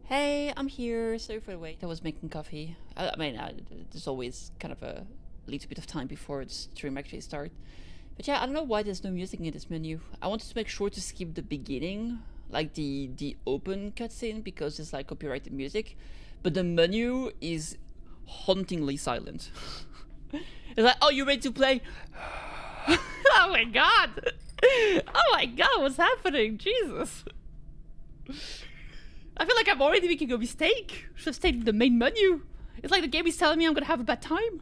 Hey, I'm here. Sorry for the wait. I was making coffee. There's always kind of a little bit of time before the stream actually starts. But yeah, I don't know why there's no music in this menu. I wanted to make sure to skip the beginning, like the open cutscene, because it's like copyrighted music. But the menu is hauntingly silent. It's like, oh, you're ready to play? Oh my god! Oh my god, what's happening? Jesus. I feel like I'm already making a mistake. Should have stayed in the main menu. It's like the game is telling me I'm gonna have a bad time.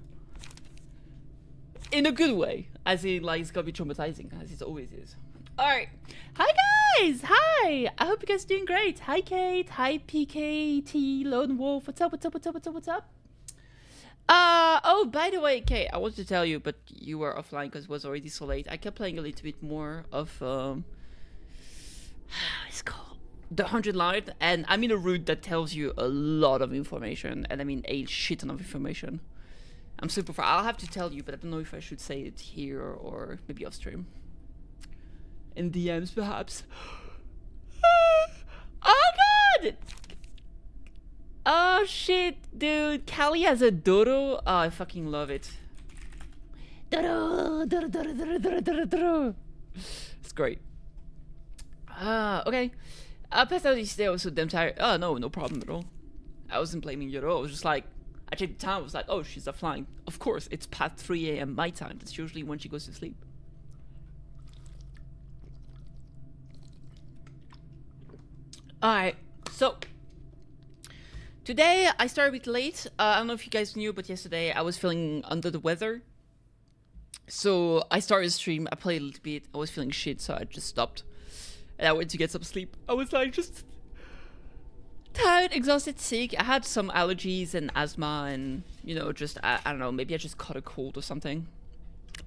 In a good way. As in, like, it's gonna be traumatizing, as it always is. Alright. Hi, guys! Hi! I hope you guys are doing great. Hi, Kate. Hi, PKT, Lone Wolf. What's up, what's up, what's up, what's up, what's up? Oh, by the way, Kate, I wanted to tell you, but you were offline because it was already so late. I kept playing a little bit more of, it's called the 100 Light, and I'm in a route that tells you a lot of information, and I mean a shit ton of information. I'm super far. I'll have to tell you, but I don't know if I should say it here or maybe off stream. In DMs, perhaps. Oh god! Oh shit, dude. Callie has a dodo. Oh, I fucking love it. Dodo, dodo, dodo, dodo, dodo, dodo, dodo. It's great. Okay. I passed out yesterday. I was so damn tired. Oh, no problem at all. I wasn't blaming you at all. I was just like, I checked the time. I was like, oh, she's offline. Of course, it's past 3 a.m. my time. That's usually when she goes to sleep. Alright, so today I started a bit late. I don't know if you guys knew, but yesterday I was feeling under the weather. So I started a stream. I played a little bit. I was feeling shit, so I just stopped. And I went to get some sleep. I was like just tired, exhausted, sick. I had some allergies and asthma and, you know, just, I don't know, maybe I just caught a cold or something.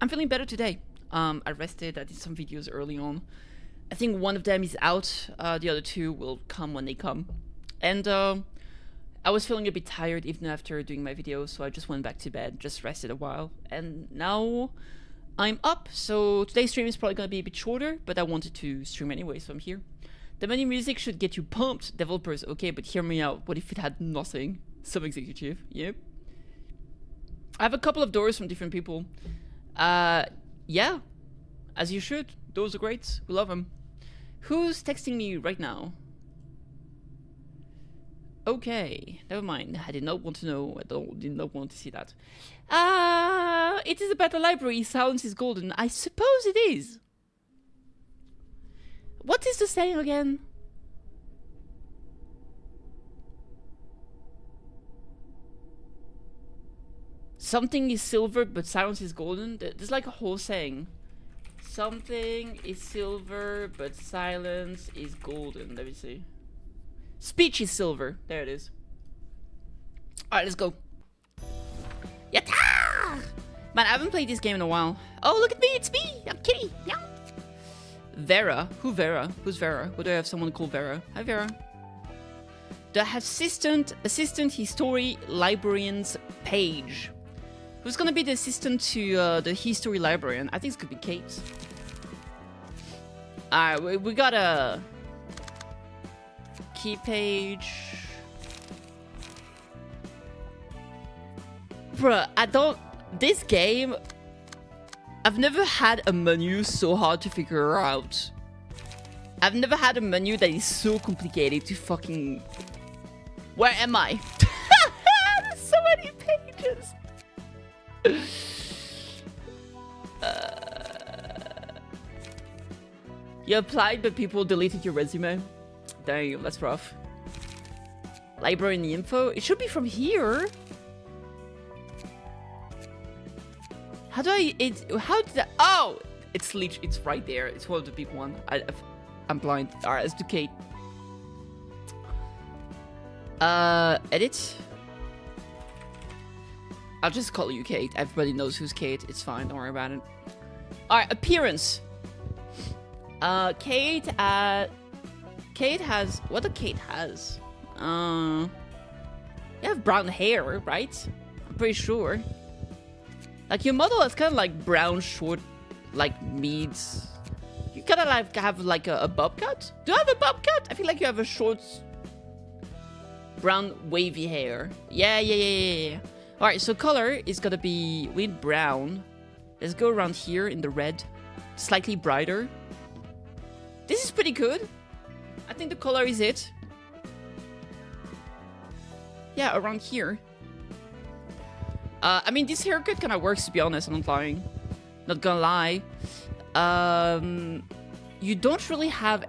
I'm feeling better today. I rested. I did some videos early on. I think one of them is out. The other two will come when they come. And I was feeling a bit tired even after doing my video, so I just went back to bed, just rested a while. And now I'm up, so today's stream is probably gonna be a bit shorter, but I wanted to stream anyway, so I'm here. The menu music should get you pumped. Developers, okay, but hear me out. What if it had nothing? Some executive, yep. I have a couple of doors from different people. Yeah, as you should. Those are great. We love them. Who's texting me right now? Okay, never mind. I did not want to know. Did not want to see that. It is about the library. Silence is golden. I suppose it is. What is the saying again? Something is silver, but silence is golden. There's like a whole saying. Something is silver, but silence is golden. Let me see. Speech is silver. There it is. Alright, let's go. Yatta! Man, I haven't played this game in a while. Oh, look at me. It's me. I'm Kitty. Yeah. Vera. Who Vera? Who's Vera? Who do I have someone called Vera? Hi, Vera. The assistant history librarian's page. Who's gonna be the assistant to the history librarian? I think it could be Kate. Alright, we got a key page. Bruh, I don't... This game... I've never had a menu so hard to figure out. I've never had a menu that is so complicated to fucking... Where am I? There's so many pages. You applied, but people deleted your resume. Damn, that's rough. Library in the info. It should be from here. How do I? How did I? Oh, it's right there. It's one of the big one. I'm blind. All right, let's do Kate. Edit. I'll just call you Kate. Everybody knows who's Kate. It's fine. Don't worry about it. All right, appearance. Kate has... What the Kate has? You have brown hair, right? I'm pretty sure. Like, your model is kind of like brown, short, like, meads. You kind of like have like a bob cut? Do you have a bob cut? I feel like you have a short... brown wavy hair. Yeah. All right, so color is gonna be with brown. Let's go around here in the red, slightly brighter. This is pretty good. I think the color is it. Yeah, around here. I mean, this haircut kind of works, to be honest. I'm not lying. Not gonna lie. You don't really have...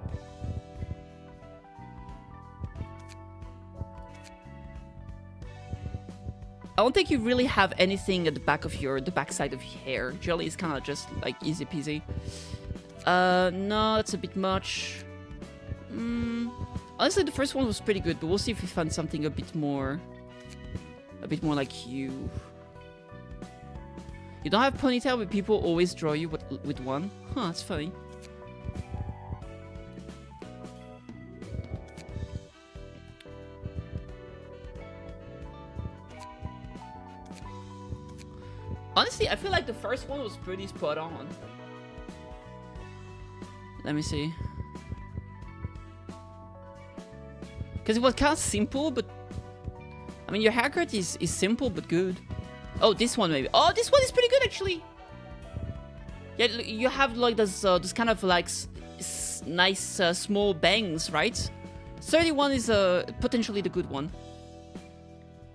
I don't think you really have anything at the back of the backside of your hair. Generally, it's kind of just like easy peasy. No, that's a bit much. Honestly, the first one was pretty good, but we'll see if we find something a bit more like you. You don't have ponytail, but people always draw you with one. Huh, that's funny. Honestly, I feel like the first one was pretty spot on. Let me see. Because it was kind of simple, but... I mean, your haircut is simple, but good. Oh, this one maybe. Oh, this one is pretty good, actually. Yeah, you have like this kind of like nice small bangs, right? 31 is potentially the good one.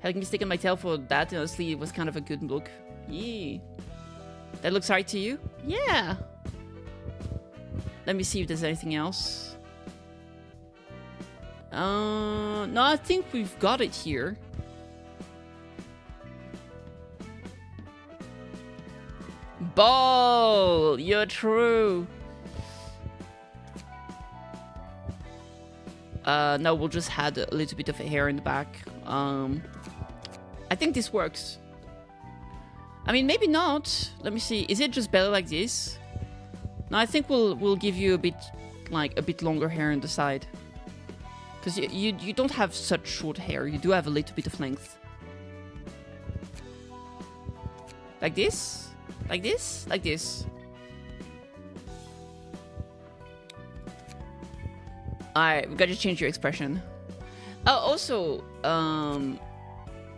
Having mistaken my tail for that, honestly, it was kind of a good look. Yeah. That looks right to you? Yeah. Let me see if there's anything else. No, I think we've got it here. Ball! You're true. No, we'll just add a little bit of hair in the back. I think this works. I mean, maybe not. Let me see. Is it just better like this? No, I think we'll give you a bit longer hair on the side. Because you don't have such short hair. You do have a little bit of length. Like this? Like this? Like this. Alright, we gotta change your expression. Oh, also,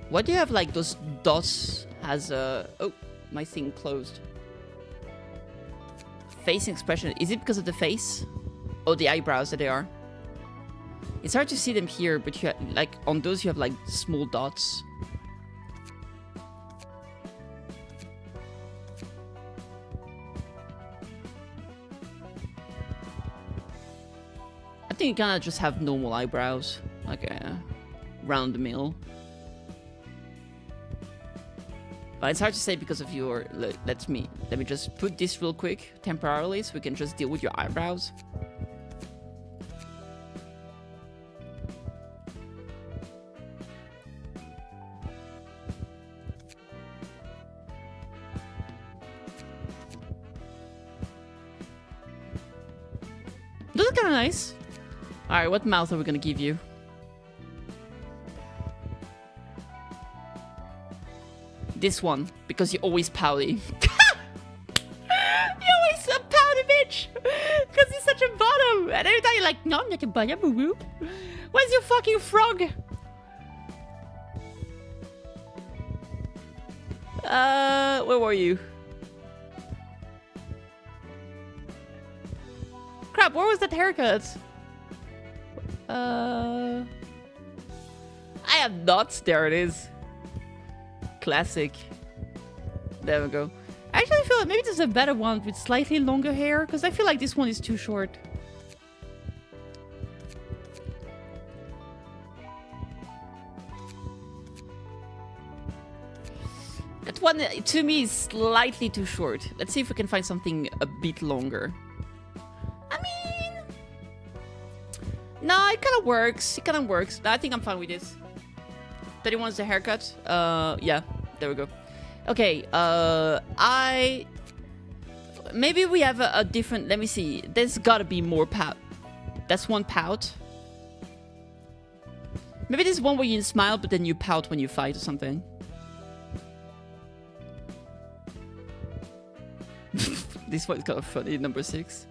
why do you have like those dots as a... Oh, my thing closed. Face expression. Is it because of the face? Oh, the eyebrows that they are. It's hard to see them here, but you have, like on those you have like small dots. I think you kind of just have normal eyebrows, like round the mill. But it's hard to say because of your... Let me just put this real quick, temporarily, so we can just deal with your eyebrows. Those are kind of nice. Alright, what mouth are we gonna give you? This one, because you're always pouty. You're always a pouty bitch! Because you're such a bottom! And every time you're like, no, I'm not a bottom, boo boo. Where's your fucking frog? Where were you? Crap, where was that haircut? I have nuts. There it is. Classic. There we go. I actually feel like maybe there's a better one with slightly longer hair, because I feel like this one is too short. That one, to me, is slightly too short. Let's see if we can find something a bit longer. I mean... No, it kind of works. It kind of works. I think I'm fine with this. 31 is the haircut. Yeah, there we go. Okay, maybe we have a different... Let me see. There's gotta be more pout. That's one pout. Maybe there's one where you smile, but then you pout when you fight or something. This one's kind of funny, number 6.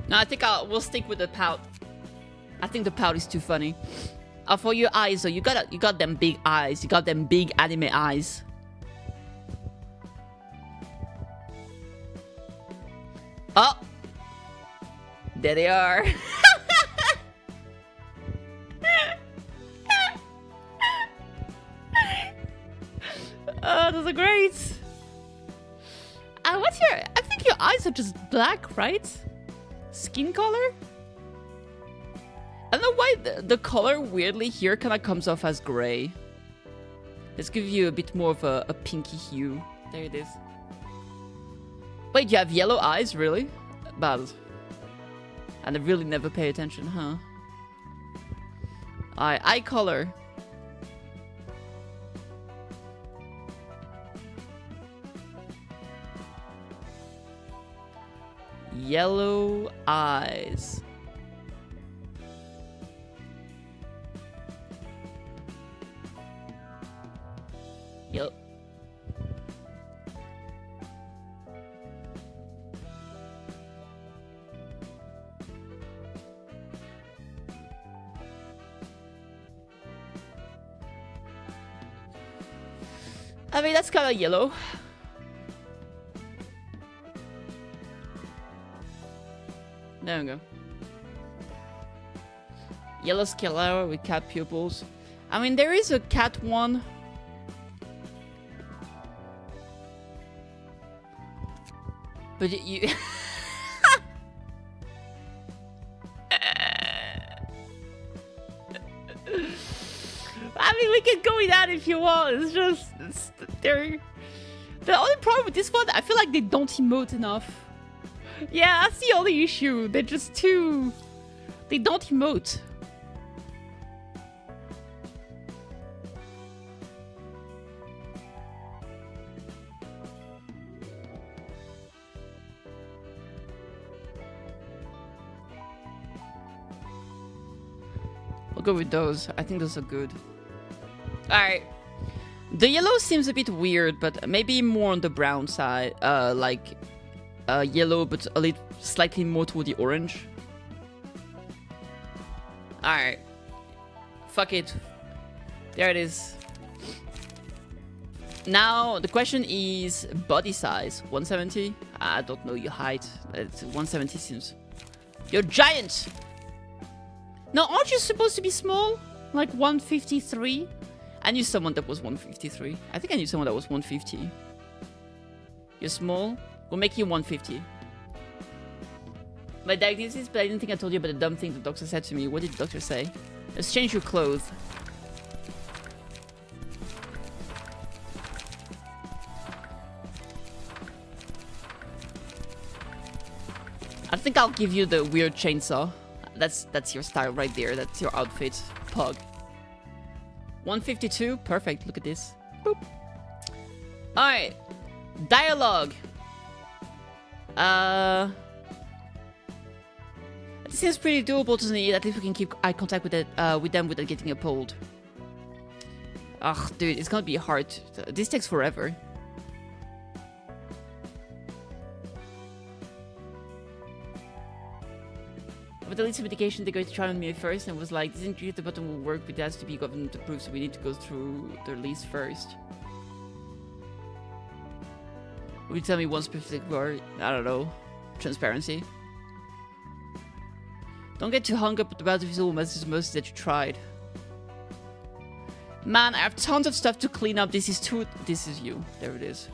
No, I think we'll stick with the pout. I think the pout is too funny. For your eyes, though, you got them big eyes. You got them big anime eyes. Oh, there they are. Oh, those are great. What's your? I think your eyes are just black, right? Skin color? I don't know why the color weirdly here kind of comes off as gray. Let's give you a bit more of a pinky hue. There it is. Wait, you have yellow eyes, really? Bad. And I really never pay attention, huh? Eye color. Yellow eyes. Yep. I mean, that's kind of yellow. There we go. Yellow sclera with cat pupils. I mean, there is a cat one. But you... I mean, we can go with that if you want. It's just... they're... The only problem with this one, I feel like they don't emote enough. Yeah, that's the only issue. They're just too... They don't emote. We'll go with those. I think those are good. Alright. The yellow seems a bit weird, but maybe more on the brown side. Yellow, but a little slightly more toward the orange. Alright. Fuck it. There it is. Now, the question is body size. 170? I don't know your height. 170 seems... You're giant! No, aren't you supposed to be small? Like 153? I knew someone that was 153. I think I knew someone that was 150. You're small? We'll make you 150. My diagnosis, but I didn't think I told you about the dumb thing the doctor said to me. What did the doctor say? Let's change your clothes. I think I'll give you the weird chainsaw. That's your style right there. That's your outfit. Pug. 152. Perfect. Look at this. Boop. Alright. Dialogue. This seems pretty doable, doesn't it? At least we can keep eye contact with them without getting appalled. Ugh, dude, it's gonna be hard. This takes forever. With the least medication, they go to try on me first and was like, this interview at the bottom will work, but it has to be government approved, so we need to go through the lease first. Will you tell me one specific word? I don't know. Transparency. Don't get too hung up about the visual messages mostly that you tried. Man, I have tons of stuff to clean up. This is too... This is you. There it is.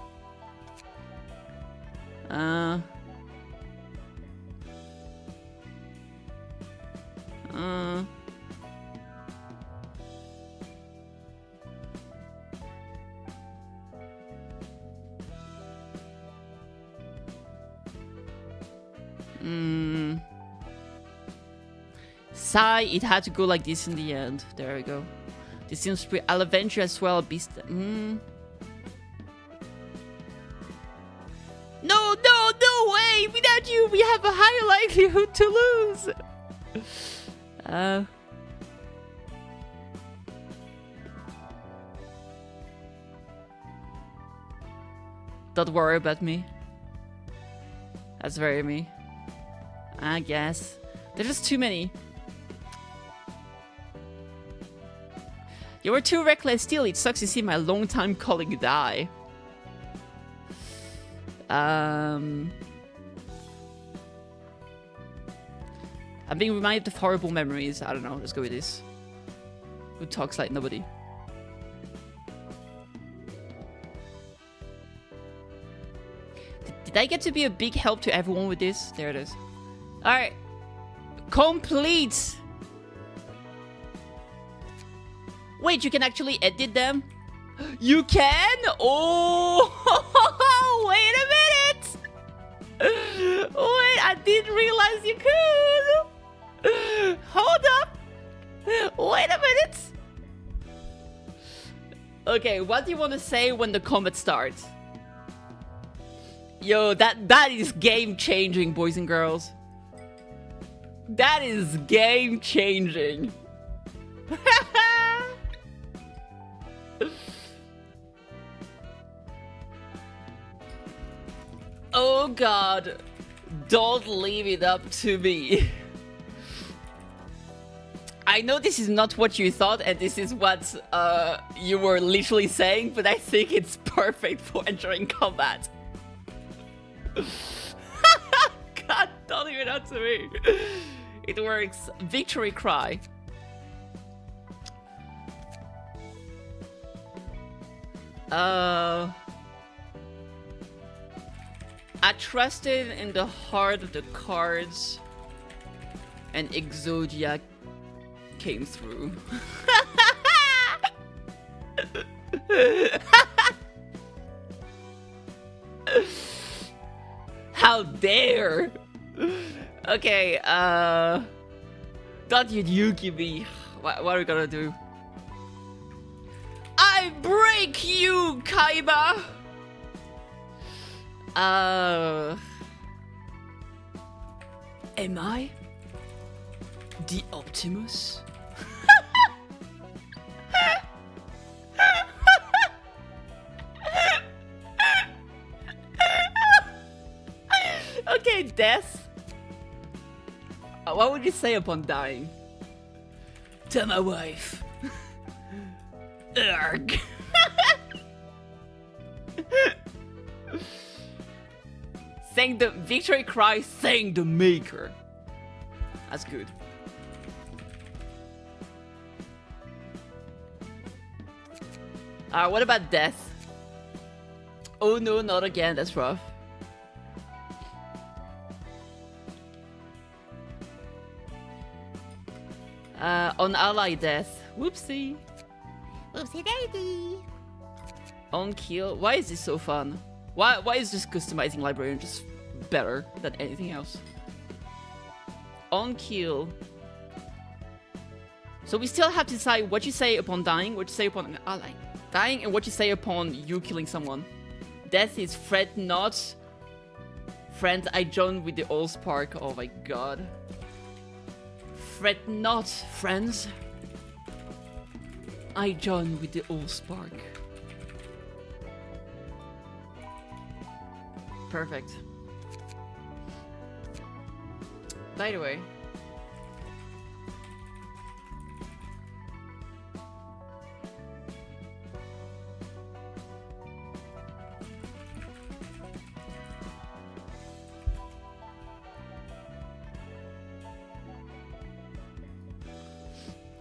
Sigh, it had to go like this in the end. There we go. This seems pretty... I'll avenge you as well, beast. No, no way! Without you, we have a higher likelihood to lose! Don't worry about me. That's very me. I guess. There's just too many. You were too reckless, still. It sucks to see my longtime colleague die. I'm being reminded of horrible memories. I don't know. Let's go with this. Who talks like nobody? Did I get to be a big help to everyone with this? There it is. Alright. Complete! Wait, you can actually edit them? You can? Oh! Wait a minute! Wait, I didn't realize you could! Hold up! Wait a minute! Okay, what do you want to say when the combat starts? Yo, that is game-changing, boys and girls. That is game-changing. Oh god, don't leave it up to me. I know this is not what you thought and this is what you were literally saying, but I think it's perfect for entering combat. God, don't leave it up to me. It works. Victory cry. I trusted in the heart of the cards, and Exodia came through. How dare! Okay, don't you Yuki me. What are we gonna do? I break you, Kaiba! Am I the Optimus? Okay, death. What would you say upon dying? To my wife. Urgh. Thank the victory cry, thank the maker. That's good. What about death? Oh no, not again, that's rough. On ally death. Whoopsie. Whoopsie daisy. On kill. Why is this so fun? Why is this customizing librarian just better than anything else? On kill. So we still have to decide what you say upon dying, what you say upon an ally dying, and what you say upon you killing someone. Death is fret not. Friends, I join with the old spark. Oh my god. Fret not, friends. I join with the old spark. Perfect. By the way.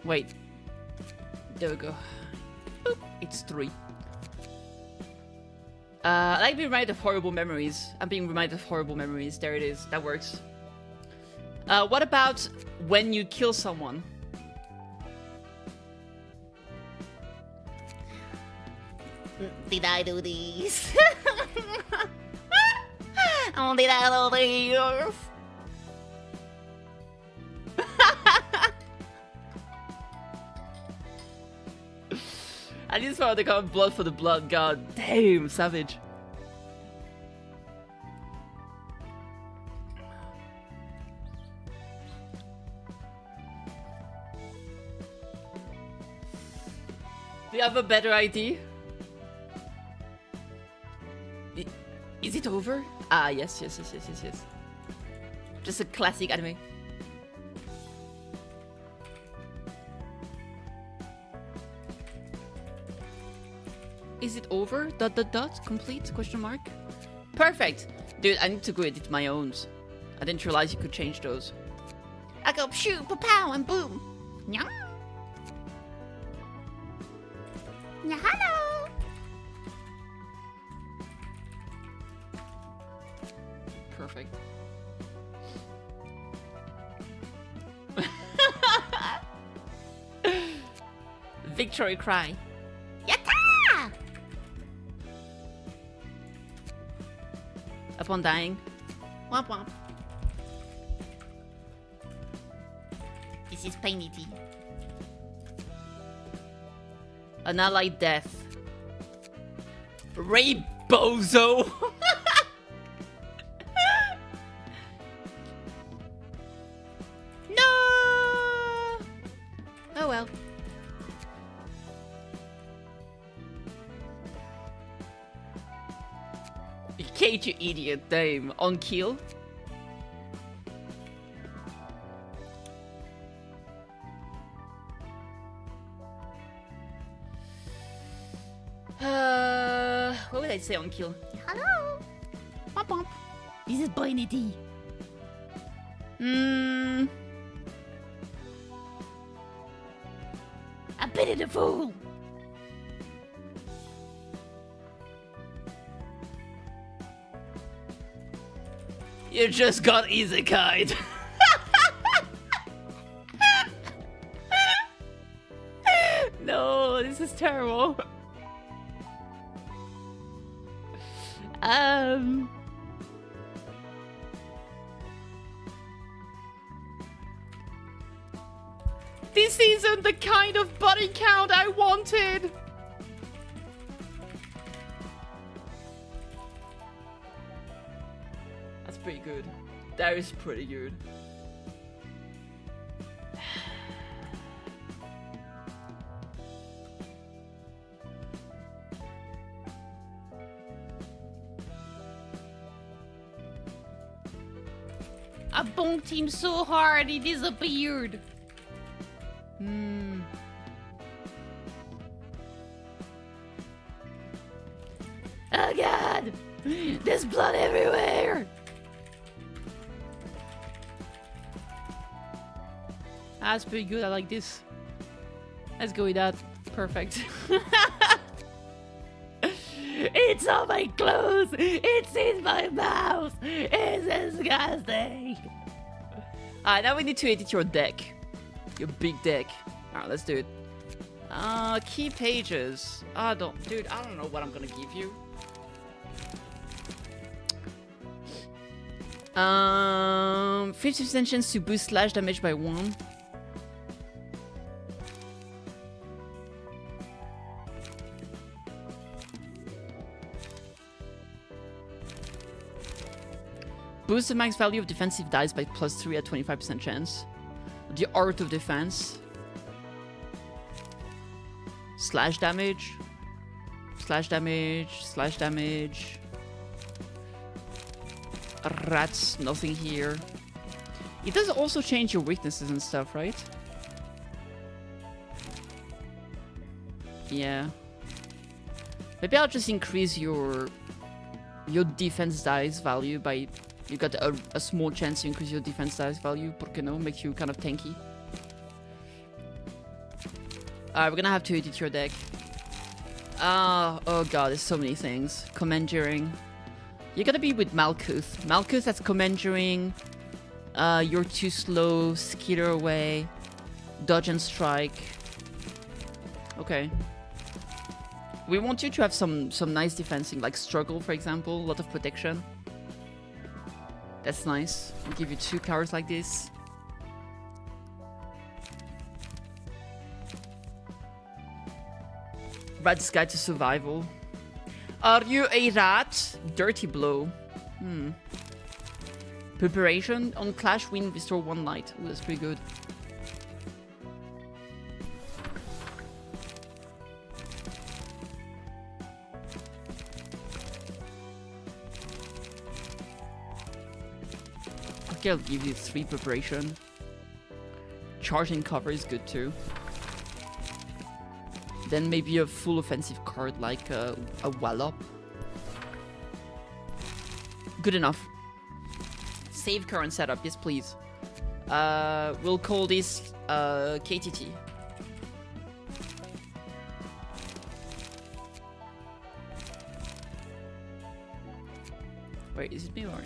Wait. There we go. Oop, it's 3. I like being reminded of horrible memories. I'm being reminded of horrible memories. There it is. That works. What about when you kill someone? Did I do this? Oh, did I do this? I just found to come blood for the blood. God damn, savage. Do you have a better idea? Is it over? Ah, yes. Just a classic anime. Is it over? ... Complete? Question mark. Perfect. Dude, I need to go edit my own. I didn't realize you could change those. I go shoot, pow, and boom. Nya. Nya, hello. Perfect. Victory cry. Yatta! Upon dying. Womp womp. This is Painity. An allied death. Ray Bozo! No! Oh well. Kate, you idiot. Damn. On kill. What would I say on kill? Hello. Bump bump. This is Binity. I pity the fool. You just got isekai'd. No, this is terrible. This isn't the kind of body count I wanted. That's pretty good. That is pretty good. I bonked him so hard he disappeared. Oh god! There's blood everywhere! That's pretty good, I like this. Let's go with that. Perfect. It's on my clothes! It's in my mouth! It's disgusting! Alright, now we need to edit your deck. Your big deck. Alright, let's do it. Key pages. Dude, I don't know what I'm gonna give you. 50% chance to boost slash damage by 1. Boost the max value of defensive dice by +3 at 25% chance. The art of defense. Slash damage. Slash damage. Slash damage. Rats, nothing here. It does also change your weaknesses and stuff, right? Yeah. Maybe I'll just increase your defense dice value by... You got a small chance to increase your defense dice value. Porque no? Makes you kind of tanky. Alright, we're gonna have to edit your deck. Oh god, there's so many things. Commandeering. You gotta be with Malkuth. Malkuth has Commandeering. You're too slow. Skitter away. Dodge and strike. Okay. We want you to have some nice defensing, like struggle, for example. A lot of protection. That's nice. I'll give you 2 cards like this. Rat's Guide to Survival. Are you a rat? Dirty Blow. Preparation. On Clash Win, restore 1 light. Ooh, that's pretty good. Okay, I'll give you 3 preparation. Charging cover is good too. Then maybe a full offensive card like a wallop. Good enough. Save current setup, yes please. We'll call this KTT. Wait, is it me or?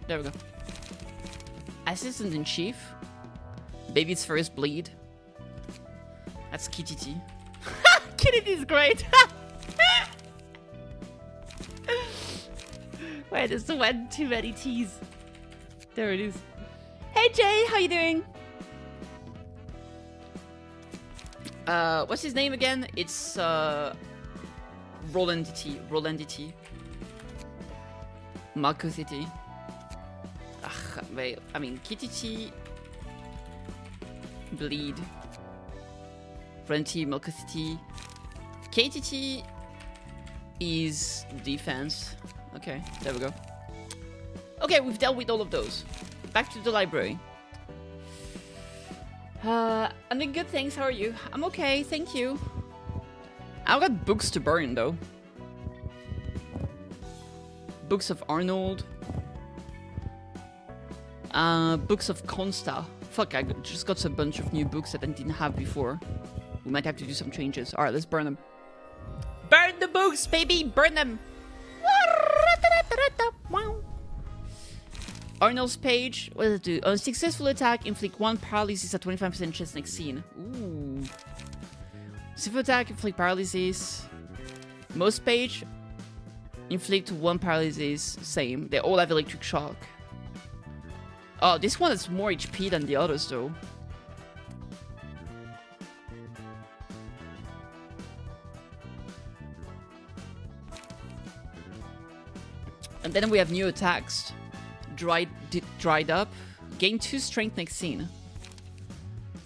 There we go. Assistant in Chief. Baby's first bleed. That's KTT. KTT is great. Wait, there's one too many T's. There it is. Hey Jay, how you doing? What's his name again? It's Rolandity. Marco City. Wait, I mean KTT, bleed, Renti, Marco City. KTT is defense. Okay, there we go. Okay, we've dealt with all of those. Back to the library. I'm doing good, thanks. How are you? I'm okay, thank you. I've got books to burn though. Books of Arnold. Books of Consta. Fuck, I just got a bunch of new books that I didn't have before. We might have to do some changes. Alright, let's burn them. Burn the books, baby! Burn them! Arnold's page. What does it do? On a successful attack, inflict 1 paralysis at 25% chance next scene. Ooh. Successful attack, inflict paralysis. Most page, inflict 1 paralysis. Same. They all have electric shock. Oh, this one has more HP than the others, though. And then we have new attacks. Dried up. Gain 2 strength next scene.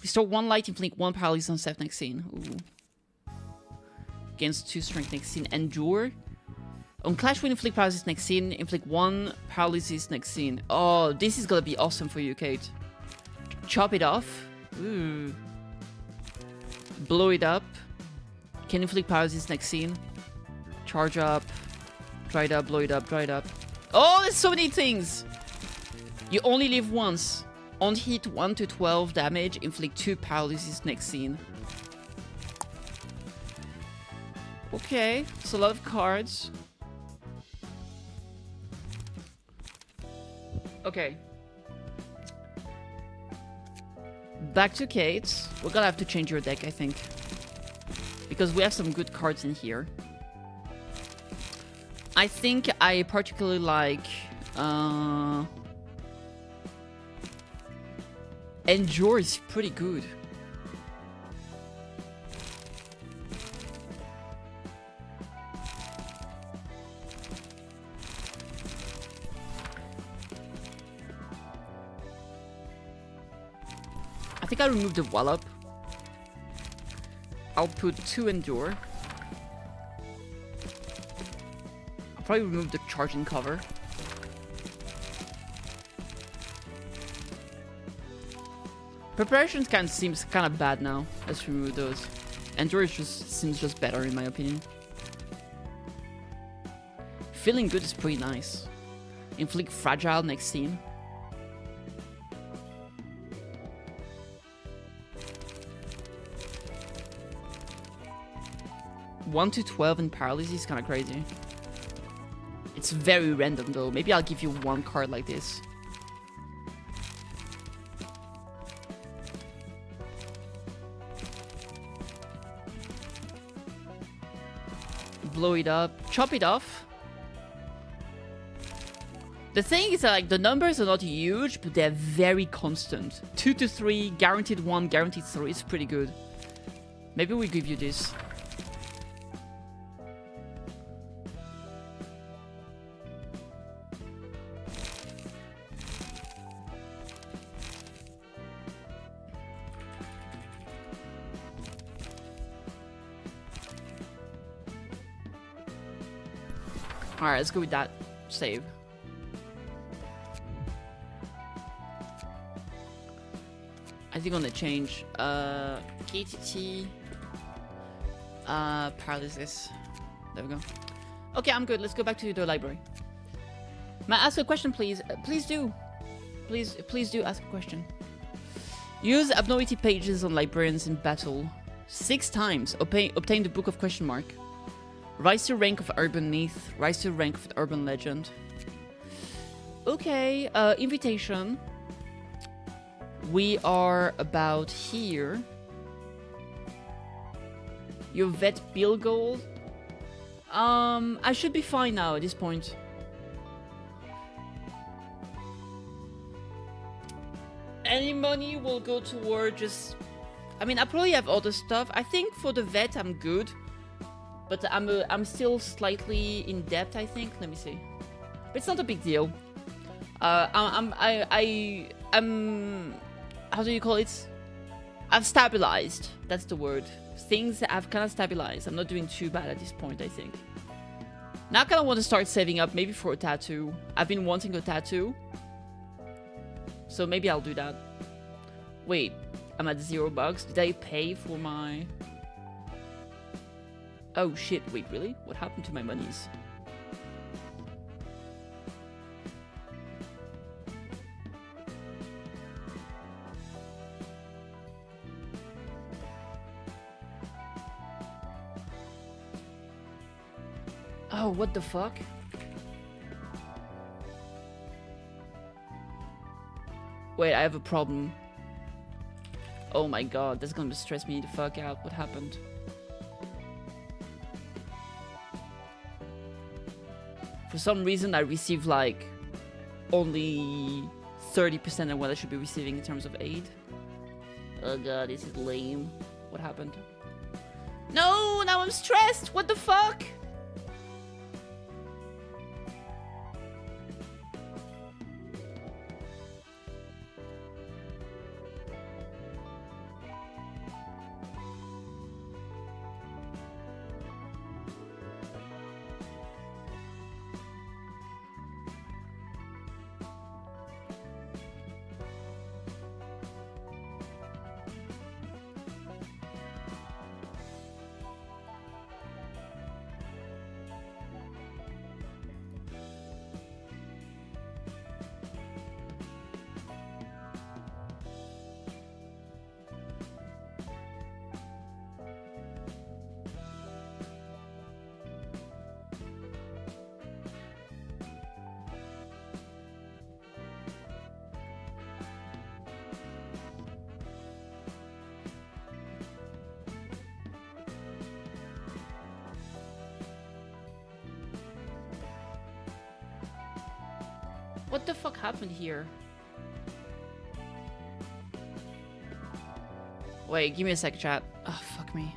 Restore 1 light, inflict 1 paralysis on self next scene. Ooh. Gains 2 strength next scene. Endure. On clash with inflict paralysis next scene, inflict 1 paralysis next scene. Oh, this is gonna be awesome for you, Kate. Chop it off. Ooh. Blow it up. Can inflict paralysis next scene. Charge up. Dry it up, blow it up, dry it up. Oh, there's so many things! You only live once. On hit 1 to 12 damage, inflict 2 paralysis next scene. Okay, it's a lot of cards. Okay. Back to Kate. We're gonna have to change your deck, I think. Because we have some good cards in here. I think I particularly like... Endure is pretty good. I think I'll remove the wallop. I'll put 2 Endure. I'll probably remove the charging cover. Preparations kind of seems kind of bad now. Let's remove those. Endure seems just better in my opinion. Feeling good is pretty nice. Inflict fragile next scene. One to 12 in paralysis is kind of crazy. It's very random though. Maybe I'll give you 1 card like this. Blow it up. Chop it off. The thing is that like the numbers are not huge, but they're very constant. 2 to 3, guaranteed 1, guaranteed 3 is pretty good. Maybe we give you this. Alright, let's go with that. Save. think on the change. KTT. Paralysis. There we go. Okay, I'm good. Let's go back to the library. May I ask a question, please? Please do. Please do ask a question. Use abnormality pages on librarians in battle 6 times. Obtain the Book of Question Mark. Rise to rank of urban myth. Rise to rank of urban legend. Okay, invitation. We are about here. Your vet bill goal. I should be fine now at this point. Any money will go toward just... I mean, I probably have other stuff. I think for the vet, I'm good. But I'm still slightly in debt, I think. Let me see. But it's not a big deal. I'm how do you call it? I've stabilized. That's the word. Things have kind of stabilized. I'm not doing too bad at this point, I think. Now I kind of want to start saving up, maybe for a tattoo. I've been wanting a tattoo. So maybe I'll do that. Wait, I'm at $0. Did I pay for my... Oh shit, wait, really? What happened to my monies? Oh, what the fuck? Wait, I have a problem. Oh my god, that's gonna stress me the fuck out. What happened? For some reason, I received like only 30% of what I should be receiving in terms of aid. Oh god, this is lame. What happened? No, now I'm stressed. What the fuck? What the fuck happened here? Wait, give me a sec, chat. Oh, fuck me.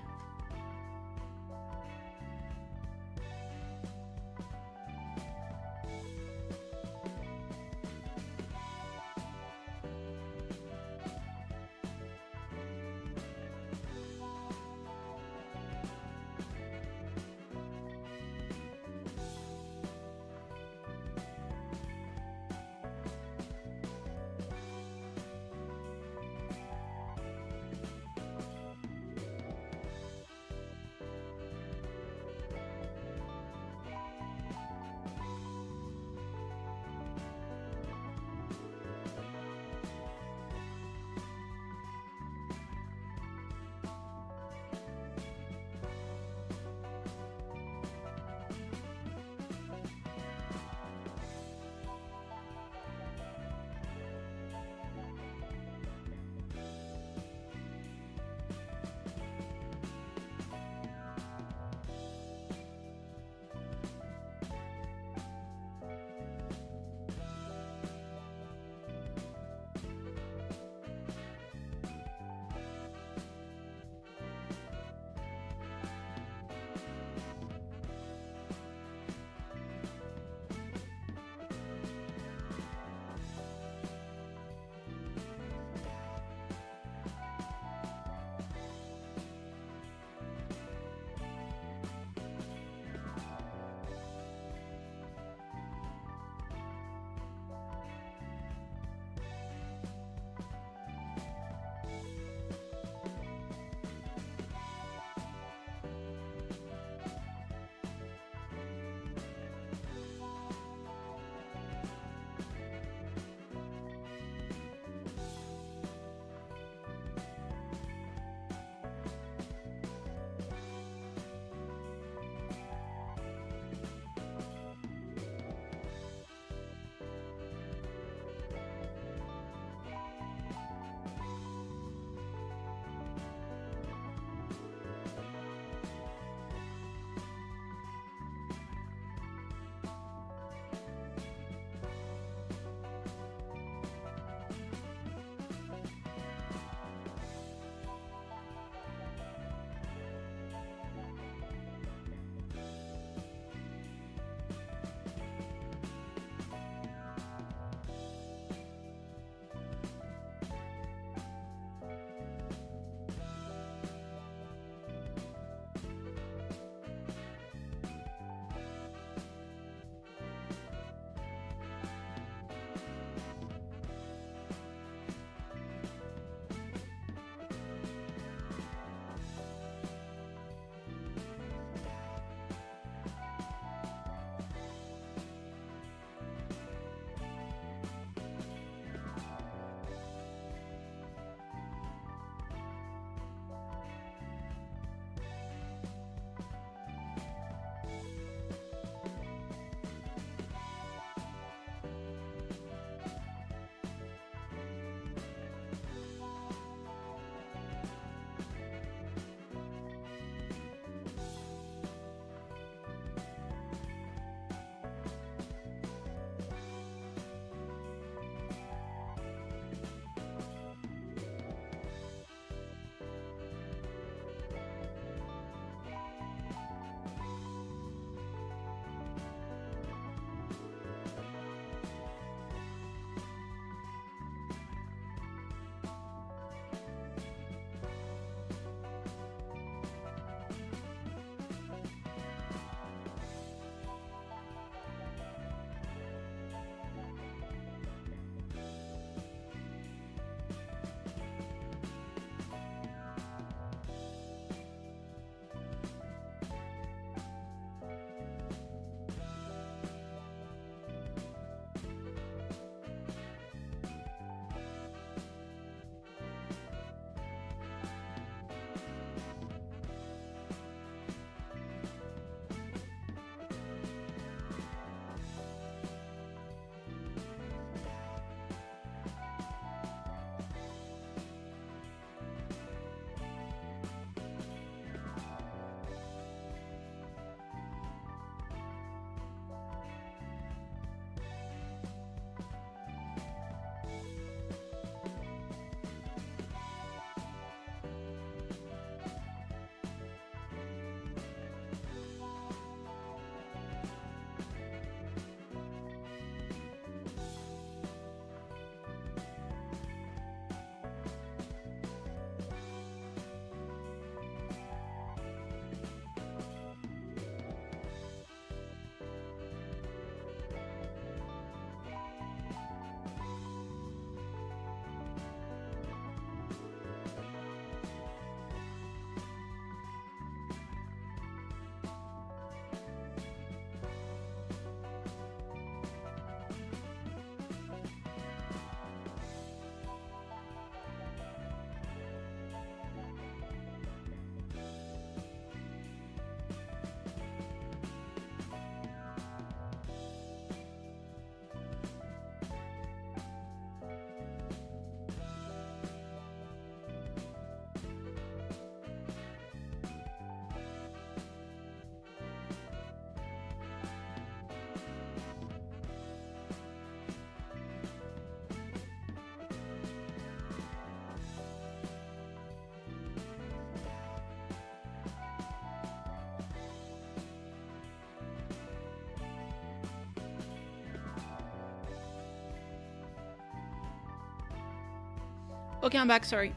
Okay, I'm back, sorry.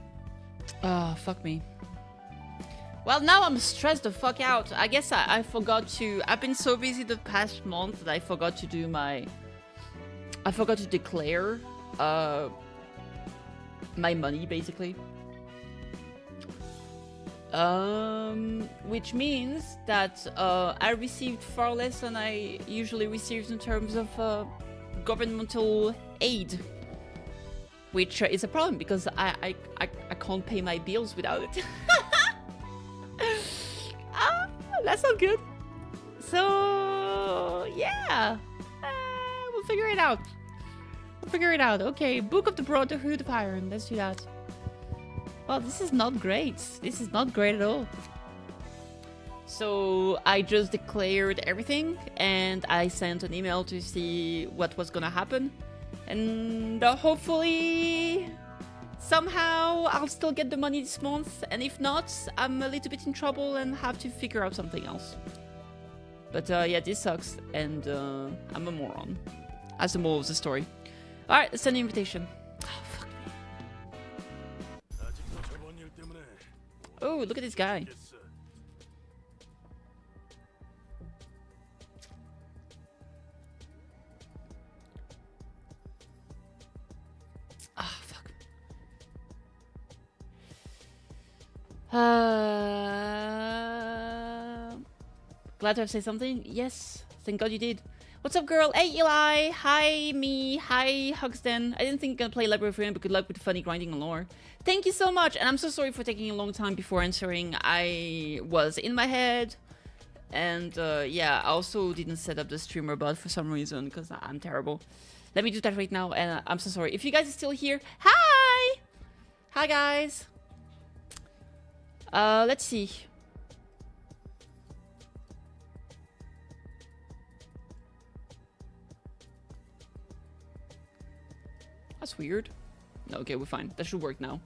Oh, fuck me. Well, now I'm stressed the fuck out. I guess I forgot to... I've been so busy the past month that I forgot to do my... I forgot to declare my money, basically. Which means that I received far less than I usually receive in terms of governmental aid. Which is a problem because I can't pay my bills without it. That's not good. So yeah, we'll figure it out. We'll figure it out. Okay, Book of the Brotherhood of Iron. Let's do that. Well, this is not great. This is not great at all. So I just declared everything and I sent an email to see what was gonna happen. And hopefully somehow I'll still get the money this month, and if not, I'm a little bit in trouble and have to figure out something else. But yeah, this sucks, and I'm a moron. That's the moral of the story. Alright, let's send an invitation. Oh, fuck me. Oh, look at this guy. Ah, fuck. Glad to have said something. Yes, thank God you did. What's up, girl? Hey, Eli. Hi, me. Hi, Hugsden. I didn't think you're gonna play Library of Ruina, but good luck with the funny grinding and lore. Thank you so much, and I'm so sorry for taking a long time before answering. I was in my head, and yeah, I also didn't set up the streamer bot for some reason because I'm terrible. Let me do that right now, and I'm so sorry. If you guys are still here, hi! Hi, guys. Let's see. That's weird. Okay, we're fine. That should work now.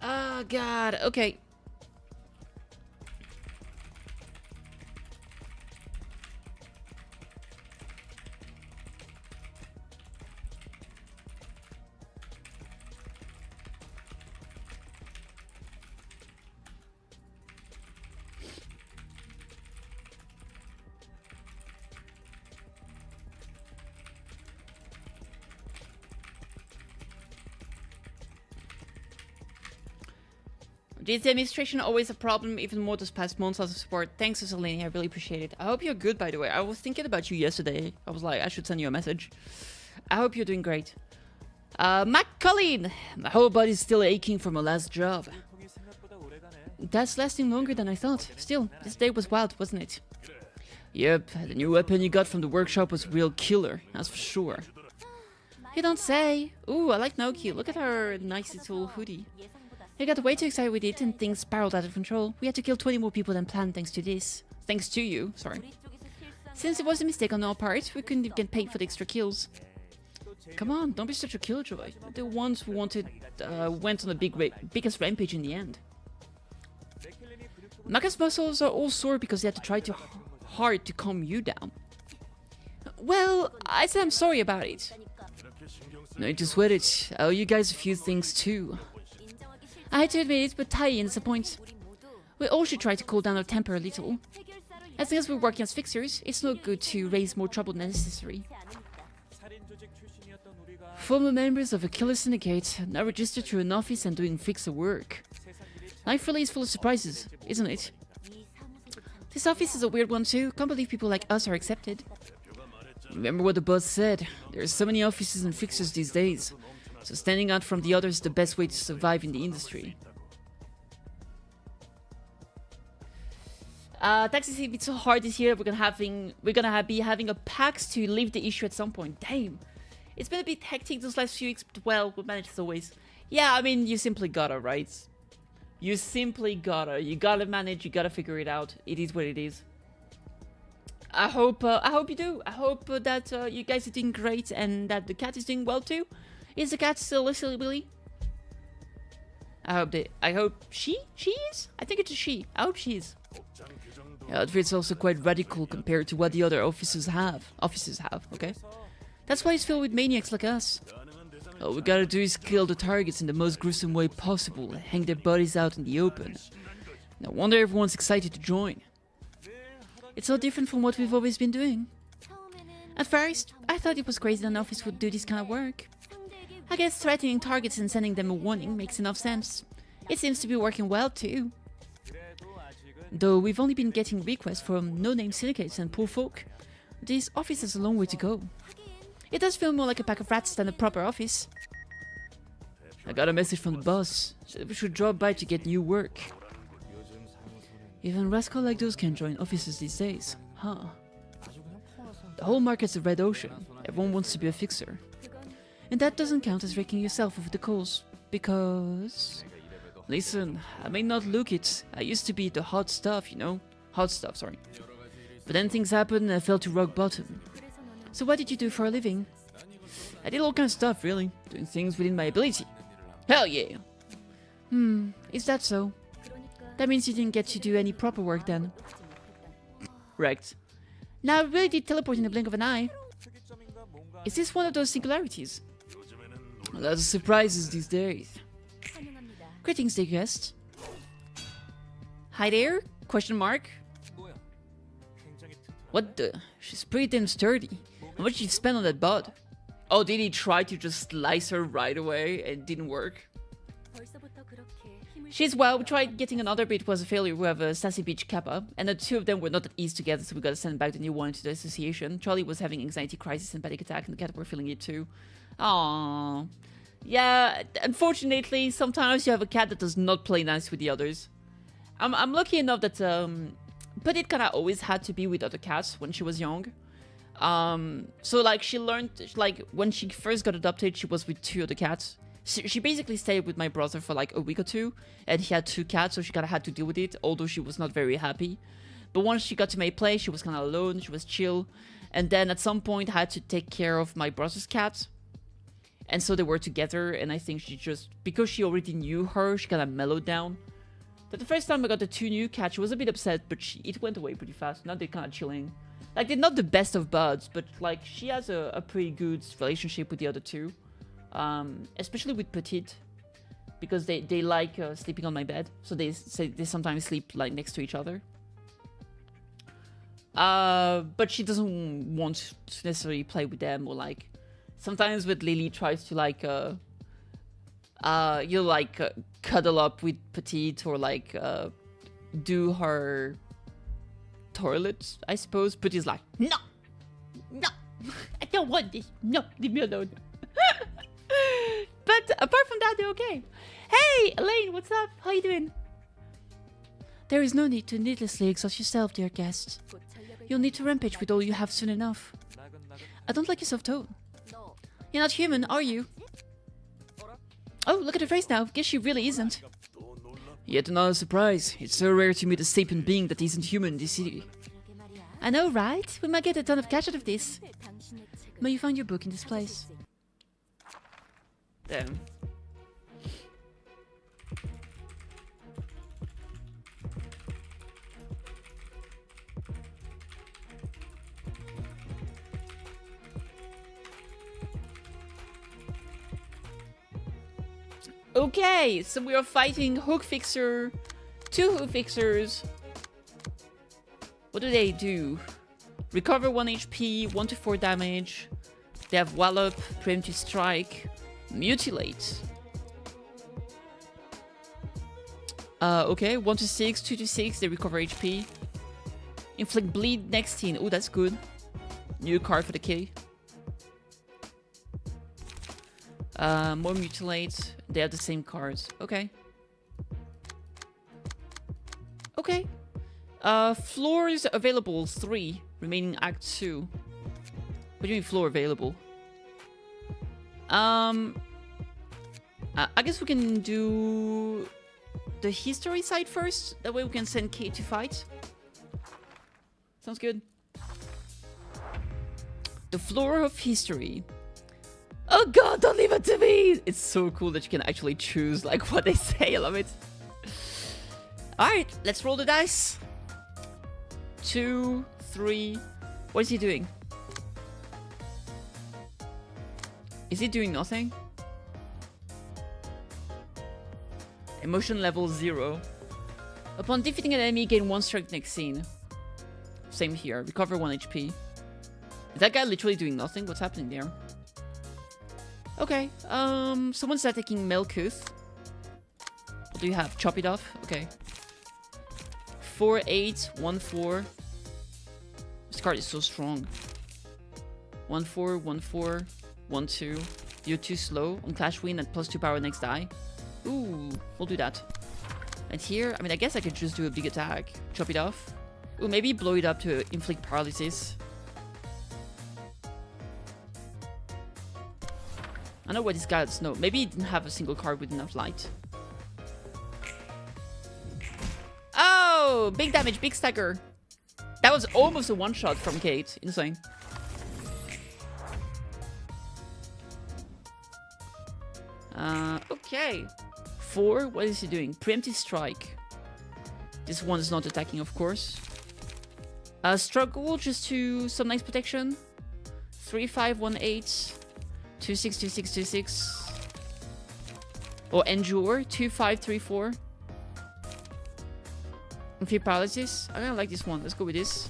Oh, God. Okay. Is the administration always a problem, even more this past month of support? Thanks, Selene, I really appreciate it. I hope you're good, by the way. I was thinking about you yesterday. I was like, I should send you a message. I hope you're doing great. Mac Colleen! My whole body's still aching from my last job. That's lasting longer than I thought. Still, this day was wild, wasn't it? Yep, the new weapon you got from the workshop was a real killer, that's for sure. You don't say. Ooh, I like Naoki. Look at her nice little hoodie. I got way too excited with it and things spiraled out of control. We had to kill 20 more people than planned thanks to this. Thanks to you, sorry. Since it was a mistake on our part, we couldn't even get paid for the extra kills. Come on, don't be such a killjoy. The ones who wanted went on the biggest rampage in the end. Naka's muscles are all sore because they had to try too hard to calm you down. Well, I said I'm sorry about it. No need to sweat it. I owe you guys a few things too. I hate to admit it, but tie-in is the point. We all should try to cool down our temper a little. As long as we're working as fixers, it's no good to raise more trouble than necessary. Former members of a killer syndicate, now registered to an office and doing fixer work. Life really is full of surprises, isn't it? This office is a weird one too. Can't believe people like us are accepted. Remember what the boss said. There are so many offices and fixers these days. So standing out from the others is the best way to survive in the industry. Taxes seem a bit so hard this year. We're gonna be having a pact to leave the issue at some point. Damn, it's been a bit hectic those last few weeks, but well, we'll manage as always. Yeah, I mean, you simply gotta, right? You simply gotta. You gotta manage. You gotta figure it out. It is what it is. I hope you do. I hope that you guys are doing great and that the cat is doing well too. Is the cat still a silly Willy? I hope she is? I think it's a she. I hope she is. Yeah, outfit's also quite radical compared to what the other offices have, okay? That's why it's filled with maniacs like us. All we gotta do is kill the targets in the most gruesome way possible and hang their bodies out in the open. No wonder everyone's excited to join. It's so different from what we've always been doing. At first, I thought it was crazy that an office would do this kind of work. I guess threatening targets and sending them a warning makes enough sense. It seems to be working well too. Though we've only been getting requests from no-name syndicates and poor folk, this office has a long way to go. It does feel more like a pack of rats than a proper office. I got a message from the boss, said we should drop by to get new work. Even rascals like those can join offices these days, huh? The whole market's a red ocean, everyone wants to be a fixer. And that doesn't count as raking yourself over the coals, because... Listen, I may not look it, I used to be the hot stuff, you know? Hot stuff, sorry. But then things happened and I fell to rock bottom. So what did you do for a living? I did all kinds of stuff, really. Doing things within my ability. Hell yeah! Is that so? That means you didn't get to do any proper work then. Wrecked. Now I really did teleport in the blink of an eye. Is this one of those singularities? Lots of surprises these days. Greetings, dear guest. Hi there? Question mark? What the? She's pretty damn sturdy. How much did you spend on that bud? Oh, did he try to just slice her right away and it didn't work? She's well, we tried getting another, but it was a failure. We have a Sassy Beach Kappa, and the two of them were not at ease together, so we gotta send back the new one to the association. Charlie was having anxiety crisis and panic attack, and the cat were feeling it too. Aww. Yeah, unfortunately, sometimes you have a cat that does not play nice with the others. I'm lucky enough that but it kinda always had to be with other cats when she was young. So like she learned, like when she first got adopted, she was with two other cats. She basically stayed with my brother for like a week or two, and he had two cats, so she kinda had to deal with it, although she was not very happy. But once she got to my place, she was kinda alone, she was chill, and then at some point I had to take care of my brother's cat. And so they were together, and I think she just, because she already knew her, she kinda mellowed down. But the first time I got the two new cats, she was a bit upset, but it went away pretty fast. Now they're kinda chilling. Like, they're not the best of buds, but like, she has a pretty good relationship with the other two. Especially with Petite, because they like sleeping on my bed, so they sometimes sleep like next to each other. But she doesn't want to necessarily play with them, or like sometimes with Lily tries to like cuddle up with Petite, or like do her toilet, I suppose. But he's like, no, I don't want this. No, leave me alone. But apart from that, they're okay. Hey, Elaine, what's up? How you doing? There is no need to needlessly exhaust yourself, dear guest. You'll need to rampage with all you have soon enough. I don't like your soft tone. You're not human, are you? Oh, look at her face now. Guess she really isn't. Yet another surprise. It's so rare to meet a sapient being that isn't human in this city. I know, right? We might get a ton of cash out of this. May you find your book in this place. Damn. Okay, so we are fighting Hook Fixer, two Hook Fixers. What do they do? Recover 1 HP, 1 to 4 damage. They have Wallop, Preemptive Strike, Mutilate. Okay, 1 to 6, 2 to 6, they recover HP. Inflict Bleed next teen. Oh, that's good. New card for the kitty. More Mutilate. They have the same cards. Okay. Okay. Floors available 3. Remaining Act 2. What do you mean floor available? I guess we can do the history side first. That way we can send Kate to fight. Sounds good. The floor of history. Oh god, don't leave it to me! It's so cool that you can actually choose like what they say. I love it. Alright, let's roll the dice. 2, 3. What is he doing? Is he doing nothing? Emotion level 0. Upon defeating an enemy, gain 1 strength next scene. Same here. Recover 1 HP. Is that guy literally doing nothing? What's happening there? Okay. Someone's attacking Melkuth. What do you have? Chop it off? Okay. 4, 8, 1, 4. This card is so strong. 1, 4, 1, 4, 1, 2. You're too slow. On Clash Win at +2 power next die. Ooh, we'll do that. And here, I mean, I guess I could just do a big attack. Chop it off. Ooh, maybe blow it up to inflict paralysis. I know what this guy does know. Maybe he didn't have a single card with enough light. Oh, big damage, big stagger. That was almost a one-shot from Kate. Insane. Okay. 4, what is he doing? Preemptive strike. This one is not attacking, of course. Struggle just to some nice protection. 3, 5, 1, 8. 2, 6, 2, 6, 2, 6. Or endure. 2, 5, 3, 4. Inflict paralysis. I kind of like this one. Let's go with this.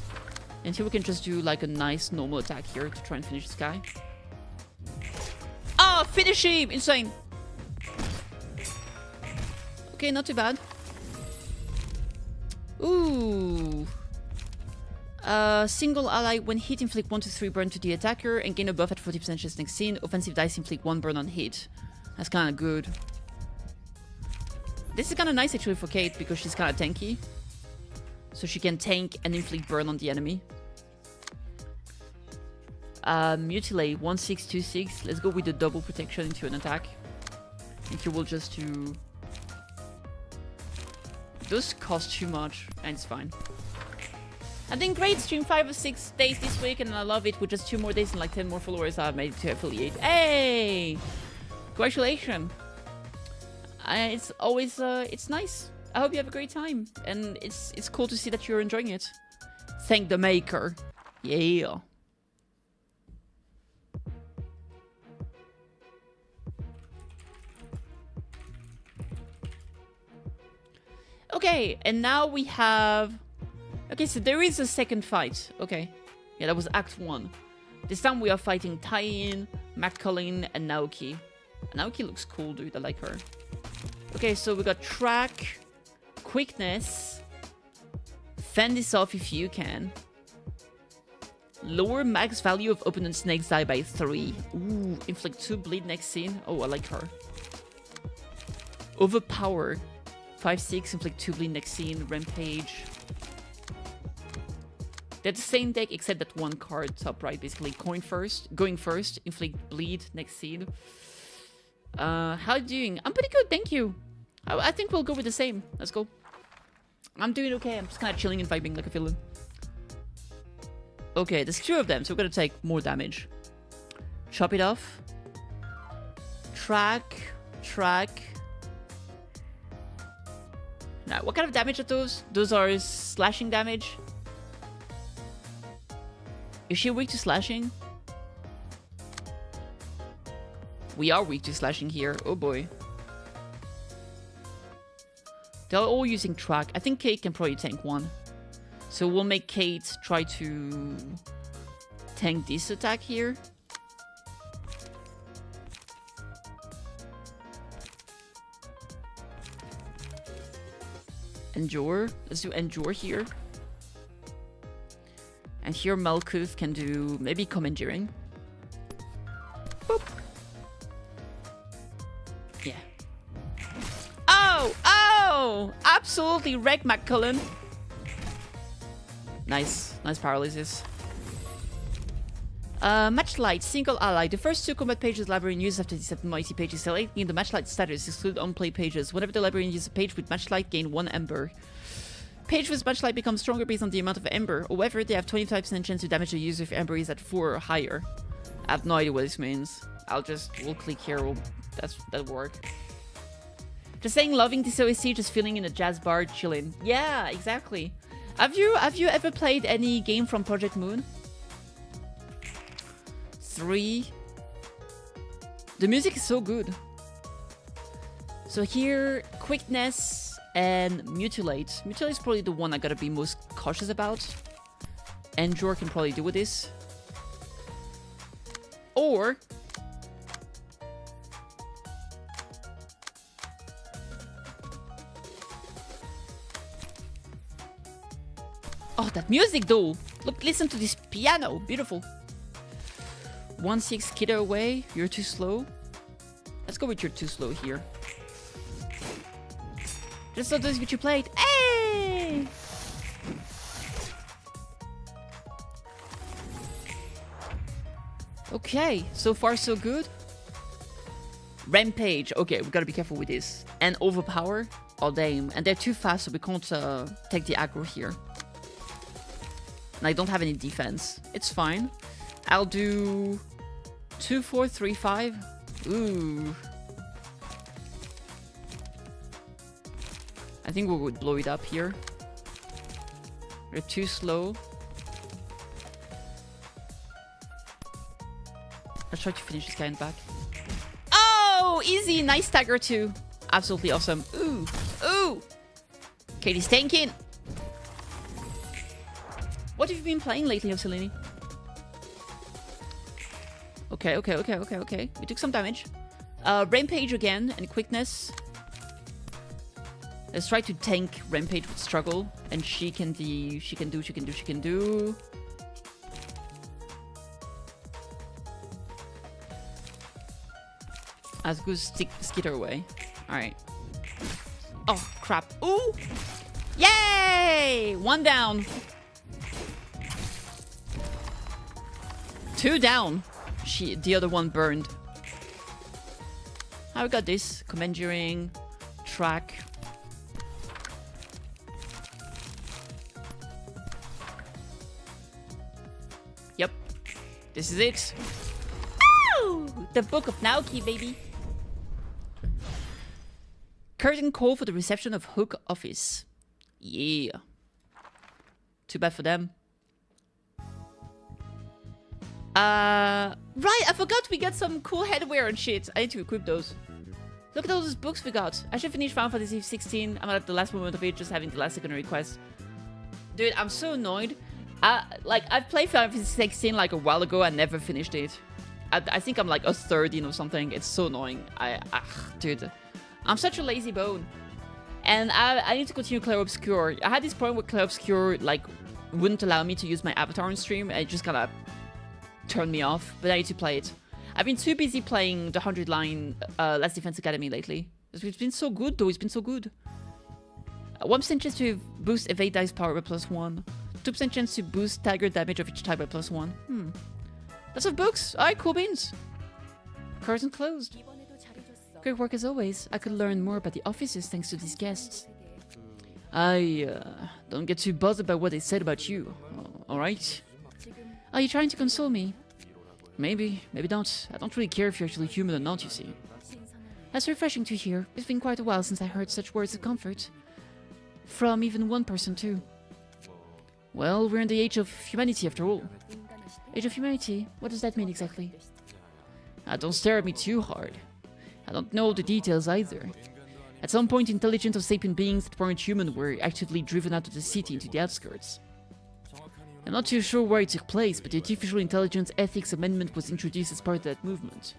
And here we can just do like a nice normal attack here to try and finish this guy. Ah, finish him! Insane. Okay, not too bad. Ooh. Single ally, when hit, inflict 1 to 3 burn to the attacker and gain a buff at 40% chance next scene. Offensive dice inflict 1 burn on hit. That's kind of good. This is kind of nice actually for Kate because she's kind of tanky. So she can tank and inflict burn on the enemy. Mutilate 1, 6, 2, 6. Let's go with the double protection into an attack. And you will just do. Those cost too much, and it's fine. I think great stream 5 or 6 days this week, and I love it. With just 2 more days and like 10 more followers, I've made it to affiliate. Hey! Congratulations! It's always, it's nice. I hope you have a great time, and it's cool to see that you're enjoying it. Thank the maker. Yeah. Okay, and now we have... Okay, so there is a second fight. Okay. Yeah, that was Act 1. This time we are fighting Tyin, McCullin, and Naoki. Naoki looks cool, dude. I like her. Okay, so we got Track, Quickness, Fend this off if you can. Lower max value of opponent's next die by 3. Ooh, inflict 2 bleed next scene. Oh, I like her. Overpower. 5, 6, inflict 2 bleed next scene. Rampage. They're the same deck except that one card top right, basically. Going first, inflict bleed next scene. How are you doing? I'm pretty good, thank you. I think we'll go with the same. Let's go. I'm doing okay. I'm just kind of chilling and vibing like a villain. Okay, there's 2 of them, so we're gonna take more damage. Chop it off. Track. Now, what kind of damage are those? Those are slashing damage. Is she weak to slashing? We are weak to slashing here. Oh boy. They're all using track. I think Kate can probably tank 1. So we'll make Kate try to tank this attack here. Endure. Let's do Endure here. And here Melkuth can do maybe Commandeering. Boop. Yeah. Oh! Absolutely wreck McCullin. Nice paralysis. Matchlight, single ally. The first 2 combat pages librarian uses after this mighty page is selecting the matchlight status, exclude on-play pages. Whenever the librarian uses a page with matchlight, gain 1 ember. Page with matchlight becomes stronger based on the amount of ember. However, they have 25% chance to damage the user if ember is at 4 or higher. I have no idea what this means. We'll click here. That'll work. Just saying, loving this OSC, just feeling in a jazz bar, chilling. Yeah, exactly. Have you ever played any game from Project Moon? 3. The music is so good. So here, quickness and mutilate. Mutilate is probably the one I gotta be most cautious about. Endure can probably do with this. Or... oh, that music though! Look, listen to this piano. Beautiful. 1-6 skitter away. You're too slow. Let's go with you're too slow here. Just so those what you played. Hey! Okay, so far so good. Rampage. Okay, we gotta be careful with this. And overpower. Oh damn. And they're too fast, so we can't take the aggro here. And I don't have any defense. It's fine. I'll do 2, 4, 3, 5. Ooh. I think we would blow it up here. We're too slow. Let's try to finish this guy in the back. Oh, easy. Nice stagger too. Absolutely awesome. Ooh. Ooh. Katie's tanking. What have you been playing lately, Selene? Okay. We took some damage. Rampage again and quickness. Let's try to tank Rampage with struggle. And she can do. Let's go skitter away. Alright. Oh, crap. Ooh! Yay! 1 down. 2 down. The other one burned. I got this. Commandeering. Track. Yep. This is it. Ow! The Book of Naoki, baby. Curtain call for the reception of Hook office. Yeah. Too bad for them. Right, I forgot we got some cool headwear and shit. I need to equip those. Look at all those books we got. I should finish Final Fantasy 16. I'm at the last moment of it, just having the last secondary quest. Dude, I'm so annoyed. I've played Final Fantasy 16 like a while ago and never finished it. I think I'm like a third in or something. It's so annoying. Dude, I'm such a lazy bone. And I need to continue Clair Obscur. I had this problem with Clair Obscur, like, wouldn't allow me to use my avatar on stream. And it just kind of turned me off. But I need to play it. I've been too busy playing the 100 line Last Defense Academy lately. It's been so good, though. It's been so good. 1% chance to boost evade dice power by +1. 2% chance to boost staggered damage of each type by +1. Lots of books. Alright, cool beans. Curtain closed. Great work as always. I could learn more about the officers thanks to these guests. Don't get too bothered by what they said about you. Alright? Are you trying to console me? Maybe, maybe not. I don't really care if you're actually human or not, you see. That's refreshing to hear. It's been quite a while since I heard such words of comfort. From even one person, too. Well, we're in the age of humanity, after all. Age of humanity? What does that mean, exactly? Don't stare at me too hard. I don't know the details, either. At some point, intelligent or sapient beings that weren't human were actively driven out of the city into the outskirts. I'm not too sure where it took place, but the Artificial Intelligence Ethics Amendment was introduced as part of that movement.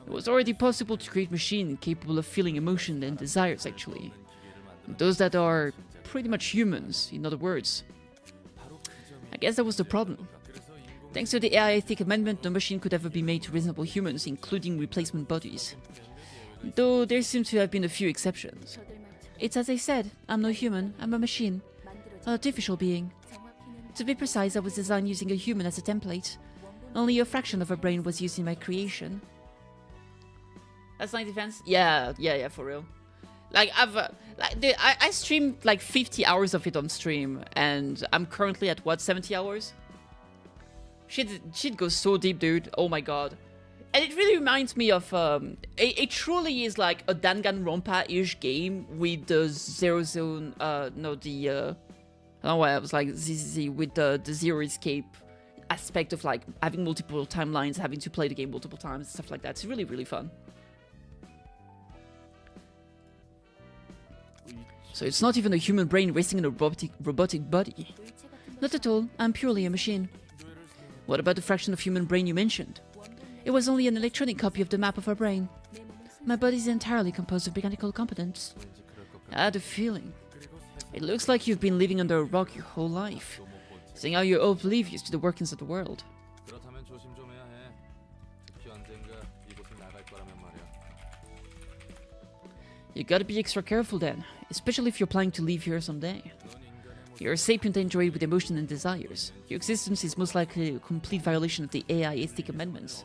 It was already possible to create machines capable of feeling emotion and desires, actually. Those that are pretty much humans, in other words. I guess that was the problem. Thanks to the AI Ethic Amendment, no machine could ever be made to reasonable humans, including replacement bodies. Though there seem to have been a few exceptions. It's as I said, I'm no human, I'm a machine. An artificial being. To be precise, I was designed using a human as a template. Only a fraction of a brain was used in my creation. That's my defense? Yeah, for real. Like, I streamed like 50 hours of it on stream, and I'm currently at, what, 70 hours? Shit goes so deep, dude. Oh my god. And it really reminds me of, it truly is like a Danganronpa-ish game with the Zero Zone, I don't know why I was like ZZZ with the Zero Escape aspect of like having multiple timelines, having to play the game multiple times, stuff like that. It's really, really fun. So it's not even a human brain resting in a robotic body. Not at all, I'm purely a machine. What about the fraction of human brain you mentioned? It was only an electronic copy of the map of our brain. My body is entirely composed of mechanical components. I had a feeling. It looks like you've been living under a rock your whole life, seeing how you're oblivious to the workings of the world. You gotta be extra careful then, especially if you're planning to leave here someday. You're a sapient android with emotion and desires. Your existence is most likely a complete violation of the AI ethic amendments.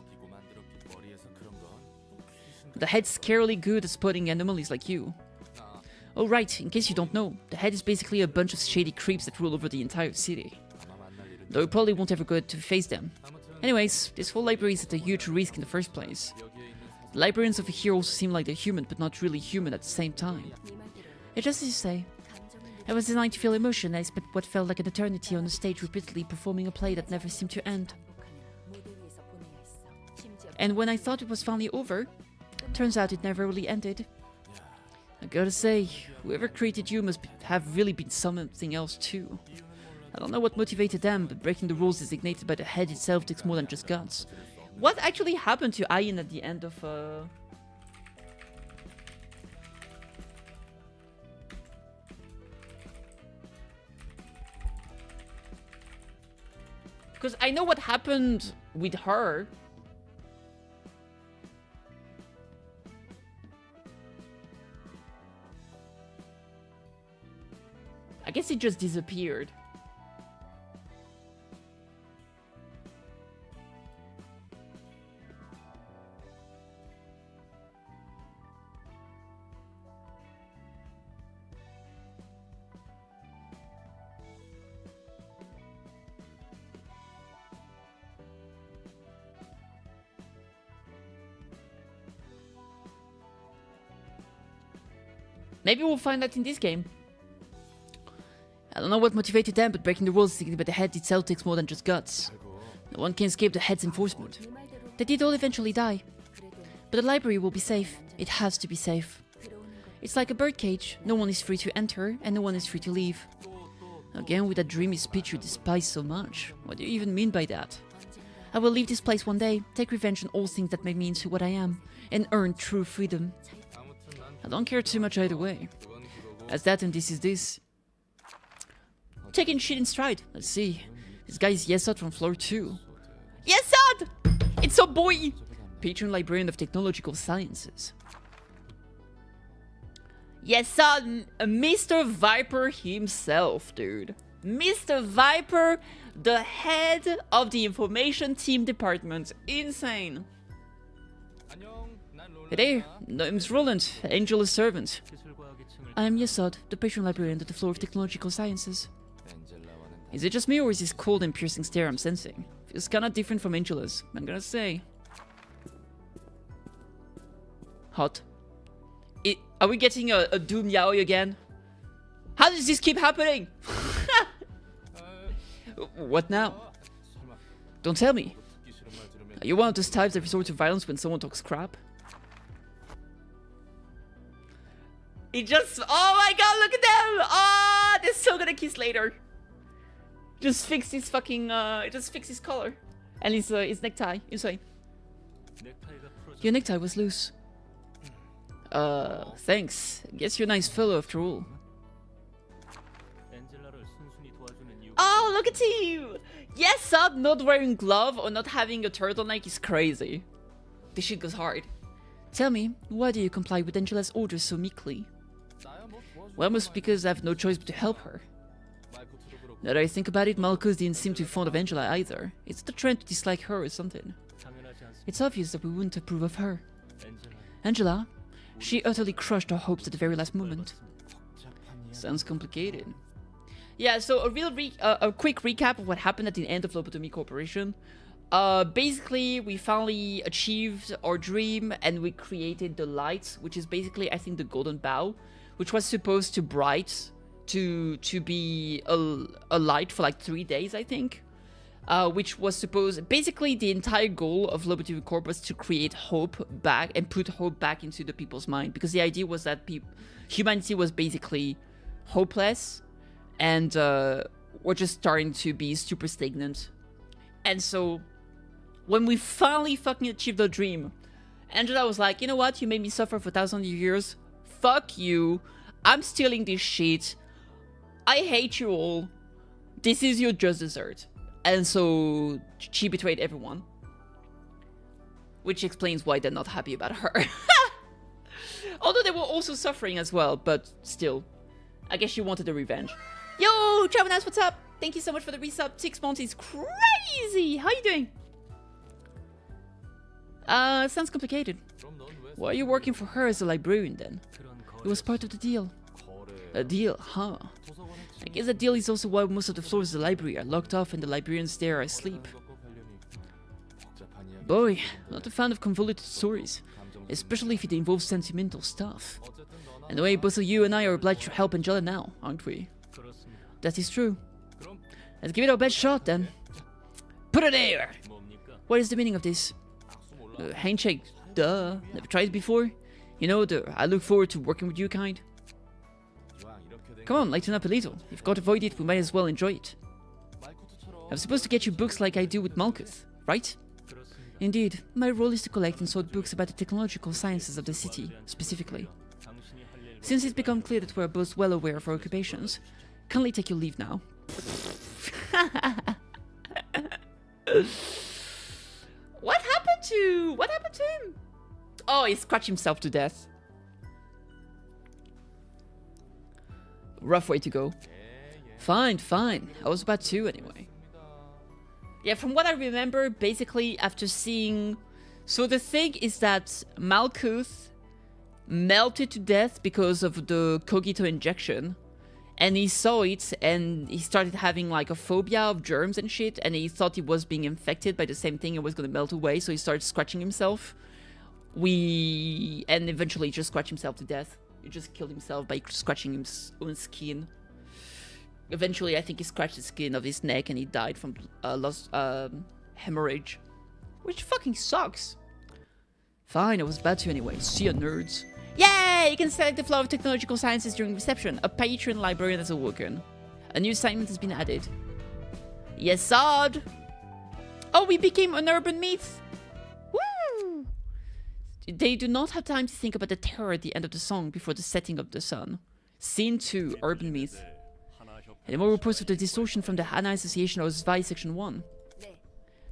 The head's scarily good at spotting anomalies like you. Oh right, in case you don't know, the head is basically a bunch of shady creeps that rule over the entire city. Though you probably won't ever get to face them. Anyways, this whole library is at a huge risk in the first place. The librarians over here also seem like they're human, but not really human at the same time. It's just as you say. I was designed to feel emotion, and I spent what felt like an eternity on the stage repeatedly performing a play that never seemed to end. And when I thought it was finally over, turns out it never really ended. I gotta say, whoever created you must have really been something else too. I don't know what motivated them, but breaking the rules designated by the head itself takes more than just guts. What actually happened to Ayin at the end of Because I know what happened with her. I guess it just disappeared. Maybe we'll find out in this game. I don't know what motivated them, but breaking the rules by the head itself takes more than just guts. No one can escape the head's enforcement. They did all eventually die. But the library will be safe. It has to be safe. It's like a birdcage. No one is free to enter, and no one is free to leave. Again, with that dreamy speech you despise so much. What do you even mean by that? I will leave this place one day, take revenge on all things that made me into what I am, and earn true freedom. I don't care too much either way. As that and this is this. Taking shit in stride. Let's see. This guy is Yesod from floor 2. Yesod! It's a boy! Patron Librarian of Technological Sciences. Yesod, Mr. Viper himself, dude. Mr. Viper, the head of the Information Team Department. Insane. Hey there, name's Roland, Angela's servant. I am Yesod, the patron librarian of the floor of Technological Sciences. Is it just me, or is this cold and piercing stare I'm sensing? Feels kinda different from Angela's, I'm gonna say. Hot. Are we getting a Doom Yaoi again? How does this keep happening? What now? Don't tell me. Are you one of those types that resort to violence when someone talks crap? He just... Oh my god, look at them! Oh, they're so gonna kiss later. Just fix his fucking... just fix his collar. And his necktie. Inside. Your necktie was loose. Thanks. Guess you're a nice fellow after all. Oh, look at you! Yes, sub, not wearing glove or not having a turtleneck is crazy. This shit goes hard. Tell me, why do you comply with Angela's orders so meekly? Well, must because I have no choice but to help her. Now that I think about it, Malchus didn't seem too fond of Angela either. It's the trend to dislike her or something. It's obvious that we wouldn't approve of her. Angela? She utterly crushed our hopes at the very last moment. Sounds complicated. Yeah, so a quick recap of what happened at the end of Lobotomy Corporation. Basically, we finally achieved our dream and we created the lights, which is basically, I think, the golden bow, which was supposed to be a light for like 3 days, I think. Which was supposed... Basically, the entire goal of Lobotomy Corp was to create hope back and put hope back into the people's mind. Because the idea was that humanity was basically hopeless, and we're just starting to be super stagnant. And so when we finally fucking achieved the dream, Angela was like, you know what, you made me suffer for thousands of years, fuck you, I'm stealing this shit, I hate you all, this is your just dessert. And so she betrayed everyone, which explains why they're not happy about her. Although they were also suffering as well, but still, I guess she wanted a revenge. Yo, Travenas, what's up? Thank you so much for the resub. 6 months is crazy. How you doing? Sounds complicated. Why are you working for her as a librarian then? It was part of the deal. A deal, huh? I guess the deal is also why most of the floors of the library are locked off and the librarians there are asleep. Boy, I'm not a fan of convoluted stories, especially if it involves sentimental stuff. Anyway, both of you and I are obliged to help Angela now, aren't we? That is true. Let's give it our best shot then. Put it there! What is the meaning of this? Handshake, duh. Never tried it before? You know, the I look forward to working with you kind. Come on, lighten up a little. If God avoid it, we might as well enjoy it. I'm supposed to get you books like I do with Malkuth, right? Indeed, my role is to collect and sort books about the technological sciences of the city, specifically. Since it's become clear that we're both well aware of our occupations, kindly take your leave now. What happened to him? Oh, he scratched himself to death. Rough way to go. Fine. I was about to anyway. Yeah, from what I remember, basically after seeing... So the thing is that Malkuth melted to death because of the Kogito injection. And he saw it and he started having like a phobia of germs and shit. And he thought he was being infected by the same thing and was going to melt away. So he started scratching himself. And eventually just scratched himself to death. He just killed himself by scratching his own skin. Eventually, I think he scratched the skin of his neck and he died from hemorrhage. Which fucking sucks. Fine, I was bad to anyway. See ya, nerds. Yay! You can select the floor of technological sciences during reception. A patron librarian has awoken. A new assignment has been added. Yes, Sod! Oh, we became an urban myth! Woo! They do not have time to think about the terror at the end of the song before the setting of the sun. Scene 2, Urban Myth. Any more reports of the distortion from the Hana Association or Svai Section 1?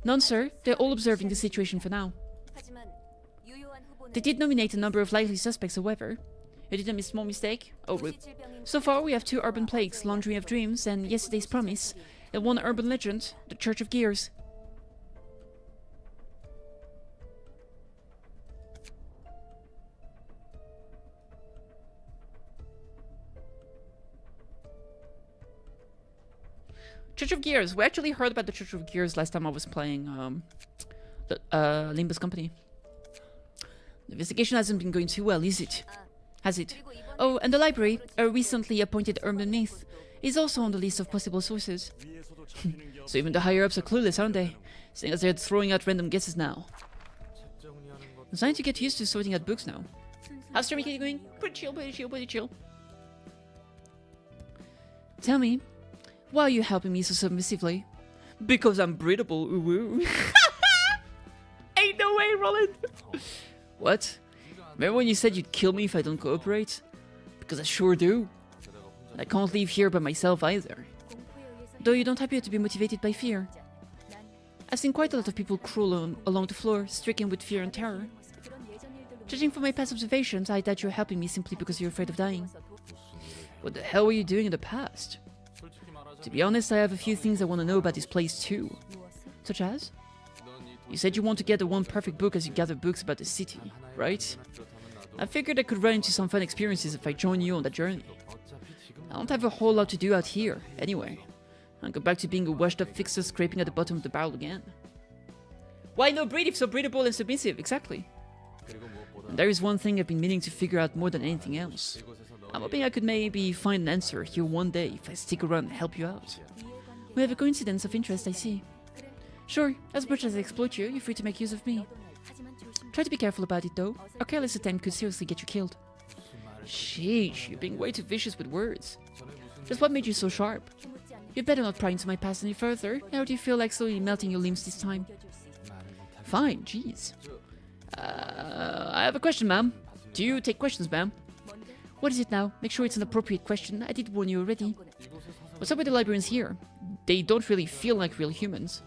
None, sir. They're all observing the situation for now. They did nominate a number of likely suspects, however. You did a small mistake? Oh, rip. So far, we have 2 urban plagues, Laundry of Dreams, and Yesterday's Promise, and 1 urban legend, the Church of Gears. Church of Gears. We actually heard about the Church of Gears last time I was playing Limbus Company. The investigation hasn't been going too well, is it? Has it? Oh, and the library, a recently appointed urban myth, is also on the list of possible sources. So even the higher-ups are clueless, aren't they? Seeing as they're throwing out random guesses now. I'm starting to get used to sorting out books now. How's Jeremy going? Pretty chill. Tell me, why are you helping me so submissively? Because I'm breedable, ooh. Ain't no way, Roland! What? Remember when you said you'd kill me if I don't cooperate? Because I sure do. And I can't leave here by myself either. Though you don't appear to be motivated by fear. I've seen quite a lot of people crawl along the floor, stricken with fear and terror. Judging from my past observations, I doubt you're helping me simply because you're afraid of dying. What the hell were you doing in the past? To be honest, I have a few things I want to know about this place too. Such as? You said you want to get the one perfect book as you gather books about the city, right? I figured I could run into some fun experiences if I join you on that journey. I don't have a whole lot to do out here, anyway. I'll go back to being a washed-up fixer scraping at the bottom of the barrel again. Why no breed if so breedable and submissive? Exactly. And there is one thing I've been meaning to figure out more than anything else. I'm hoping I could maybe find an answer here one day if I stick around and help you out. We have a coincidence of interest, I see. Sure, as much as I exploit you, you're free to make use of me. Try to be careful about it though. A careless attempt could seriously get you killed. Sheesh, you're being way too vicious with words. Just what made you so sharp? You better not pry into my past any further. How do you feel like slowly melting your limbs this time? Fine, jeez. I have a question, ma'am. Do you take questions, ma'am? What is it now? Make sure it's an appropriate question. I did warn you already. What's up with the librarians here? They don't really feel like real humans.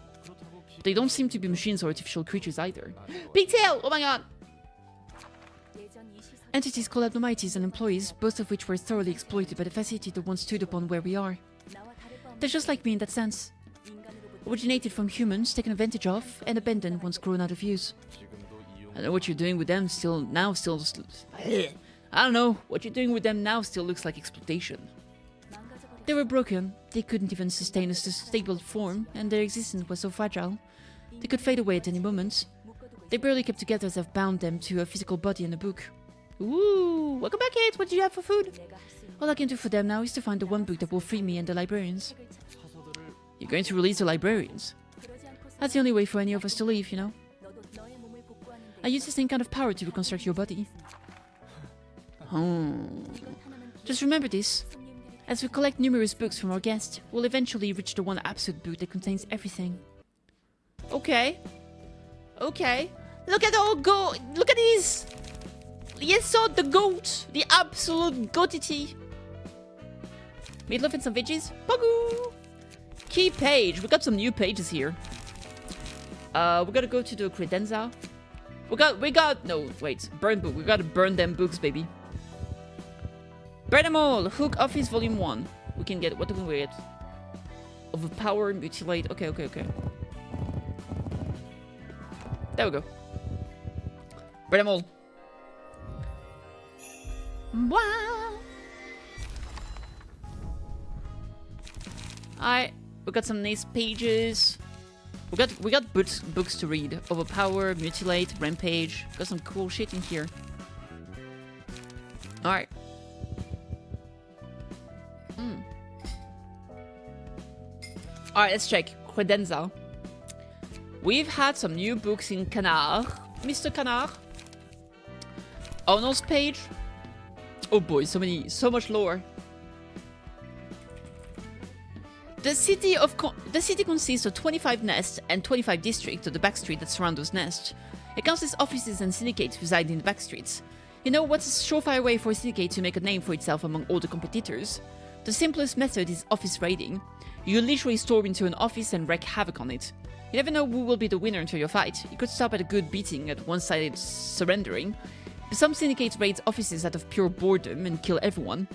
But they don't seem to be machines or artificial creatures either. Pigtail! Oh my god! Entities called abnormalities and employees, both of which were thoroughly exploited by the facility that once stood upon where we are. They're just like me in that sense. Originated from humans, taken advantage of, and abandoned once grown out of use. I know what you're doing with them I don't know, what you're doing with them now still looks like exploitation. They were broken, they couldn't even sustain a stable form, and their existence was so fragile. They could fade away at any moment. They barely kept together as I've bound them to a physical body and a book. Ooh, welcome back, Kate. What do you have for food? All I can do for them now is to find the one book that will free me and the librarians. You're going to release the librarians? That's the only way for any of us to leave, you know? I use the same kind of power to reconstruct your body. Just remember this. As we collect numerous books from our guests, we'll eventually reach the one absolute book that contains everything. Okay. Okay. Look at all look at this! Yes, so the goat! The absolute goatity! Meatloaf and some veggies? Pogoo! Key page. We got some new pages here. We gotta go to the credenza. No, wait. Burn book. We gotta burn them books, baby. Burn them all! Hook Office Volume 1. We can get... What do we get? Overpower, mutilate... Okay. There we go. Burn them all. Wow! Alright. We got some nice pages. We got books to read. Overpower, mutilate, rampage. Got some cool shit in here. Alright. Alright, let's check. Credenza. We've had some new books in Canard. Mr. Canard. Honors page. Oh boy, so much lore. The city consists of 25 nests and 25 districts of the backstreet that surround those nests. It countless offices and syndicates reside in the backstreets. You know what's a surefire way for a syndicate to make a name for itself among all the competitors? The simplest method is office raiding. You literally storm into an office and wreak havoc on it. You never know who will be the winner until your fight. You could stop at a good beating at one-sided surrendering. But some syndicates raid offices out of pure boredom and kill everyone.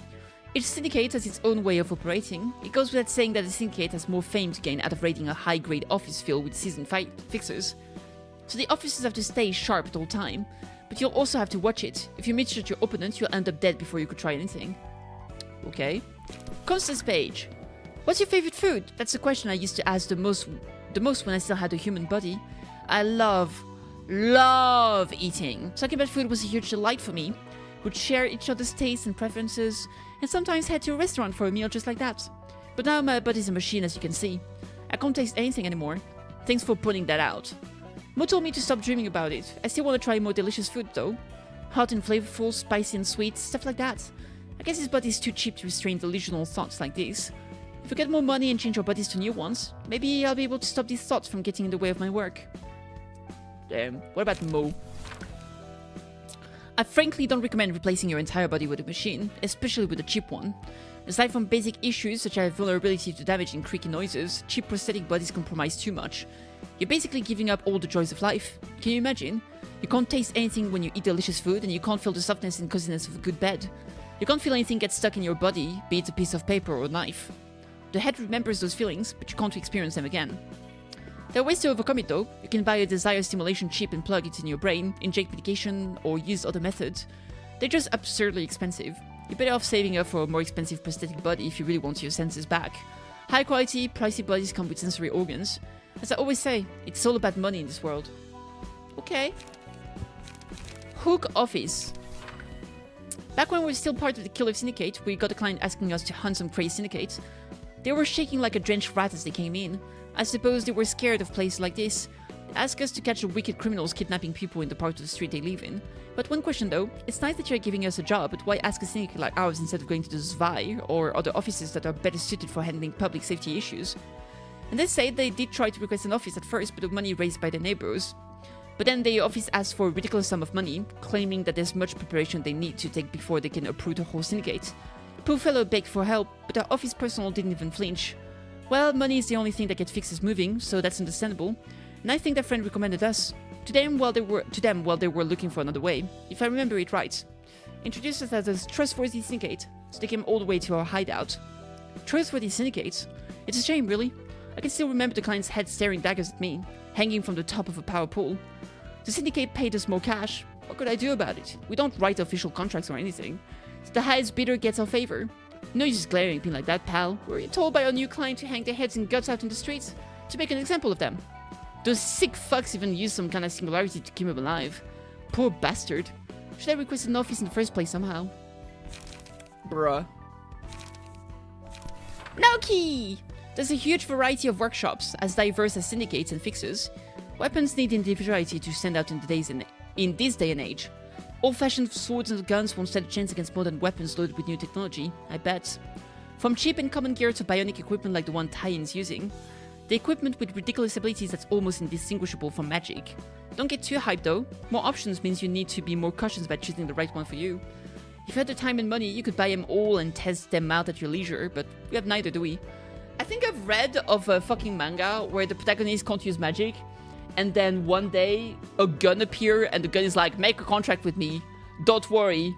Each syndicate has its own way of operating. It goes without saying that a syndicate has more fame to gain out of raiding a high-grade office filled with seasoned fixers. So the officers have to stay sharp at all time, but you'll also have to watch it. If you misjudge your opponent, you'll end up dead before you could try anything. Okay. Constance page. What's your favorite food? That's the question I used to ask the most when I still had a human body. I love eating. Talking about food was a huge delight for me. We'd share each other's tastes and preferences, and sometimes head to a restaurant for a meal just like that. But now my body's a machine, as you can see. I can't taste anything anymore. Thanks for pointing that out. Mo told me to stop dreaming about it. I still want to try more delicious food though. Hot and flavorful, spicy and sweet, stuff like that. I guess his body's too cheap to restrain delusional thoughts like this. If we get more money and change our bodies to new ones, maybe I'll be able to stop these thoughts from getting in the way of my work. Damn, what about Mo? I frankly don't recommend replacing your entire body with a machine, especially with a cheap one. Aside from basic issues such as vulnerability to damage and creaky noises, cheap prosthetic bodies compromise too much. You're basically giving up all the joys of life. Can you imagine? You can't taste anything when you eat delicious food, and you can't feel the softness and coziness of a good bed. You can't feel anything get stuck in your body, be it a piece of paper or a knife. The head remembers those feelings, but you can't experience them again. There are ways to overcome it though. You can buy a desired stimulation chip and plug it in your brain, inject medication, or use other methods. They're just absurdly expensive. You're better off saving up for a more expensive prosthetic body if you really want your senses back. High quality, pricey bodies come with sensory organs. As I always say, it's all about money in this world. Okay. Hook Office. Back when we were still part of the Killer Syndicate, we got a client asking us to hunt some crazy syndicates. They were shaking like a drenched rat as they came in. I suppose they were scared of places like this. Ask us to catch the wicked criminals kidnapping people in the part of the street they live in. But one question though, it's nice that you're giving us a job, but why ask a syndicate like ours instead of going to the ZVI or other offices that are better suited for handling public safety issues? And they say they did try to request an office at first, but the money raised by their neighbors. But then the office asked for a ridiculous sum of money, claiming that there's much preparation they need to take before they can approve the whole syndicate. Poor fellow begged for help, but our office personnel didn't even flinch. Well, money is the only thing that gets fixes moving, so that's understandable. And I think their friend recommended us. To them while they were looking for another way, if I remember it right. Introduced us as a trustworthy syndicate, so they came all the way to our hideout. Trustworthy syndicate? It's a shame, really. I can still remember the client's head staring daggers at me, hanging from the top of a power pole. The syndicate paid us more cash. What could I do about it? We don't write official contracts or anything. So the highest bidder gets our favor. No use glaring at me like that, pal. We're told by our new client to hang their heads and guts out in the streets, to make an example of them. Those sick fucks even use some kind of singularity to keep him alive. Poor bastard. Should I request an office in the first place somehow? Bruh. Naoki! There's a huge variety of workshops, as diverse as syndicates and fixers. Weapons need individuality to stand out in this day and age. Old-fashioned swords and guns won't stand a chance against modern weapons loaded with new technology, I bet. From cheap and common gear to bionic equipment like the one Taiyan's using. The equipment with ridiculous abilities that's almost indistinguishable from magic. Don't get too hyped though. More options means you need to be more cautious about choosing the right one for you. If you had the time and money, you could buy them all and test them out at your leisure, but we have neither, do we? I think I've read of a fucking manga where the protagonist can't use magic, and then one day a gun appears and the gun is like, make a contract with me, don't worry.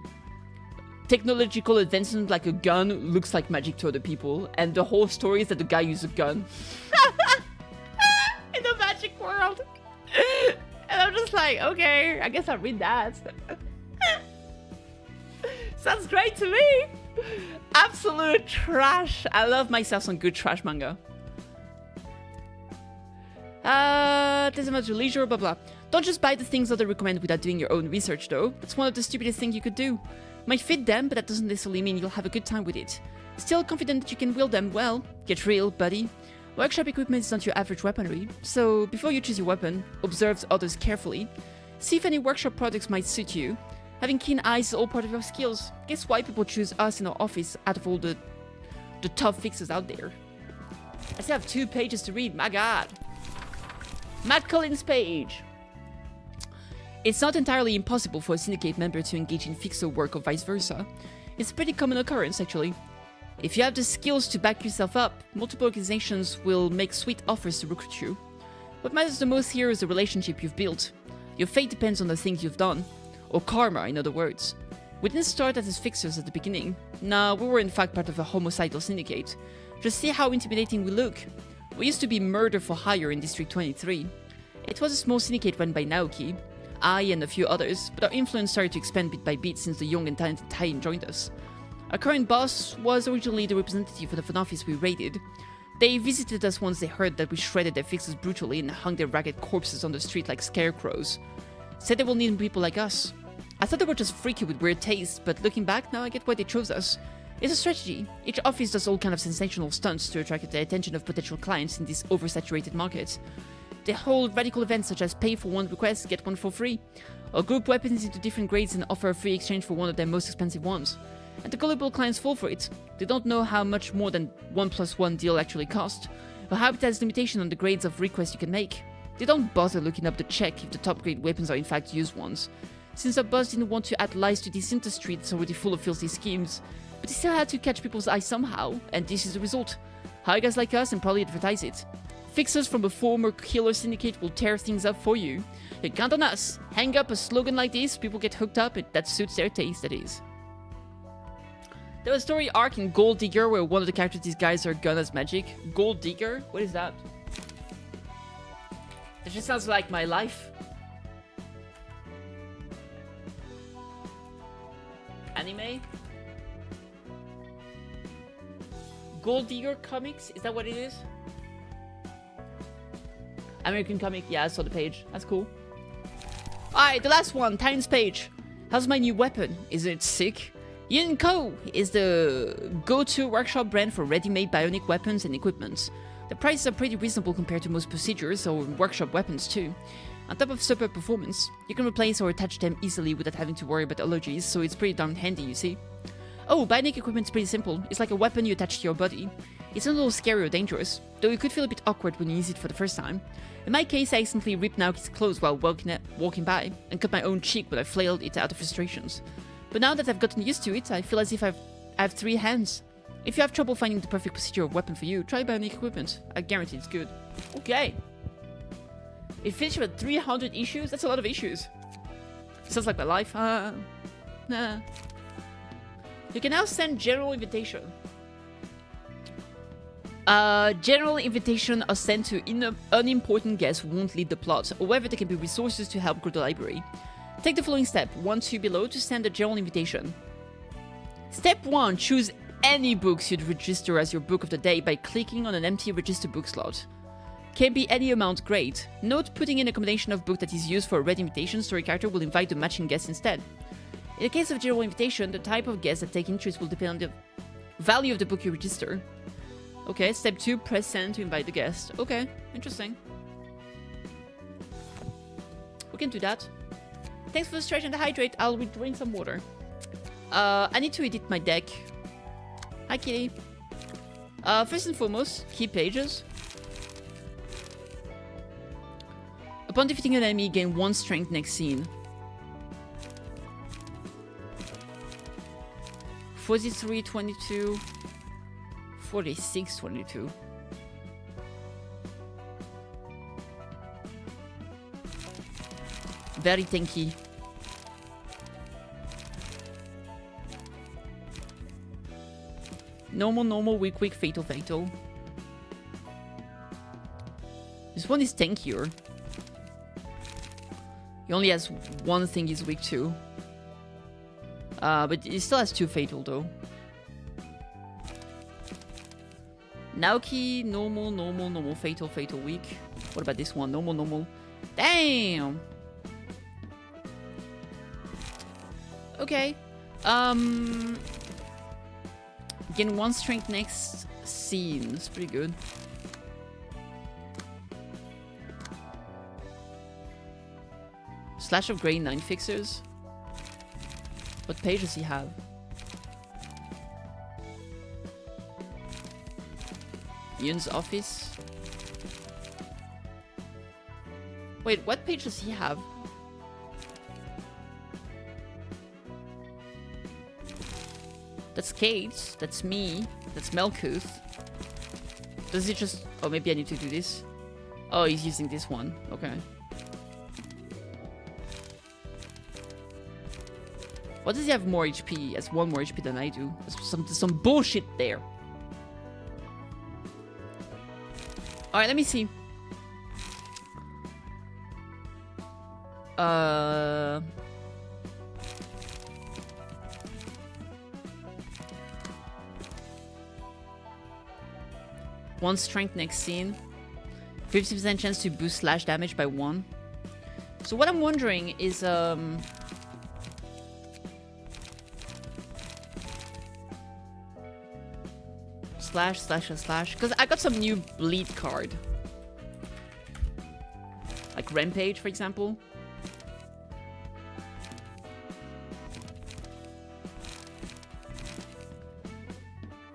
Technological advancement like a gun looks like magic to other people, and the whole story is that the guy used a gun. In the magic world. And I'm just like, okay, I guess I'll read that. Sounds great to me. Absolute trash. I love myself some good trash manga. Doesn't matter, leisure, blah blah. Don't just buy the things others recommend without doing your own research though. That's one of the stupidest things you could do. Might fit them, but that doesn't necessarily mean you'll have a good time with it. Still confident that you can wield them well? Get real, buddy. Workshop equipment is not your average weaponry, so before you choose your weapon, observe others carefully. See if any workshop products might suit you. Having keen eyes is all part of your skills. Guess why people choose us in our office out of all the tough fixers out there. I still have 2 pages to read, my god. Matt Collins' page. It's not entirely impossible for a syndicate member to engage in fixer work or vice versa. It's a pretty common occurrence, actually. If you have the skills to back yourself up, multiple organizations will make sweet offers to recruit you. What matters the most here is the relationship you've built. Your fate depends on the things you've done. Or karma, in other words. We didn't start as fixers at the beginning. Nah, we were in fact part of a homicidal syndicate. Just see how intimidating we look. We used to be murder for hire in District 23. It was a small syndicate run by Naoki, I and a few others, but our influence started to expand bit by bit since the young and talented Taiyan joined us. Our current boss was originally the representative for the front office we raided. They visited us once they heard that we shredded their fixers brutally and hung their ragged corpses on the street like scarecrows. Said they will need people like us. I thought they were just freaky with weird tastes, but looking back, now I get why they chose us. It's a strategy. Each office does all kind of sensational stunts to attract the attention of potential clients in this oversaturated market. They hold radical events such as pay for one request, get one for free, or group weapons into different grades and offer a free exchange for one of their most expensive ones. And the gullible clients fall for it. They don't know how much more than 1+1 deal actually cost, or how it has limitation on the grades of requests you can make. They don't bother looking up the check if the top grade weapons are in fact used ones. Since our boss didn't want to add lies to this industry that's already full of filthy schemes, but he still had to catch people's eyes somehow, and this is the result. Hire guys like us and probably advertise it. Fixers from a former killer syndicate will tear things up for you. You count on us. Hang up a slogan like this, people get hooked up, and that suits their taste, that is. There was a story arc in Gold Digger where one of the characters disguised her gun as magic. Gold Digger? What is that? That just sounds like my life. Anime? Gold Digger comics? Is that what it is? American comic, yeah, I saw the page. That's cool. Alright, the last one, Time's page. How's my new weapon? Isn't it sick? Yunko is the go-to workshop brand for ready-made bionic weapons and equipment. The prices are pretty reasonable compared to most procedures or workshop weapons too. On top of super performance, you can replace or attach them easily without having to worry about allergies, so it's pretty darn handy, you see. Oh, bionic equipment's pretty simple. It's like a weapon you attach to your body. It's not a little scary or dangerous, though it could feel a bit awkward when you use it for the first time. In my case, I accidentally ripped Naoki's clothes while walking by, and cut my own cheek when I flailed it out of frustrations. But now that I've gotten used to it, I feel as if I have 3 hands. If you have trouble finding the perfect procedure of weapon for you, try bionic equipment. I guarantee it's good. Okay. It finished with 300 issues? That's a lot of issues. Sounds like my life. Nah. You can now send general invitation. General invitation are sent to unimportant guests who won't lead the plot. However, there can be resources to help grow the library. Take the following step, 1-2 below, to send a general invitation. Step 1. Choose any books you'd register as your book of the day by clicking on an empty register book slot. Can be any amount, great. Note putting in a combination of book that is used for a red invitation story character will invite the matching guest instead. In the case of general invitation, the type of guests that take interest will depend on the value of the book you register. Okay, step 2, press send to invite the guest. Okay, interesting. We can do that. Thanks for the stretch and the hydrate. I'll drink some water. I need to edit my deck. Hi, Kitty. First and foremost, key pages. Upon defeating an enemy, gain 1 strength next scene. 43-22. 46-22. Very tanky. Normal, weak, fatal. This one is tankier. He only has 1 thing he's weak to. But he still has 2 fatal though. Naoki, normal, fatal, weak. What about this one? Normal. Damn! Okay. Gain 1 strength next scene. It's pretty good. Slash of Grey, 9 fixers. What page does he have? Yun's office. Wait, what page does he have? That's Kate. That's me. That's Melkuth. Does he just... Oh, maybe I need to do this. Oh, he's using this one. Okay. What does he have more HP? He has 1 more HP than I do. There's some bullshit there. Alright, let me see. One strength next scene. 50% chance to boost slash damage by 1. So what I'm wondering is slash, because I got some new bleed card. Like Rampage, for example.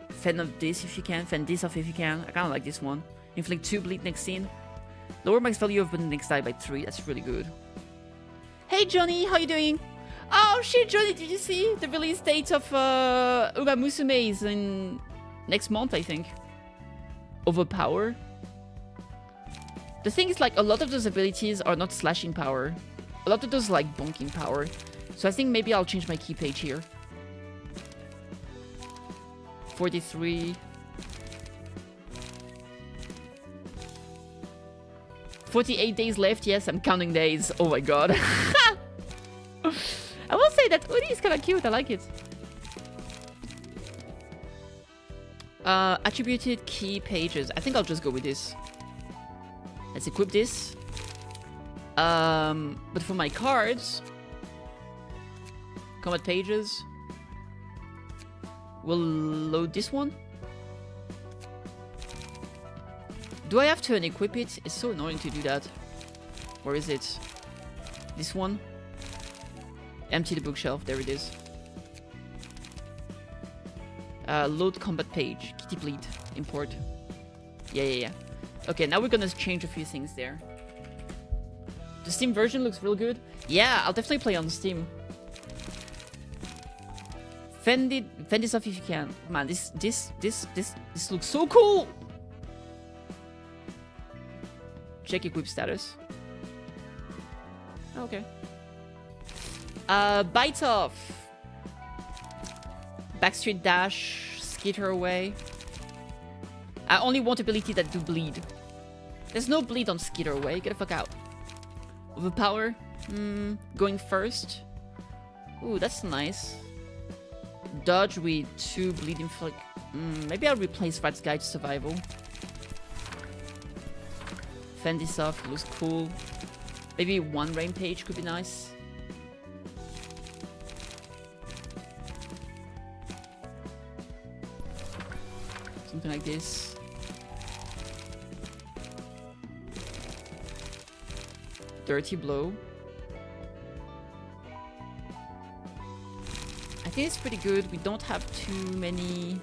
Fend of this if you can. Fend this off if you can. I kind of like this one. Inflict 2 bleed next scene. Lower max value of the next die by 3. That's really good. Hey Johnny, how you doing? Oh shit, Johnny, did you see the release date of Uma Musume is in next month, I think. Overpower. The thing is, like, a lot of those abilities are not slashing power. A lot of those are, like, bonking power. So I think maybe I'll change my key page here. 43. 48 days left. Yes, I'm counting days. Oh my god. I will say that Uni is kind of cute. I like it. Attributed key pages. I think I'll just go with this. Let's equip this. But for my cards, combat pages. We'll load this one. Do I have to unequip it? It's so annoying to do that. Where is it? This one? Empty the bookshelf. There it is. Load combat page. Kitty bleed. Import. Yeah. Okay, now we're gonna change a few things there. The Steam version looks real good. Yeah, I'll definitely play on Steam. Fend this off if you can. Man, this looks so cool. Check equip status. Okay. Bite off. Backstreet dash. Skitter away. I only want ability that do bleed. There's no bleed on skitter away. Get the fuck out. Overpower. Going first. Ooh, that's nice. Dodge with 2 bleed inflict. Maybe I'll replace Rat's Guide to Survival. Fend this off. Looks cool. Maybe 1 rampage could be nice. Something like this. Dirty blow. I think it's pretty good. We don't have too many.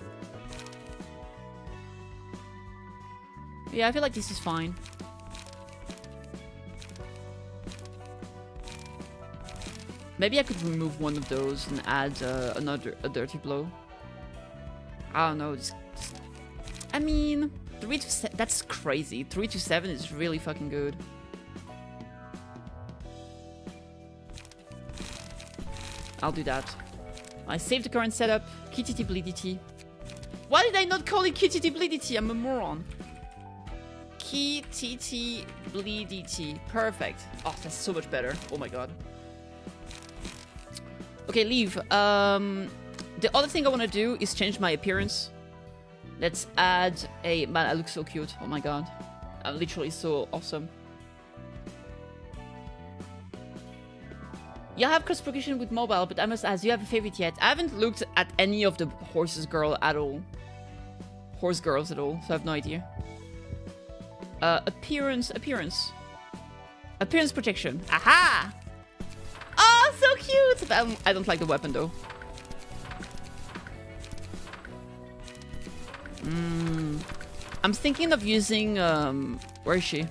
Yeah, I feel like this is fine. Maybe I could remove one of those and add a dirty blow. I don't know. I mean, 3 to 7, that's crazy. 3 to 7 is really fucking good. I'll do that. I saved the current setup. KittyKathee bleedity. Why did I not call it KittyKathee bleedity? I'm a moron. KittyKathee bleedity. Perfect. Oh, that's so much better. Oh my god. Okay, leave. The other thing I want to do is change my appearance. Let's add a... Man, I look so cute. Oh my god. I'm literally so awesome. You have cross progression with mobile, but I must ask, do you have a favorite yet? I haven't looked at any of the horses girl at all. Horse girls at all, so I have no idea. Appearance protection. Aha! Oh, so cute! I don't like the weapon though. I'm thinking of using, where is she?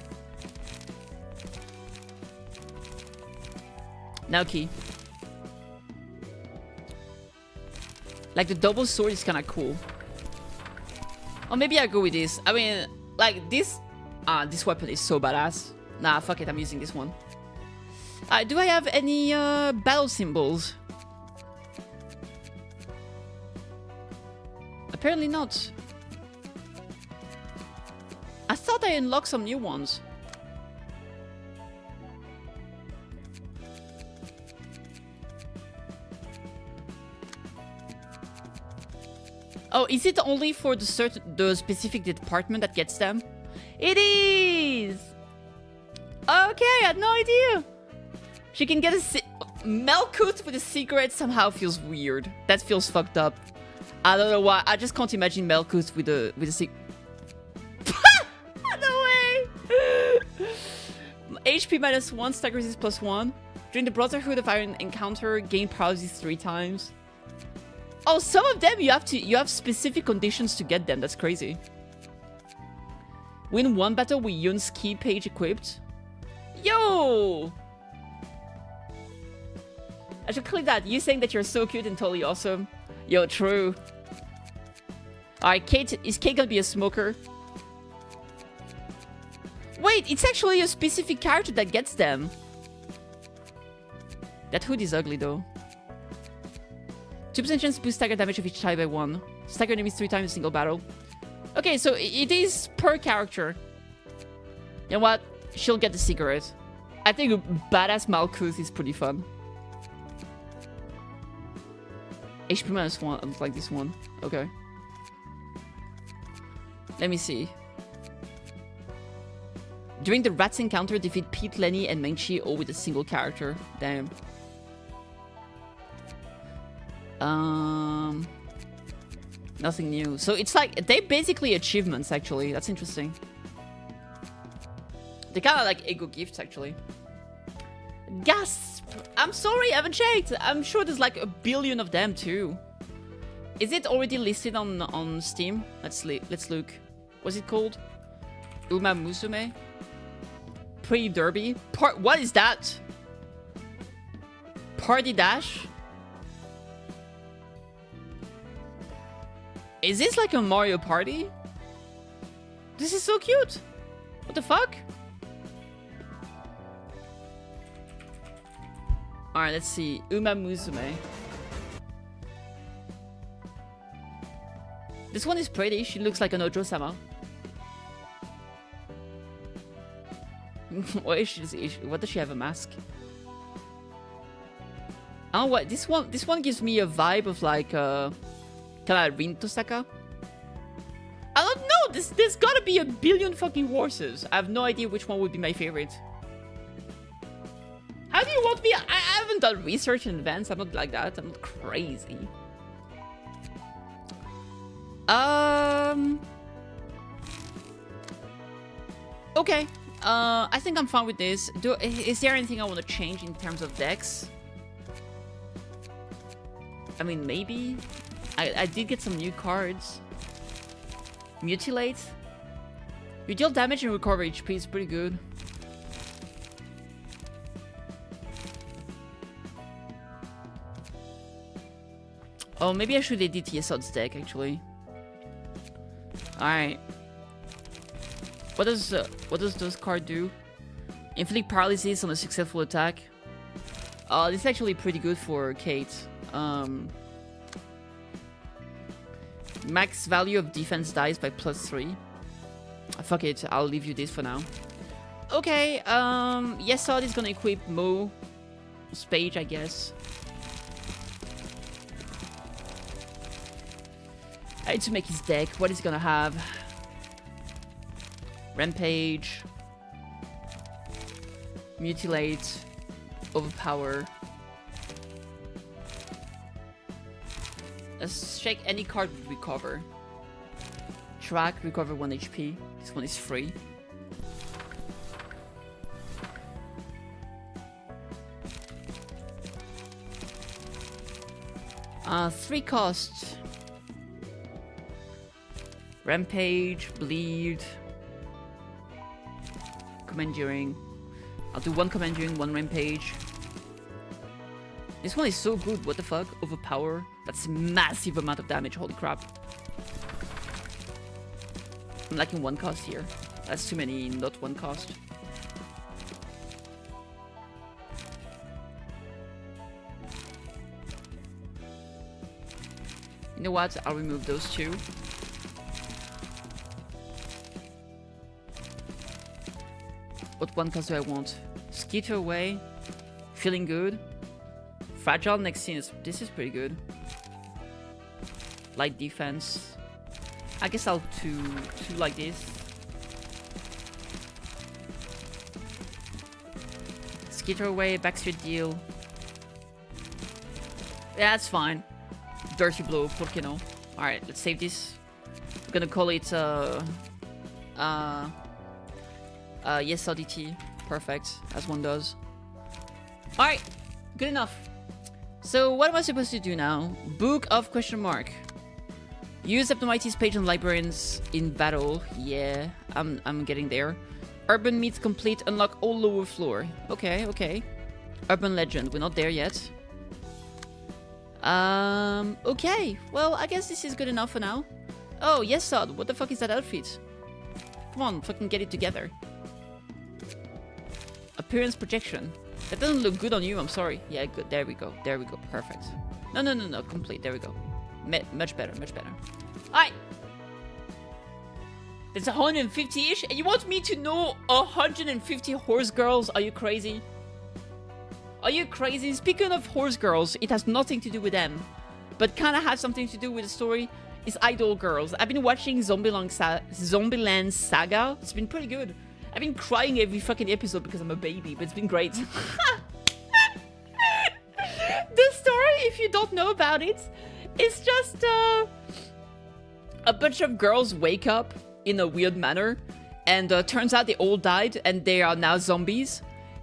Naoki. Like the double sword is kind of cool. Or maybe I go with this. I mean, like this weapon is so badass. Nah, fuck it, I'm using this one. Do I have any battle symbols? Apparently not. I thought I unlocked some new ones. Oh, is it only for the specific department that gets them? It is! Okay, I had no idea. She can get a Melkut with a cigarette somehow feels weird. That feels fucked up. I don't know why. I just can't imagine Melkut with a cigarette. No way! HP -1, stagger resist +1. During the Brotherhood of Iron encounter, gain paralysis 3 times. Oh, some of them you have specific conditions to get them. That's crazy. Win 1 battle with Yun's key page equipped. Yo! I should click that. You saying that you're so cute and totally awesome. Yo, true. Alright, Kate. Is Kate gonna be a smoker? Wait, it's actually a specific character that gets them. That hood is ugly though. 2% chance to boost stagger damage of each type by 1. Stagger enemies 3 times in a single battle. Okay, so it is per character. You know what? She'll get the cigarette. I think a badass Malkuth is pretty fun. HP -1. I don't like this one. Okay. Let me see. During the Rats encounter, defeat Pete, Lenny, and Mengchi all with a single character. Damn. Nothing new. So it's like, they basically achievements, actually. That's interesting. They're kind of like ego gifts, actually. Gasp! I'm sorry, I haven't checked. I'm sure there's like a billion of them, too. Is it already listed on Steam? Let's look. What's it called? Uma Musume? Pre-derby? What is that? Party Dash? Is this like a Mario Party? This is so cute. What the fuck? Alright, let's see. Uma Musume. This one is pretty. She looks like an Ojo-sama. What is she? What does she have a mask? Oh, what? This one gives me a vibe of like kind of Rin Tosaka. I don't know. There's gotta be a billion fucking horses. I have no idea which one would be my favorite. How do you want me? I haven't done research in advance. I'm not like that. I'm not crazy. Okay. I think I'm fine with this. Is there anything I want to change in terms of decks? I mean, maybe. I did get some new cards. Mutilate. You deal damage and recover HP is pretty good. Oh, maybe I should edit Yesod's deck, actually. Alright. What does this card do? Inflict paralysis on a successful attack. This is actually pretty good for Kate. Max value of defense dies by +3. Fuck it, I'll leave you this for now. Okay, Yesod is gonna equip Mo Spage, I guess. I need to make his deck. What is he gonna have? Rampage. Mutilate. Overpower. Let's check any card with recover. Track, recover 1 HP. This one is free. Three costs. Rampage, bleed. Commandeering. I'll do 1 commandeering, 1 rampage. This one is so good, what the fuck? Overpower. That's a massive amount of damage, holy crap. I'm lacking 1 cost here. That's too many, not 1 cost. You know what? I'll remove those 2. What 1 cost do I want? Skitter away. Feeling good. Fragile next scene is... This is pretty good. Light defense. I guess I'll two like this. Skitter away, backstreet deal. Yeah, that's fine. Dirty blow, por que no? Alright, let's save this. We're gonna call it yes ODT. Perfect, as one does. Alright, good enough. So what am I supposed to do now? Book of question mark. Use Abnormality's page on librarians in battle. Yeah, I'm getting there. Urban meets complete, unlock all lower floor. Okay, okay. Urban legend, we're not there yet. Okay. Well, I guess this is good enough for now. Oh, yes, Sod, what the fuck is that outfit? Come on, fucking get it together. Appearance projection. That doesn't look good on you, I'm sorry. Yeah, good. There we go. There we go. Perfect. No. Complete. There we go. Much better. Much better. Alright. There's 150-ish? And you want me to know 150 horse girls? Are you crazy? Are you crazy? Speaking of horse girls, it has nothing to do with them. But kind of has something to do with the story. It's Idol Girls. I've been watching Zombieland Saga. It's been pretty good. I've been crying every fucking episode because I'm a baby, but it's been great. The story, if you don't know about it, it's just a bunch of girls wake up in a weird manner, and turns out they all died, and they are now zombies.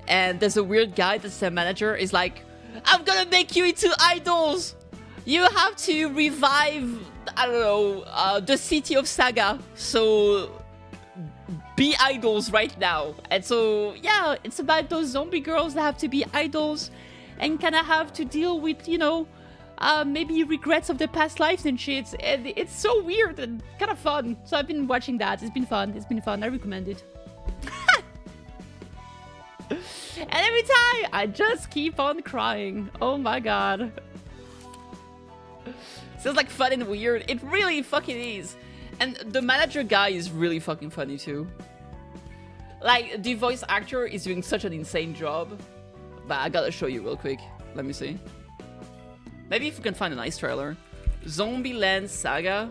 And there's a weird guy that's their manager, is like, I'm gonna make you into idols! You have to revive, I don't know, the city of Saga, so be idols right now. And so, yeah, it's about those zombie girls that have to be idols and kind of have to deal with, you know, maybe regrets of their past lives and shit. And it's so weird and kind of fun. So I've been watching that. It's been fun. It's been fun. I recommend it. And every time, I just keep on crying. Oh my god. Sounds like fun and weird. It really fucking is. And the manager guy is really fucking funny too. Like, the voice actor is doing such an insane job. But I gotta show you real quick. Let me see. Maybe if we can find a nice trailer. Zombieland Saga.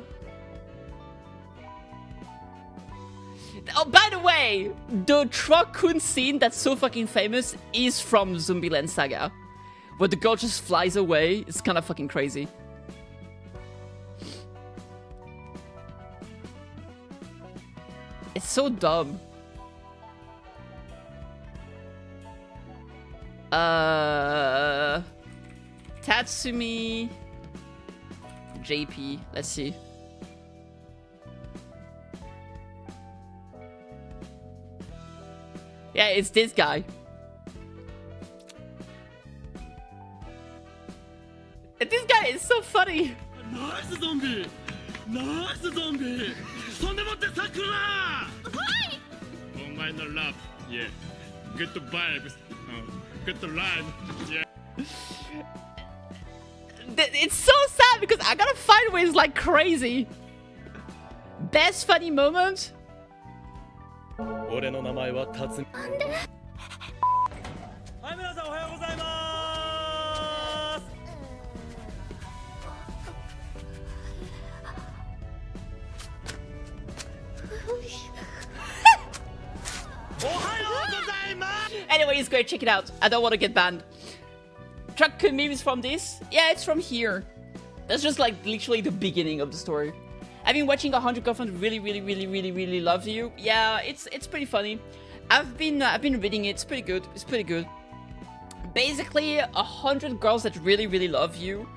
Oh, by the way, the truck-kun scene that's so fucking famous is from Zombieland Saga. Where the girl just flies away. It's kind of fucking crazy. It's so dumb. Tatsumi JP. Let's see. Yeah, it's this guy. And this guy is so funny. Nice zombie! Nice zombie! Combine the love, yeah. Good vibes, good line, yeah. It's so sad because I gotta find ways like crazy. Best funny moment. 俺の名前は辰巳。はい、皆さんおはようございます。おはようございます。Anyways, go check it out. I don't want to get banned. Truck memes from this? Yeah, it's from here. That's just like literally the beginning of the story. I've been watching 100 Girlfriends really love you. Yeah, it's pretty funny. I've been reading it. It's pretty good. It's pretty good. Basically, 100 Girls That Really Love You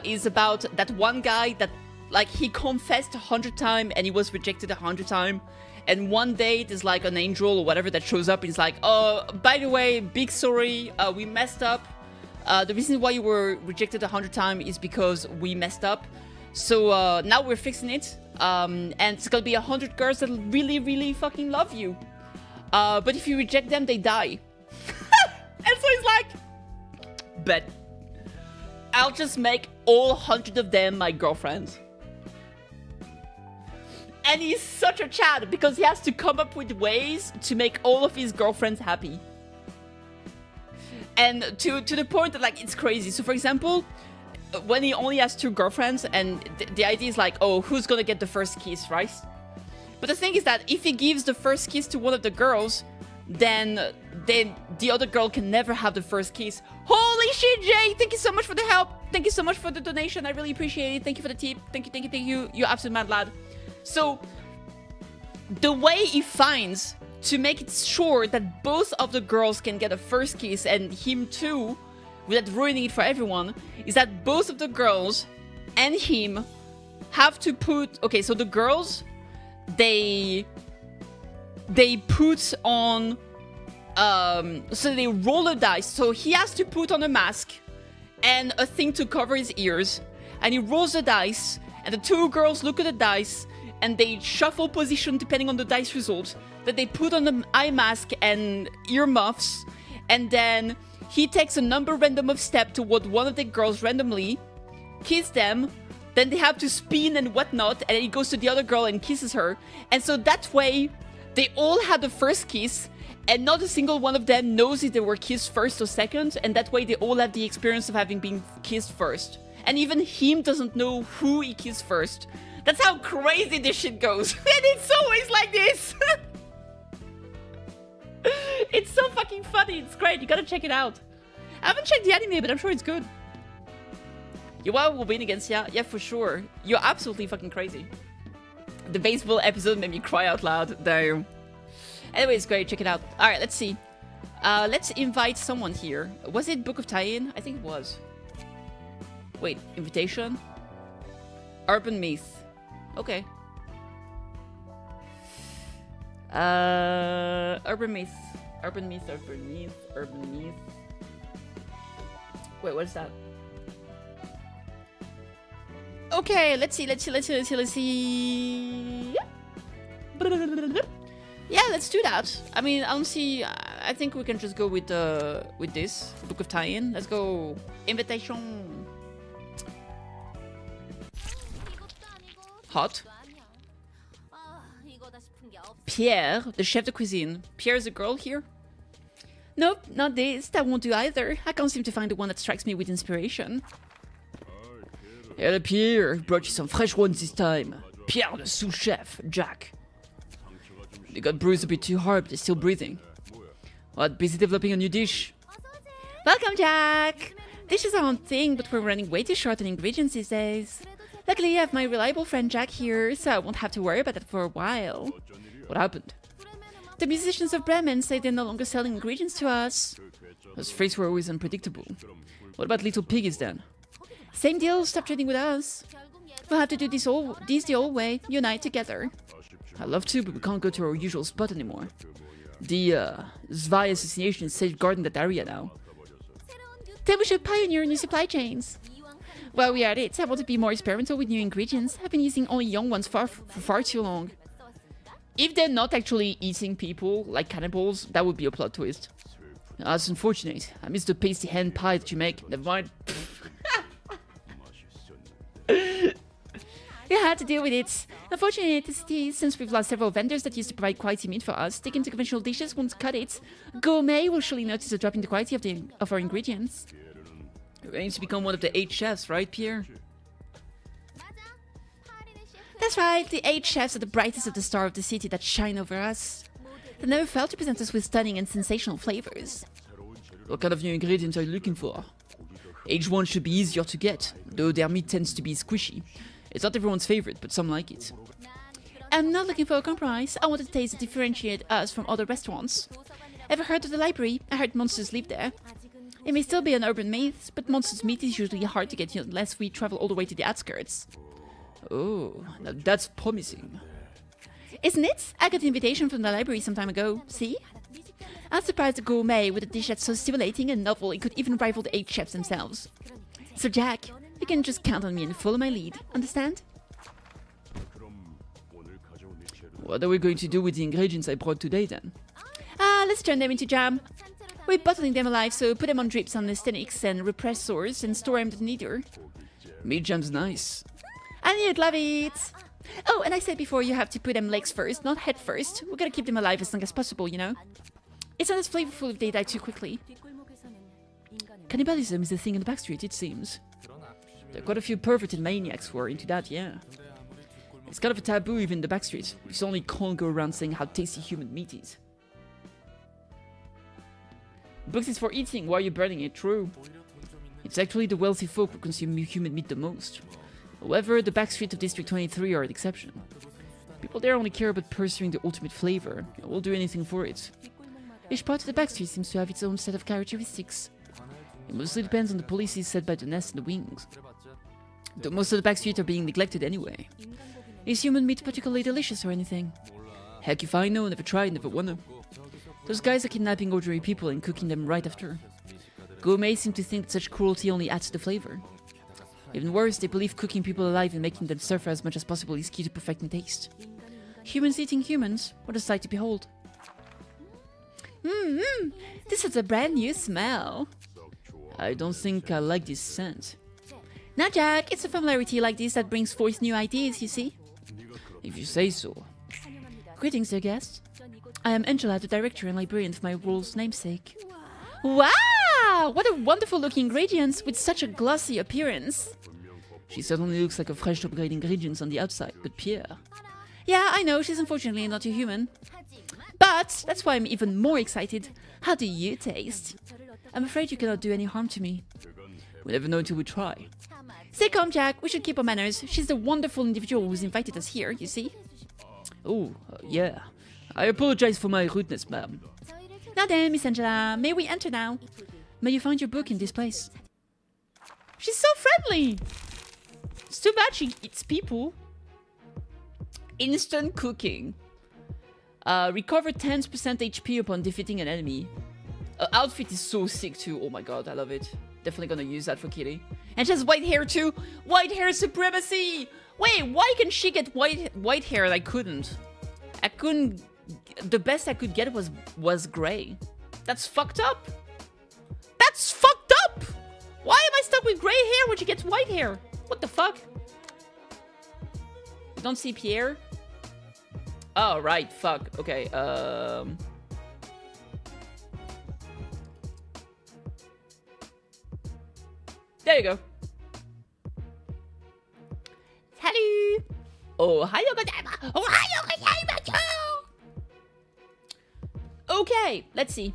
is about that one guy that, like, he confessed 100 times and he was rejected 100 times. And one day there's like an angel or whatever that shows up and he's like, oh, by the way, big sorry, we messed up. The reason why you were rejected 100 times is because we messed up. So now we're fixing it, and it's gonna be 100 girls that really fucking love you. But if you reject them, they die. And so he's like, bet. I'll just make all 100 of them my girlfriends. And he's such a Chad because he has to come up with ways to make all of his girlfriends happy. And to the point that, like, it's crazy. So for example, when he only has 2 girlfriends, and the idea is like, oh, who's gonna get the first kiss, right? But the thing is that if he gives the first kiss to one of the girls, then the other girl can never have the first kiss. Holy shit, Jay! Thank you so much for the help. Thank you so much for the donation. I really appreciate it. Thank you for the tip. Thank you. You're absolute mad lad. So the way he finds to make it sure that both of the girls can get a first kiss and him too, without ruining it for everyone, is that both of the girls and him have to put... Okay, so the girls, they put on... so they roll a dice. So he has to put on a mask and a thing to cover his ears. And he rolls the dice, and the 2 girls look at the dice, and they shuffle position depending on the dice result. That they put on the eye mask and earmuffs, and then he takes a number random of step toward one of the girls randomly, kiss them, then they have to spin and whatnot, and he goes to the other girl and kisses her. And so that way, they all had the first kiss, and not a single one of them knows if they were kissed first or second, and that way they all have the experience of having been kissed first. And even him doesn't know who he kissed first. That's how crazy this shit goes. And it's always like this. It's so fucking funny. It's great. You gotta check it out. I haven't checked the anime, but I'm sure it's good. You will win against, yeah, for sure. You're absolutely fucking crazy. The baseball episode made me cry out loud. Damn. Anyways, great. Check it out. All right, let's see. Let's invite someone here. Was it Book of Tie-In? I think it was. Wait, invitation? Urban myth. Okay. Urban myth. Urban myth, urban myth, urban myth. Wait, what is that? Okay, let's see. Yeah, let's do that. I mean, I don't see. I think we can just go with this Book of Tie-In. Let's go. Invitation. Hot. Pierre, the chef de cuisine. Pierre is a girl here? Nope, not this. That won't do either. I can't seem to find the one that strikes me with inspiration. Hello, Pierre. Brought you some fresh ones this time. Pierre, the sous chef. Jack. They got bruised a bit too hard, but they're still breathing. What? Busy developing a new dish? Welcome, Jack. Dishes are one thing, but we're running way too short on ingredients these days. Luckily, I have my reliable friend Jack here, so I won't have to worry about that for a while. What happened? The musicians of Bremen say they're no longer selling ingredients to us. Those freights were always unpredictable. What about little piggies then? Same deal, stop trading with us. We'll have to do this the old way, unite together. I'd love to, but we can't go to our usual spot anymore. The Zwei Association is safeguarding that area now. Then we should pioneer new supply chains. While we are at it, I want to be more experimental with new ingredients. I've been using only young ones for far too long. If they're not actually eating people, like cannibals, that would be a plot twist. That's unfortunate. I missed the pasty hand pie that you make. Never mind. You had to deal with it. Unfortunately, since we've lost several vendors that used to provide quality meat for us, sticking to conventional dishes won't cut it. Gourmet will surely notice a drop in the quality of our ingredients. You're going to become one of the 8 chefs, right, Pierre? That's right, the 8 chefs are the brightest of the star of the city that shine over us. They never fail to present us with stunning and sensational flavors. What kind of new ingredients are you looking for? Aged ones should be easier to get, though their meat tends to be squishy. It's not everyone's favorite, but some like it. I'm not looking for a compromise. I want a taste that differentiates us from other restaurants. Ever heard of the library? I heard monsters live there. It may still be an urban myth, but monsters' meat is usually hard to get unless we travel all the way to the outskirts. Oh, now that's promising. Isn't it? I got an invitation from the library some time ago. See? I'll surprise the gourmet with a dish that's so stimulating and novel it could even rival the 8 chefs themselves. So Jack, you can just count on me and follow my lead. Understand? What are we going to do with the ingredients I brought today then? Let's turn them into jam. We're bottling them alive, so put them on drips on anesthetics and repressors and store them in the kneader. Meat jam's nice. And you'd love it. Oh, and I said before you have to put them legs first, not head first. We're gonna keep them alive as long as possible, you know? It's not as flavorful if they die too quickly. Cannibalism is a thing in the backstreet, it seems. There are quite a few perverted maniacs who are into that, yeah. It's kind of a taboo even in the backstreet. You only can't go around saying how tasty human meat is. Books is for eating, why are you burning it? True. It's actually the wealthy folk who consume human meat the most. However, the backstreet of District 23 are an exception. People there only care about pursuing the ultimate flavor, and will do anything for it. Each part of the backstreet seems to have its own set of characteristics. It mostly depends on the policies set by the nest and the wings. Though most of the backstreet are being neglected anyway. Is human meat particularly delicious or anything? Heck if I know, never tried, never wanna. Those guys are kidnapping ordinary people and cooking them right after. Gourmets seem to think that such cruelty only adds to the flavor. Even worse, they believe cooking people alive and making them suffer as much as possible is key to perfecting taste. Humans eating humans, what a sight to behold. This is a brand new smell. I don't think I like this scent. Now Jack, it's a familiarity like this that brings forth new ideas, you see? If you say so. Greetings, dear guest. I am Angela, the director and librarian of my rule's namesake. Wow! What a wonderful looking ingredients with such a glossy appearance. She certainly looks like a fresh upgrade ingredients on the outside, but Pierre. Yeah, I know, she's unfortunately not a human. But that's why I'm even more excited. How do you taste? I'm afraid you cannot do any harm to me. We never know until we try. Stay calm, Jack. We should keep our manners. She's the wonderful individual who's invited us here, you see? Oh, yeah. I apologize for my rudeness, ma'am. Now then, Miss Angela, may we enter now? May you find your book in this place? She's so friendly! It's too bad she eats people. Instant cooking. Recover 10% HP upon defeating an enemy. Outfit is so sick too. Oh my god, I love it. Definitely gonna use that for Kitty. And she has white hair too. White hair supremacy! Wait, why can she get white hair and I couldn't? I couldn't... The best I could get was gray. That's fucked up. That's fucked up! Why am I stuck with gray hair when she gets white hair? What the fuck? You don't see Pierre? Oh, right. Fuck. Okay, There you go. Hello. Ohayo gozaimasu. Ohayo gozaimasu. Okay, let's see.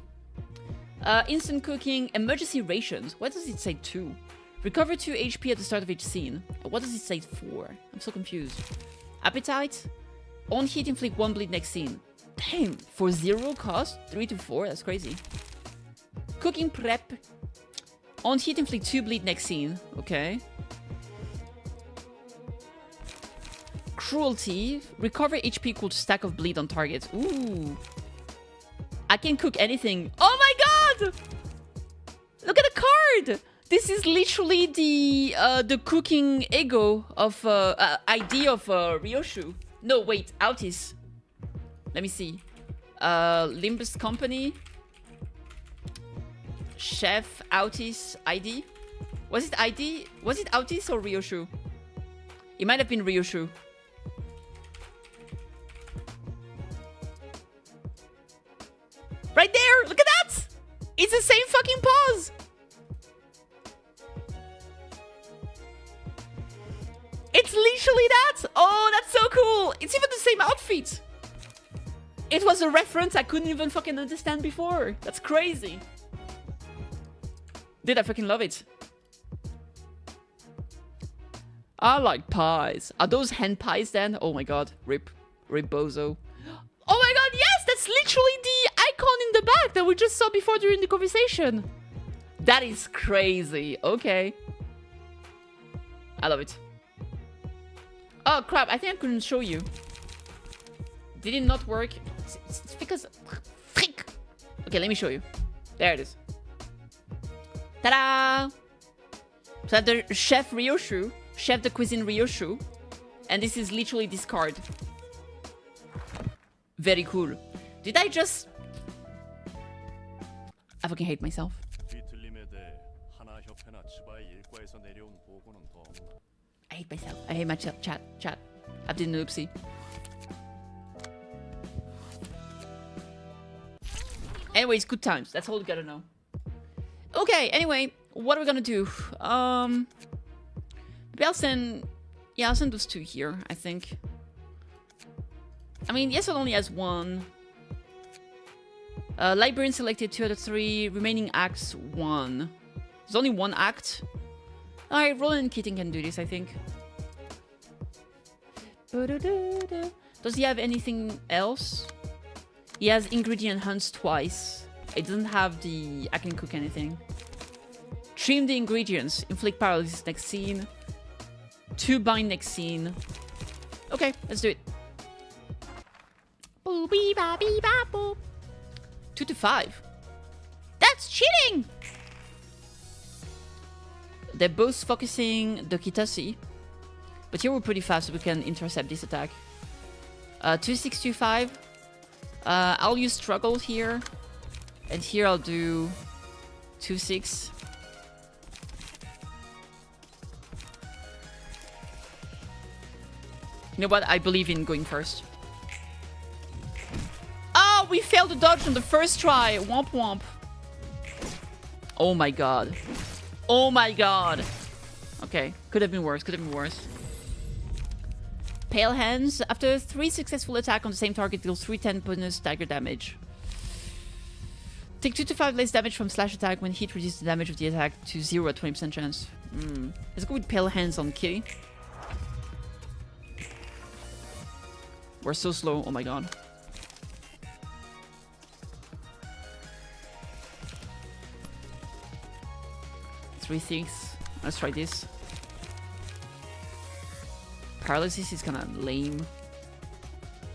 Instant cooking, emergency rations. What does it say to? Recover 2 HP at the start of each scene. What does it say for? I'm so confused. Appetite. On heat, inflict 1 bleed next scene. Damn, for 0 cost? 3 to 4? That's crazy. Cooking prep. On heat, inflict 2 bleed next scene. Okay. Cruelty. Recover HP equal to stack of bleed on target. Ooh. I can cook anything. Oh my god! Look at the card! This is literally the cooking ego of ID of Ryoshu. No, wait, Autis. Let me see. Limbus Company. Chef Autis ID. Was it ID? Was it Autis or Ryoshu? It might have been Ryoshu. Right there! Look at that! It's the same fucking pose! It's literally that! Oh, that's so cool! It's even the same outfit! It was a reference I couldn't even fucking understand before. That's crazy. Dude, I fucking love it. I like pies. Are those hen pies then? Oh my god. Rip. Rip bozo. Oh my god, yes! That's literally the icon in the back that we just saw before during the conversation. That is crazy. Okay. I love it. Oh crap, I think I couldn't show you. Did it not work? It's because... Frick! Okay, let me show you. There it is. Ta-da! So the Chef Ryoshu. Chef de Cuisine Ryoshu. And this is literally this card. Very cool. Did I just... I fucking hate myself. I hate myself. I hate my chat. I did an oopsie. Anyways, good times. That's all you gotta know. Okay, anyway, what are we gonna do? Maybe I'll send... Yeah, I'll send those 2 here, I think. I mean, yes, it only has 1. Librarian selected 2 out of 3. Remaining acts 1. There's only 1 act. Alright, Roland and Keating can do this, I think. Does he have anything else? He has ingredient hunts twice. It doesn't have the... I can cook anything. Trim the ingredients. Inflict paralysis next scene. 2 bind next scene. Okay, let's do it. 2 to 5. That's cheating! They're both focusing the KittyKathee. But here we're pretty fast, so we can intercept this attack. 2625. I'll use struggle here. And here I'll do 26. You know what? I believe in going first. Oh, we failed the dodge on the first try. Womp womp. Oh my god. Oh my god. Okay. Could have been worse. Could have been worse. Pale Hands. After 3 successful attacks on the same target, deals 310 bonus dagger damage. Take 2 to 5 less damage from slash attack when hit reduces the damage of the attack to 0 at 20% chance. Let's go with Pale Hands on Kitty. We're so slow. Oh my god. Three things. Let's try this. Paralysis is kind of lame.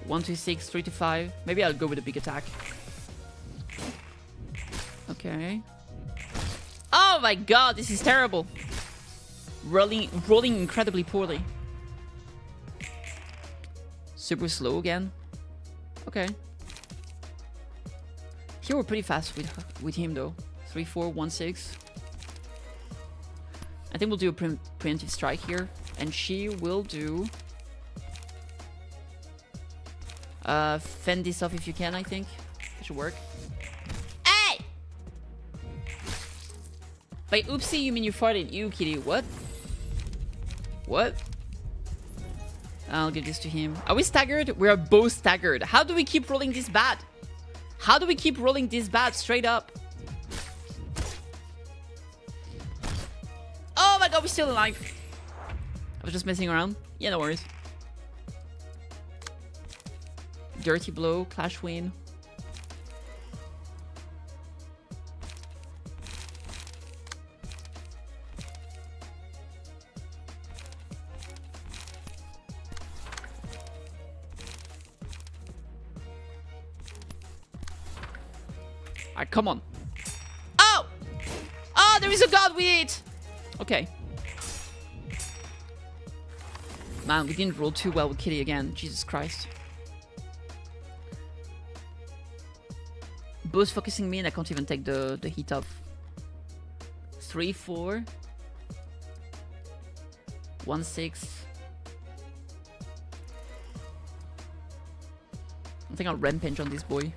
1 to 6, 3 to 5. Maybe I'll go with a big attack. Okay. Oh my god, this is terrible. Rolling incredibly poorly. Super slow again. Okay. Here we're pretty fast with him though. 3, 4, 1, 6. I think we'll do a preemptive strike here. And she will do... fend this off if you can, I think. It should work. Hey! By oopsie, you mean you farted. You, kitty. What? What? I'll give this to him. Are we staggered? We are both staggered. How do we keep rolling this bad? How do we keep rolling this bad straight up? Oh my god, we're still alive. I was just messing around. Yeah, no worries. Dirty blow, clash win. Alright, come on. Oh! Oh, there is a god with it! Okay. Man, we didn't roll too well with Kitty again. Jesus Christ. Both focusing me and I can't even take the heat off. 3, 4. 1, 6. I think I'll rampage on this boy.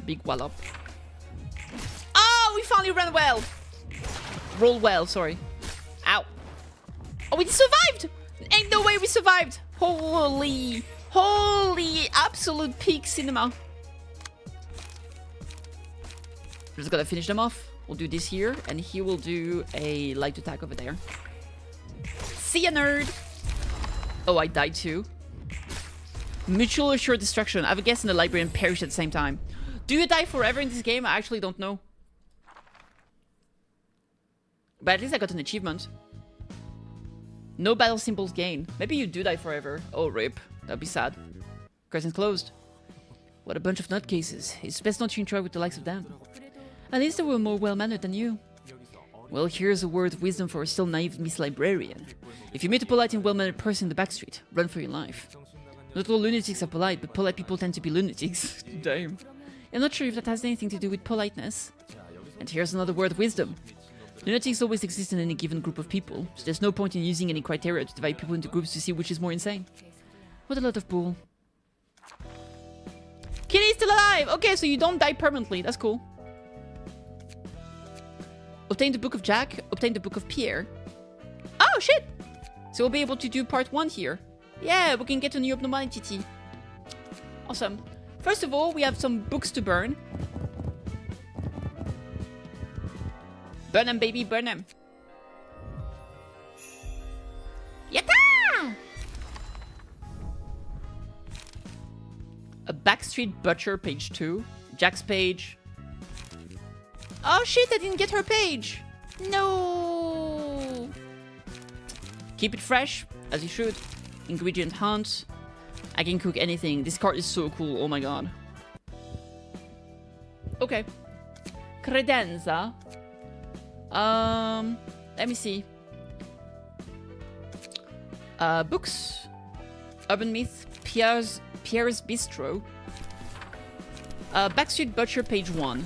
Big wallop. Oh, we finally ran well. Roll well, sorry. Ow. Oh, we survived! Ain't no way we survived! Holy absolute peak cinema. Just gotta finish them off. We'll do this here, and he will do a light attack over there. See ya, nerd! Oh, I died too. Mutual assured destruction. I have a guess in the library and perish at the same time. Do you die forever in this game? I actually don't know. But at least I got an achievement. No battle symbols gained. Maybe you do die forever. Oh, rip. That'd be sad. Curtain's closed. What a bunch of nutcases. It's best not to interact with the likes of them. At least they were more well-mannered than you. Well, here's a word of wisdom for a still naive Miss Librarian. If you meet a polite and well-mannered person in the backstreet, run for your life. Not all lunatics are polite, but polite people tend to be lunatics. Damn. I'm not sure if that has anything to do with politeness. And here's another word of wisdom. Lunatics always exist in any given group of people, so there's no point in using any criteria to divide people into groups to see which is more insane. What a lot of bull. Kitty's still alive! Okay, so you don't die permanently. That's cool. Obtain the Book of Jack. Obtain the Book of Pierre. Oh, shit! So we'll be able to do part 1 here. Yeah, we can get a new abnormality. Awesome. First of all, we have some books to burn. Burn them, baby, burn them. Yatta! A Backstreet Butcher, page 2. Jack's page. Oh shit, I didn't get her page. No. Keep it fresh, as you should. Ingredient hunt. I can cook anything. This card is so cool. Oh my god. Okay. Credenza. Let me see. Books. Urban Myth. Pierre's Bistro. Backstreet Butcher, page 1.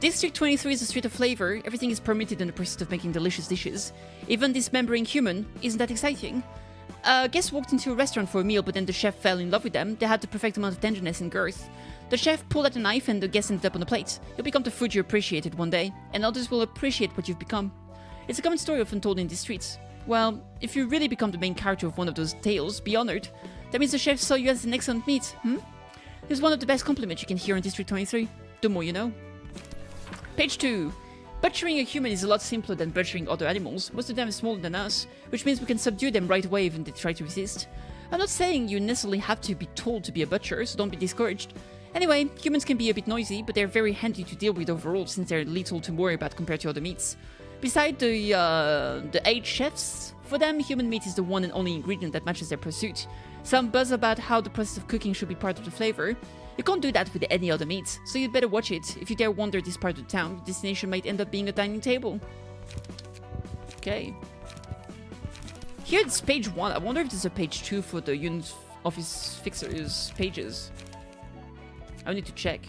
District 23 is a street of flavor. Everything is permitted in the pursuit of making delicious dishes. Even dismembering human. Isn't that exciting? Guests walked into a restaurant for a meal, but then the chef fell in love with them. They had the perfect amount of tenderness and girth. The chef pulled out a knife and the guest ended up on the plate. You'll become the food you appreciated one day, and others will appreciate what you've become. It's a common story often told in the streets. Well, if you really become the main character of one of those tales, be honored. That means the chef saw you as an excellent meat, It's one of the best compliments you can hear in District 23. The more you know. Page 2. Butchering a human is a lot simpler than butchering other animals. Most of them are smaller than us, which means we can subdue them right away even if they try to resist. I'm not saying you necessarily have to be told to be a butcher, so don't be discouraged. Anyway, humans can be a bit noisy, but they're very handy to deal with overall since they're little to worry about compared to other meats. Besides the 8 chefs, for them, human meat is the one and only ingredient that matches their pursuit. Some buzz about how the process of cooking should be part of the flavor. You can't do that with any other meats, so you'd better watch it. If you dare wander this part of the town, your destination might end up being a dining table. Okay. Here it's page 1. I wonder if there's a page 2 for the unit office fixers pages. I need to check.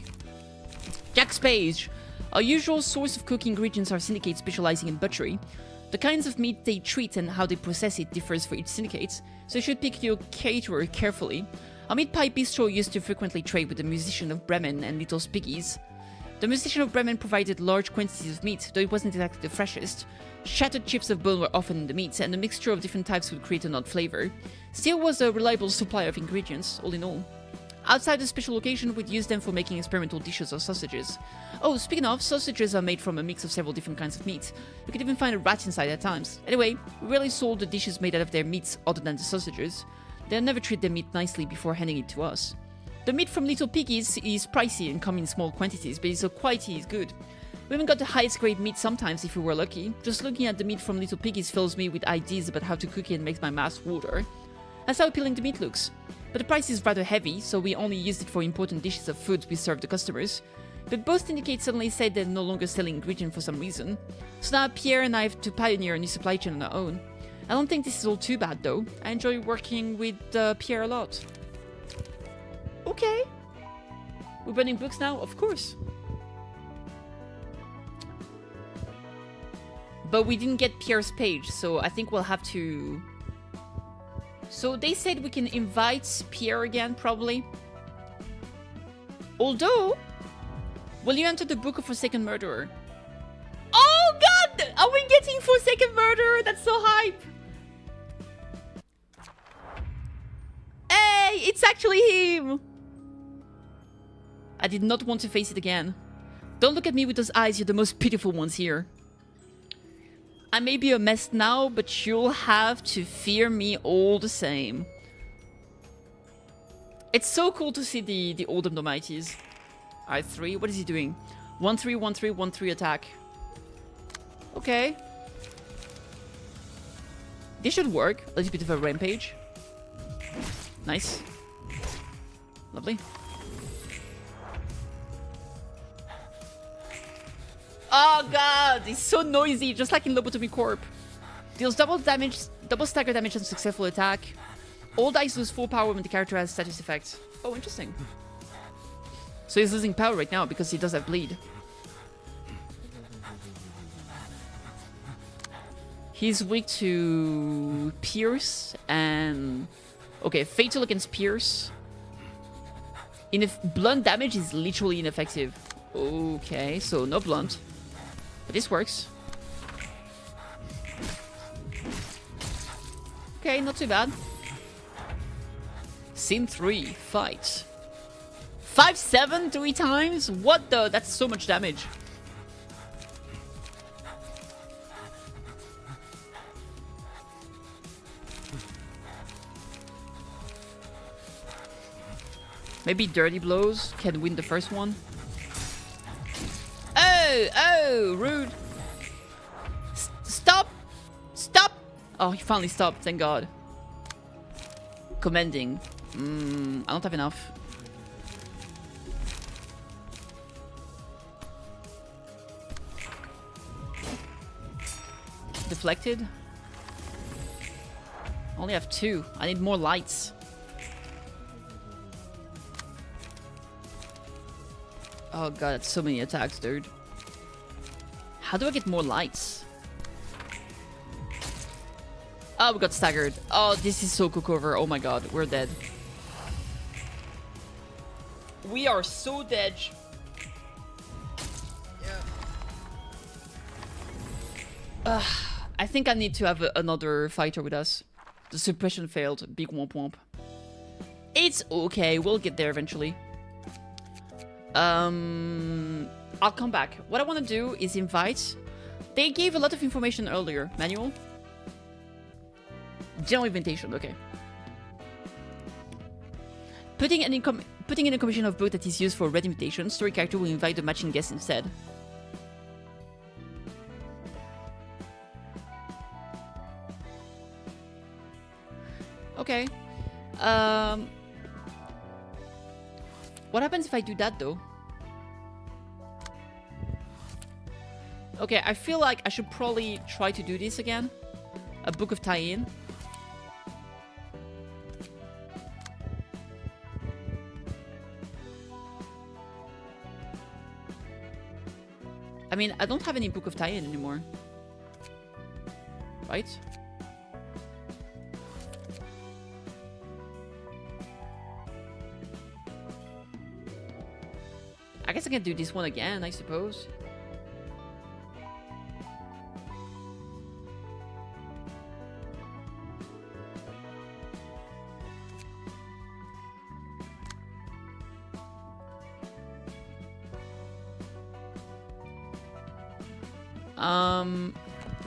Jack's page! Our usual source of cooking ingredients are syndicates specializing in butchery. The kinds of meat they treat and how they process it differs for each syndicate, so you should pick your caterer carefully. Our meat pie bistro used to frequently trade with the musician of Bremen and Little Piggies. The musician of Bremen provided large quantities of meat, though it wasn't exactly the freshest. Shattered chips of bone were often in the meat, and a mixture of different types would create an odd flavor. Steel was a reliable supplier of ingredients, all in all. Outside the special location, we'd use them for making experimental dishes or sausages. Oh, speaking of, sausages are made from a mix of several different kinds of meat. You could even find a rat inside at times. Anyway, we rarely sold the dishes made out of their meats other than the sausages. They'll never treat their meat nicely before handing it to us. The meat from Little Piggies is pricey and comes in small quantities, but its quality is good. We even got the highest grade meat sometimes if we were lucky. Just looking at the meat from Little Piggies fills me with ideas about how to cook it and makes my mouth water. That's how appealing the meat looks. But the price is rather heavy, so we only used it for important dishes of food we serve the customers. But both syndicates suddenly said they're no longer selling ingredient for some reason. So now Pierre and I have to pioneer a new supply chain on our own. I don't think this is all too bad though. I enjoy working with Pierre a lot. Okay. We're burning books now? Of course. But we didn't get Pierre's page, so I think we'll have to... So they said we can invite Pierre again, probably. Although, will you enter the Book of Forsaken Murderer? Oh god! Are we getting Forsaken Murderer? That's so hype! Hey! It's actually him! I did not want to face it again. Don't look at me with those eyes, you're the most pitiful ones here. I may be a mess now, but you'll have to fear me all the same. It's so cool to see the old Abnormities. I3, what is he doing? 1-3, 1-3, 1-3 attack. Okay. This should work. A little bit of a rampage. Nice. Lovely. Oh god, he's so noisy, just like in Lobotomy Corp. Deals double damage, double stagger damage on successful attack. All dice lose full power when the character has status effect. Oh, interesting. So he's losing power right now because he does have bleed. He's weak to Pierce and... Okay, Fatal against Pierce. Blunt damage is literally ineffective. Okay, so no blunt. But this works. Okay, not too bad. Scene 3, fight. 5-7 3 times? What the? That's so much damage. Maybe Dirty Blows can win the first one. Oh, rude. Stop. Stop. Oh, he finally stopped, thank god. Commending. I don't have enough. Deflected. Only have 2. I need more lights. Oh god, that's so many attacks, dude. How do I get more lights? Oh, we got staggered. Oh, this is so cookover. Oh my god, we're dead. We are so dead. Yeah. I think I need to have another fighter with us. The suppression failed. Big womp womp. It's okay. We'll get there eventually. I'll come back. What I want to do is invite They gave a lot of information earlier. Manual? General invitation, okay. Putting in a combination of both that is used for red invitation, story character will invite the matching guest instead. Okay. What happens if I do that though? Okay, I feel like I should probably try to do this again. A book of tie-in. I mean, I don't have any book of tie-in anymore. Right? I guess I can do this one again, I suppose.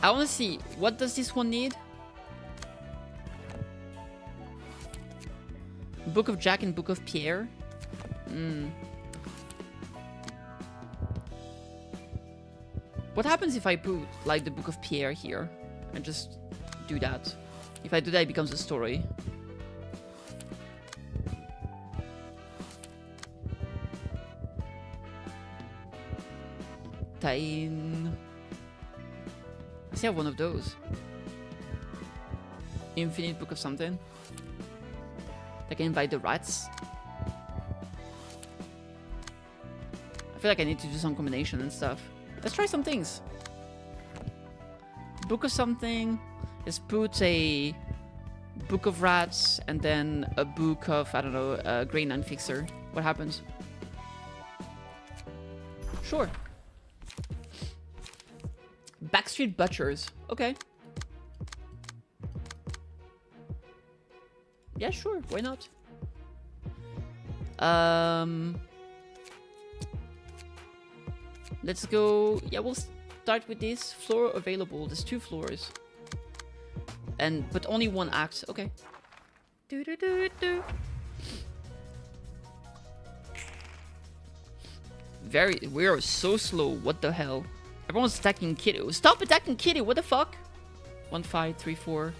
I want to see, what does this one need? Book of Jack and Book of Pierre. What happens if I put, like, the Book of Pierre here? And just do that. If I do that, it becomes a story. Tie-in. I see I have one of those. Infinite Book of something. I can invite the rats. I feel like I need to do some combination and stuff. Let's try some things. Book of something. Let's put a Book of Rats and then a book of, I don't know, Grey Nun Fixer. What happens? Sure. Backstreet Butchers. Okay. Yeah, sure. Why not? Let's go. Yeah, we'll start with this. Floor available. There's 2 floors. But only 1 act. Okay. Do do do do. We are so slow. What the hell? Everyone's attacking Kitty. Stop attacking Kitty. What the fuck? 1 5 3 4.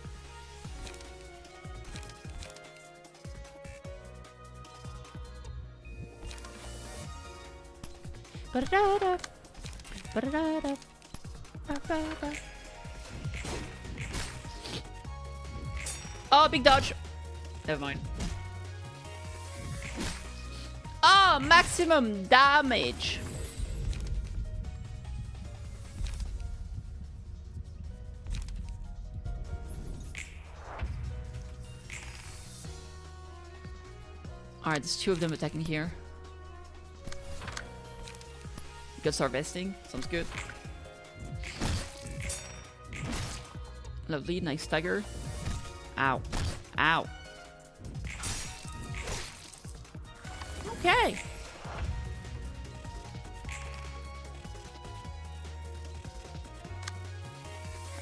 Oh, big dodge. Never mind. Oh, maximum damage. Alright, there's 2 of them attacking here. Guts harvesting. Sounds good. Lovely, nice stagger. Ow. Ow. Okay.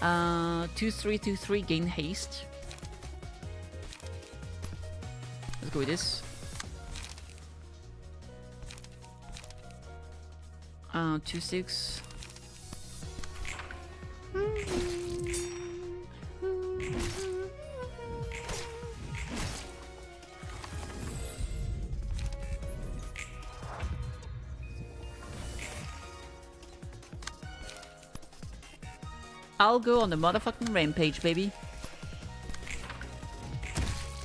Uh, 2-3-2-3 gain haste. Let's go with this. 2-6. I'll go on the motherfucking rampage, baby.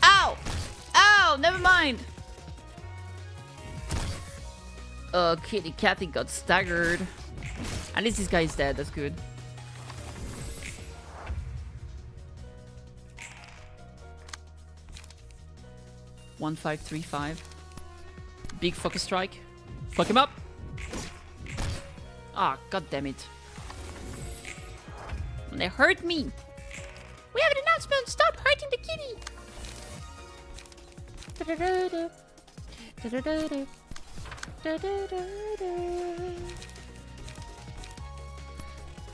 Ow! Ow! Never mind! KittyKathee got staggered. At least this guy is dead, that's good. One 5-3-5. Big focus strike. Fuck him up! Ah, god damn it. They hurt me! We have an announcement! Stop hurting the kitty!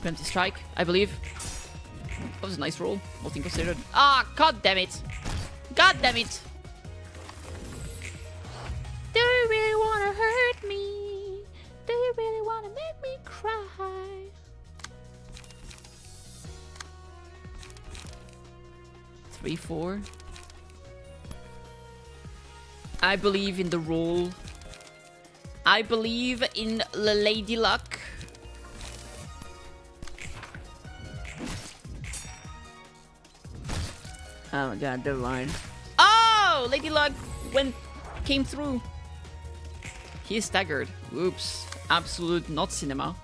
Preemptive strike, I believe. That was a nice roll, all things considered. Ah, god damn it! God damn it! Do you really wanna hurt me? Do you really wanna make me cry? Three, four. I believe in the roll. I believe in the Lady Luck. Oh my god, never mind. Oh! Lady Luck came through. He is staggered. Oops. Absolute not cinema.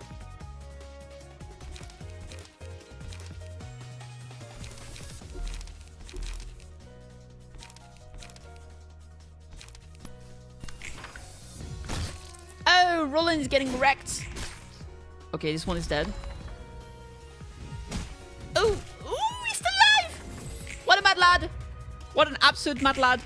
Oh, Roland is getting wrecked. Okay, this one is dead. Oh, ooh, he's still alive! What a mad lad! What an absolute mad lad!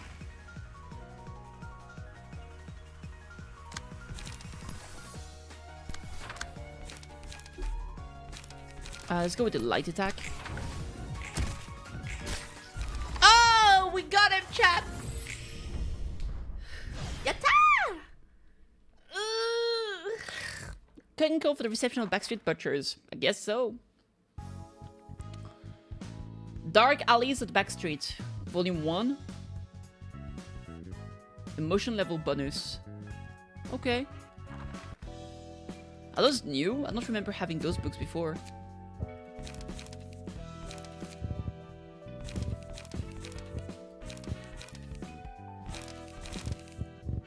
Let's go with the light attack. Oh, we got him, chat! Yatta! Couldn't go for the reception of Backstreet Butchers. I guess so. Dark Alleys at Backstreet. Volume 1. Emotion level bonus. Okay. Are those new? I don't remember having those books before.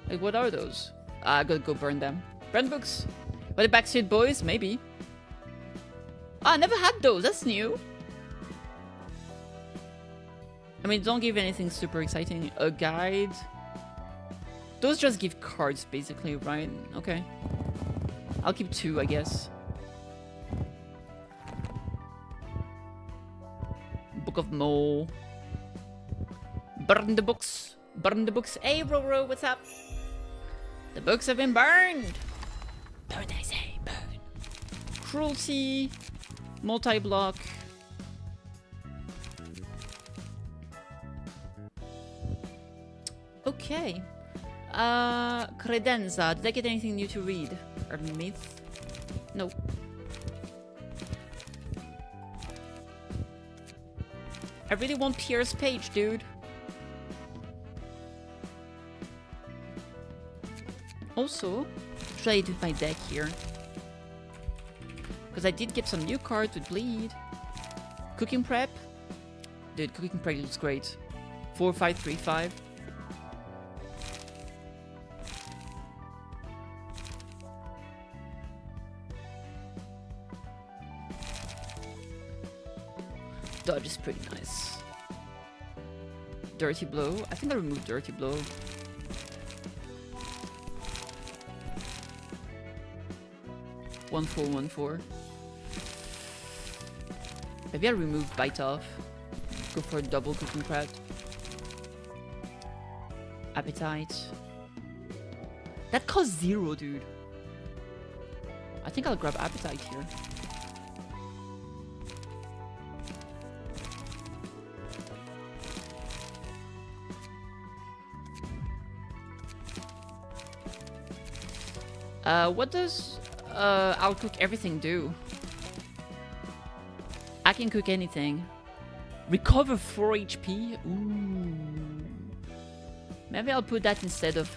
Like, what are those? I gotta go burn them. Burn books. By the Backstreet Boys? Maybe. Ah, I never had those. That's new. I mean, don't give anything super exciting. A guide. Those just give cards, basically, right? Okay. I'll keep 2, I guess. Book of Mole. Burn the books. Burn the books. Hey, Roro, what's up? The books have been burned. Burn, I say, burn. Cruelty. Multi-block. Okay. Credenza. Did I get anything new to read? Or myth? Nope. I really want Pierre's page, dude. Also, should I do my deck here? Because I did get some new cards with bleed. Cooking prep. Dude, cooking prep looks great. 4, 5, 3, 5. Dodge is pretty nice. Dirty Blow. I think I removed Dirty Blow. One, 4, 1, 4. Maybe I remove Bite Off. Go for a double cooking crab. Appetite. That costs 0, dude. I think I'll grab Appetite here. What does I'll cook everything do? I can cook anything. Recover 4 HP? Ooh. Maybe I'll put that instead of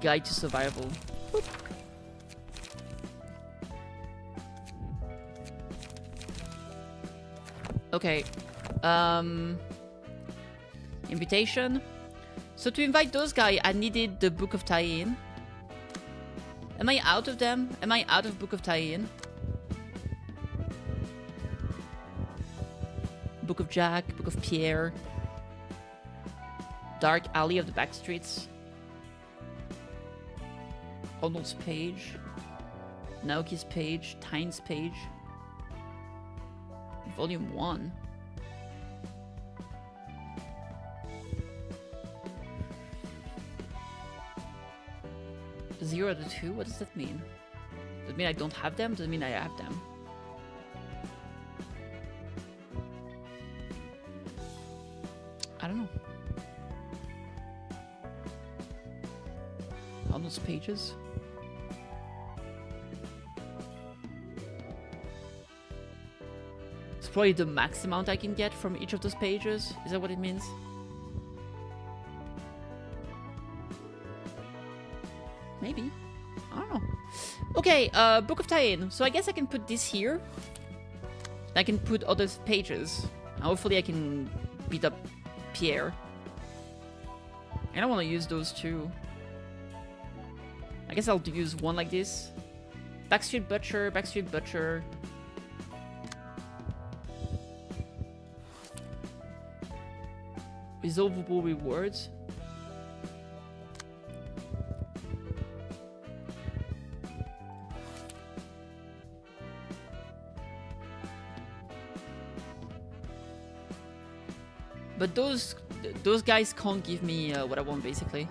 Guide to Survival. Boop. Okay. Invitation. So to invite those guys, I needed the Book of Tie-In. Am I out of them? Am I out of Book of Tie-In? Book of Jack, Book of Pierre. Dark Alley of the Backstreets. Arnold's page. Naoki's page. Tyne's page. Volume 1. Zero to 2? What does that mean? Does it mean I don't have them? Does it mean I have them? I don't know. On those pages. It's probably the max amount I can get from each of those pages. Is that what it means? Maybe. I don't know. Okay, Book of Tie-In. So I guess I can put this here. I can put other pages. Hopefully I can beat up Pierre. I don't want to use those two. I guess I'll use one like this. Backstreet Butcher, Backstreet Butcher. Resolvable rewards. But those guys can't give me what I want, basically.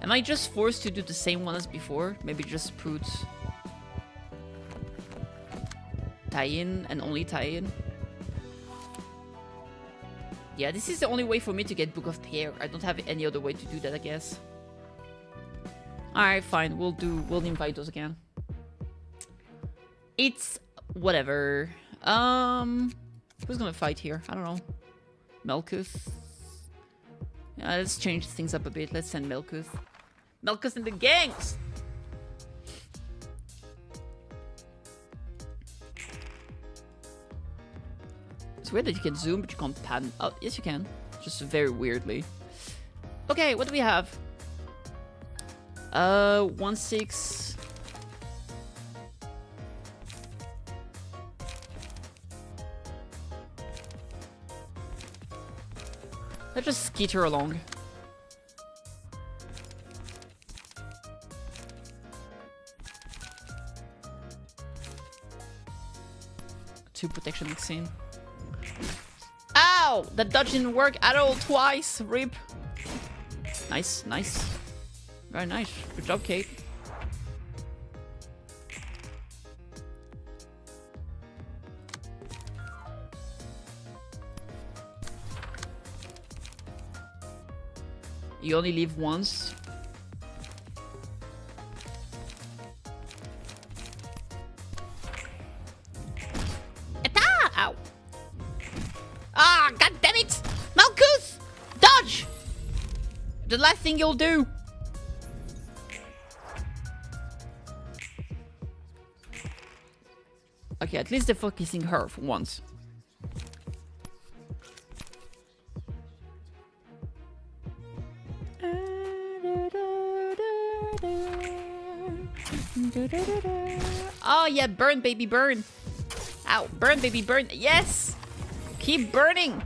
Am I just forced to do the same one as before? Maybe just put tie-in and only tie-in? Yeah, this is the only way for me to get Book of Pierre. I don't have any other way to do that, I guess. Alright, fine. We'll invite those again. It's whatever. Who's gonna fight here? I don't know. Melkuth. Yeah, let's change things up a bit. Let's send Melkuth. Melkuth and the gangs! It's weird that you can zoom, but you can't pan. Oh, yes you can. Just very weirdly. Okay, what do we have? 1-6. Let's just skitter along. Two protection mixing. Ow! That dodge didn't work at all twice. Rip. Nice, nice. Very nice. Good job, Kate. You only live once. Ow! Ah, god damn it! Malkuth! Dodge! The last thing you'll do. Okay, at least they're focusing her for once. Oh yeah, burn baby burn. Ow, burn baby burn. Yes! Keep burning.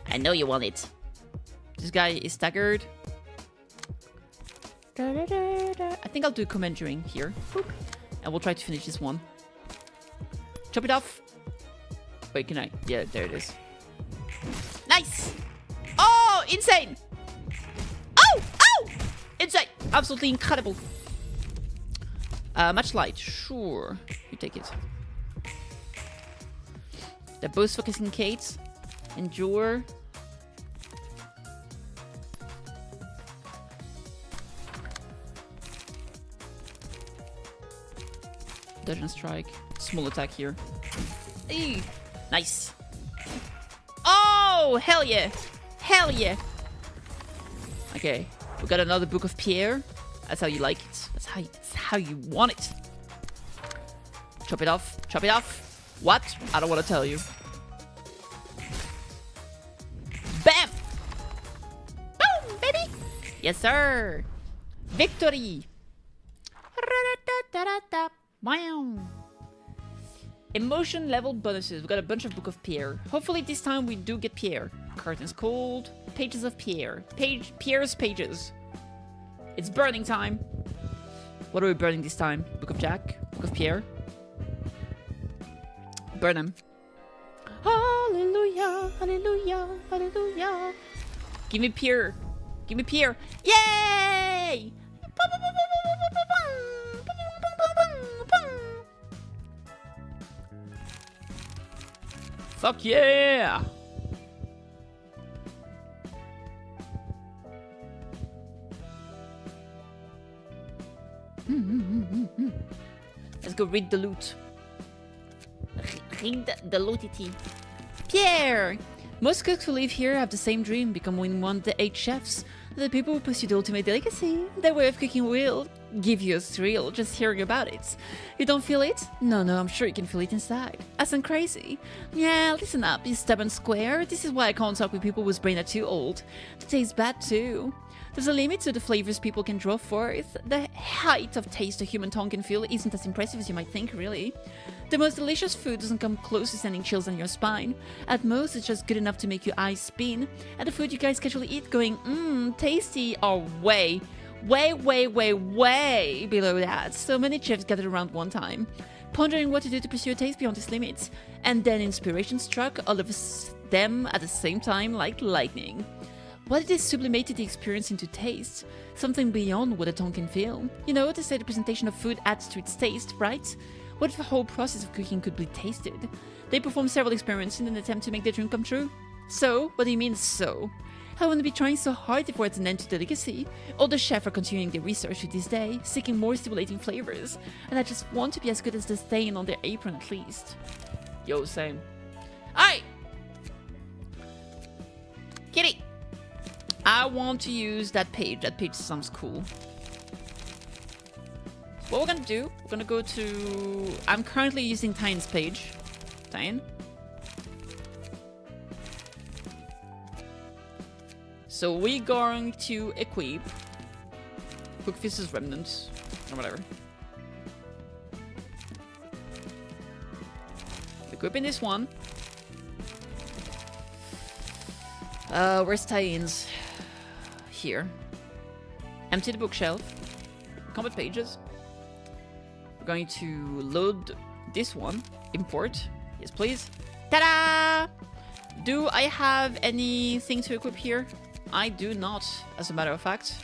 I know you want it. This guy is staggered. I think I'll do Conjuring here. Boop. And we'll try to finish this one. Chop it off. Wait, can I? Yeah, there it is. Nice! Oh, insane! Oh! Oh! Insane! Absolutely incredible. Match light. Sure. You take it. They're both focusing Kate. Endure. Dodge and strike. Small attack here. Eee. Nice. Oh, hell yeah. Hell yeah. Okay. We got another Book of Pierre. That's how you like it. That's how you want it. Chop it off. Chop it off. What? I don't want to tell you. Bam! Boom, baby! Yes, sir. Victory. Wow. Emotion level bonuses. We got a bunch of Book of Pierre. Hopefully this time we do get Pierre. Curtains cold. Pages of Pierre. Pierre's pages. It's burning time. What are we burning this time? Book of Jack? Book of Pierre? Burn them. Hallelujah, hallelujah, hallelujah. Give me Pierre. Give me Pierre. Yay! Fuck yeah! Let's go read the loot. Read the lootity. Pierre! Most cooks who live here have the same dream, become one of the 8 chefs. The people who pursue the ultimate delicacy. Their way of cooking will give you a thrill just hearing about it. You don't feel it? No, I'm sure you can feel it inside. I sound crazy. Yeah, listen up, you stubborn square. This is why I can't talk with people whose brain are too old. They taste bad too. There's a limit to the flavors people can draw forth. The height of taste a human tongue can feel isn't as impressive as you might think, really. The most delicious food doesn't come close to sending chills down your spine. At most, it's just good enough to make your eyes spin. And the food you guys casually eat going, tasty, are way below that. So many chefs gathered around one time, pondering what to do to pursue a taste beyond its limits. And then inspiration struck all of them at the same time like lightning. What if they sublimated the experience into taste? Something beyond what a tongue can feel. You know, they say the presentation of food adds to its taste, right? What if the whole process of cooking could be tasted? They performed several experiments in an attempt to make their dream come true. So? What do you mean, so? I wouldn't be trying so hard if it's an end to delicacy. All the chefs are continuing their research to this day, seeking more stimulating flavors. And I just want to be as good as the stain on their apron at least. Yo, same. Alright! Kitty! I want to use that page. That page sounds cool. What we're gonna do, we're gonna go to... I'm currently using Tyne's page. Tyne. So we're going to equip Cookfish's Remnants, or whatever. Equipping this one. Where's tie-ins? Here. Empty the bookshelf. Combat pages. We're going to load this one. Import. Yes, please. Ta-da! Do I have anything to equip here? I do not, as a matter of fact.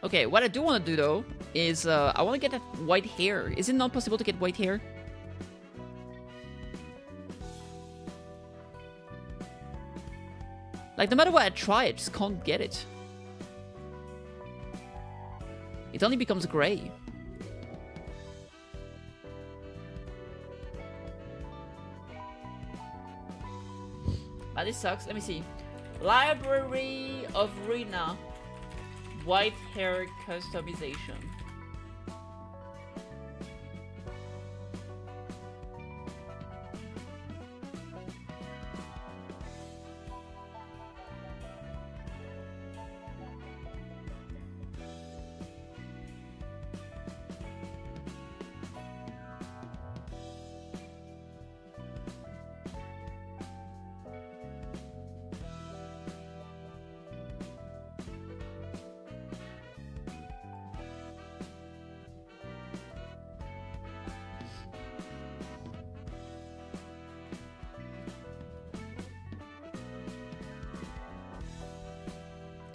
Okay, what I do want to do, though, is I want to get that white hair. Is it not possible to get white hair? Like, no matter what I try, I just can't get it. It only becomes gray. Ah, this sucks. Let me see. Library of Ruina. White hair customization.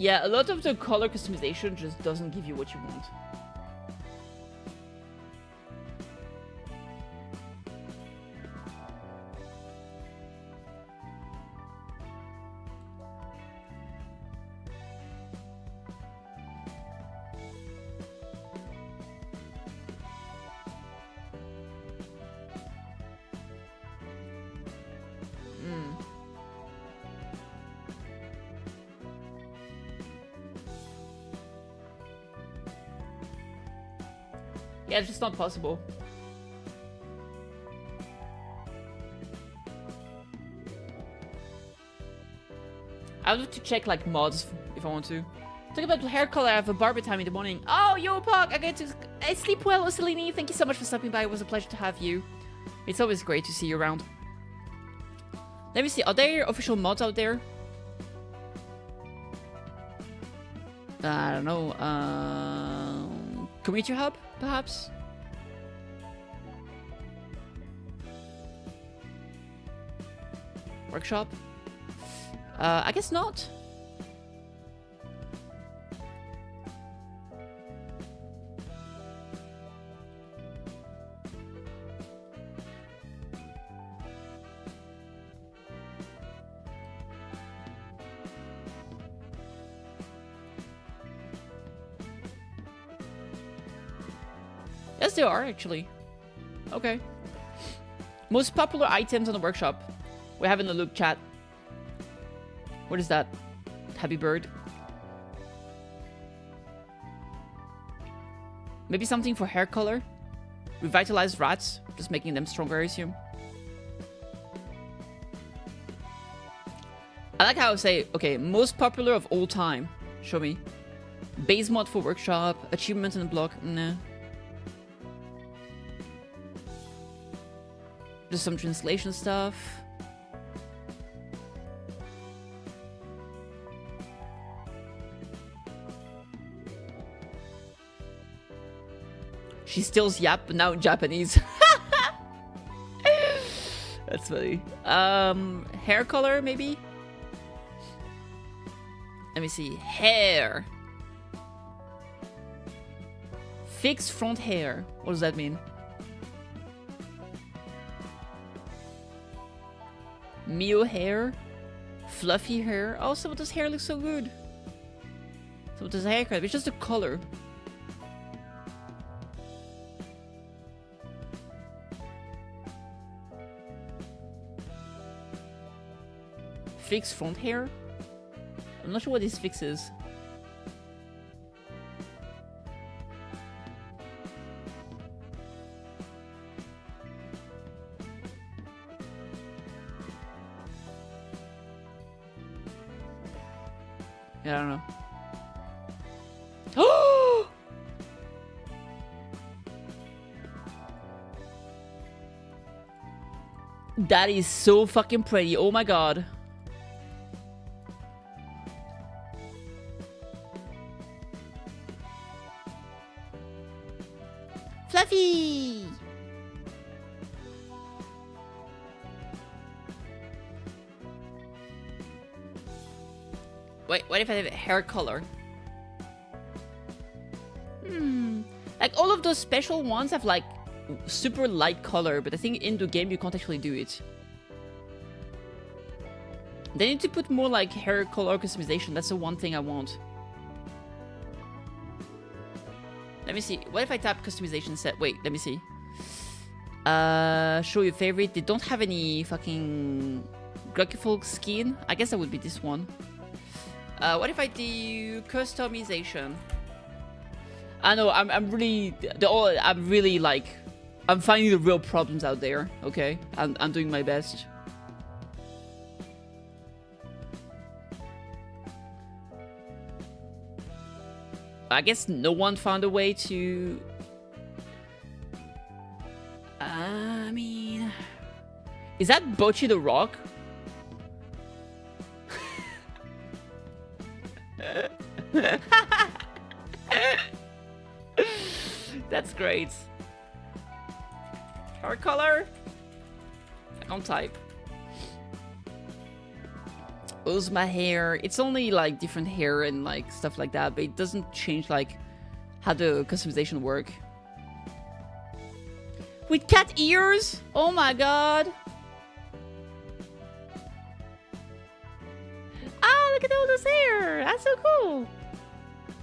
Yeah, a lot of the color customization just doesn't give you what you want. Yeah, it's just not possible. I'll have to check like mods if I want to. Talk about hair color, I have a barber time in the morning. Oh, yo, Puck, I sleep well, Ocelini. Thank you so much for stopping by. It was a pleasure to have you. It's always great to see you around. Let me see, are there official mods out there? I don't know. Community hub, perhaps? Workshop? I guess not. Yes, they are, actually. Okay. Most popular items on the workshop. We're having a look, chat. What is that? Happy bird? Maybe something for hair color? Revitalized rats, just making them stronger, I assume. I like how I say, okay, most popular of all time. Show me. Base mod for workshop, achievement in the block, nah. Just some translation stuff. She steals yap, but now in Japanese. That's funny. Hair color, maybe? Let me see. Hair. Fixed front hair. What does that mean? Mio hair. Fluffy hair. Oh, some of this hair looks so good. Some of this haircut. It's just the color. Fixed front hair? I'm not sure what this fix is. Yeah, I don't know. Oh! That is so fucking pretty. Oh my god. Fluffy! Wait, what if I have a hair color? Like all of those special ones have like super light color, but I think in the game you can't actually do it. They need to put more like hair color customization. That's the one thing I want. Let me see. What if I tap customization set? Wait, let me see. Show your favorite. They don't have any fucking graphical skin. I guess that would be this one. What if I do customization? I know I'm really like I'm finding the real problems out there. Okay, I'm doing my best. I guess no one found a way to. I mean, is that Bocchi the Rock? That's great. Hair color? I can't type. What's my hair? It's only like different hair and like stuff like that, but it doesn't change like how the customization work. With cat ears? Oh my god. Ah, look at all those hair. That's so cool.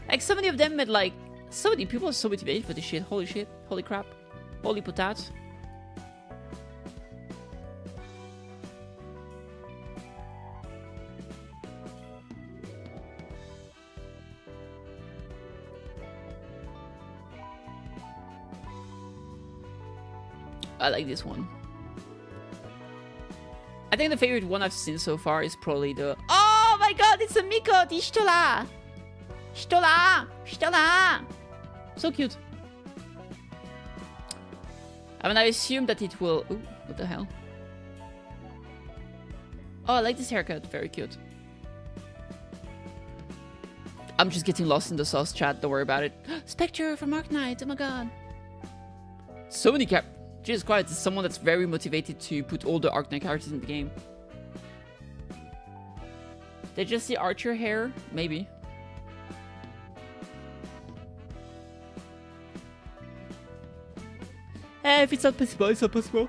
Like so many of them made like so many people are so motivated for this shit. Holy shit. Holy crap. Holy potats. I like this one. I think the favorite one I've seen so far is probably the... Oh my god, it's a Miko! The Hitola! Hitola! Hitola! So cute. I mean, I assume that it will... Ooh, what the hell? Oh, I like this haircut. Very cute. I'm just getting lost in the sauce chat. Don't worry about it. Spectre from Arknight. Oh my god. So many Jesus Christ, it's someone that's very motivated to put all the Arknight characters in the game. They just see Archer hair? Maybe. Eh, if it's not possible, it's not possible.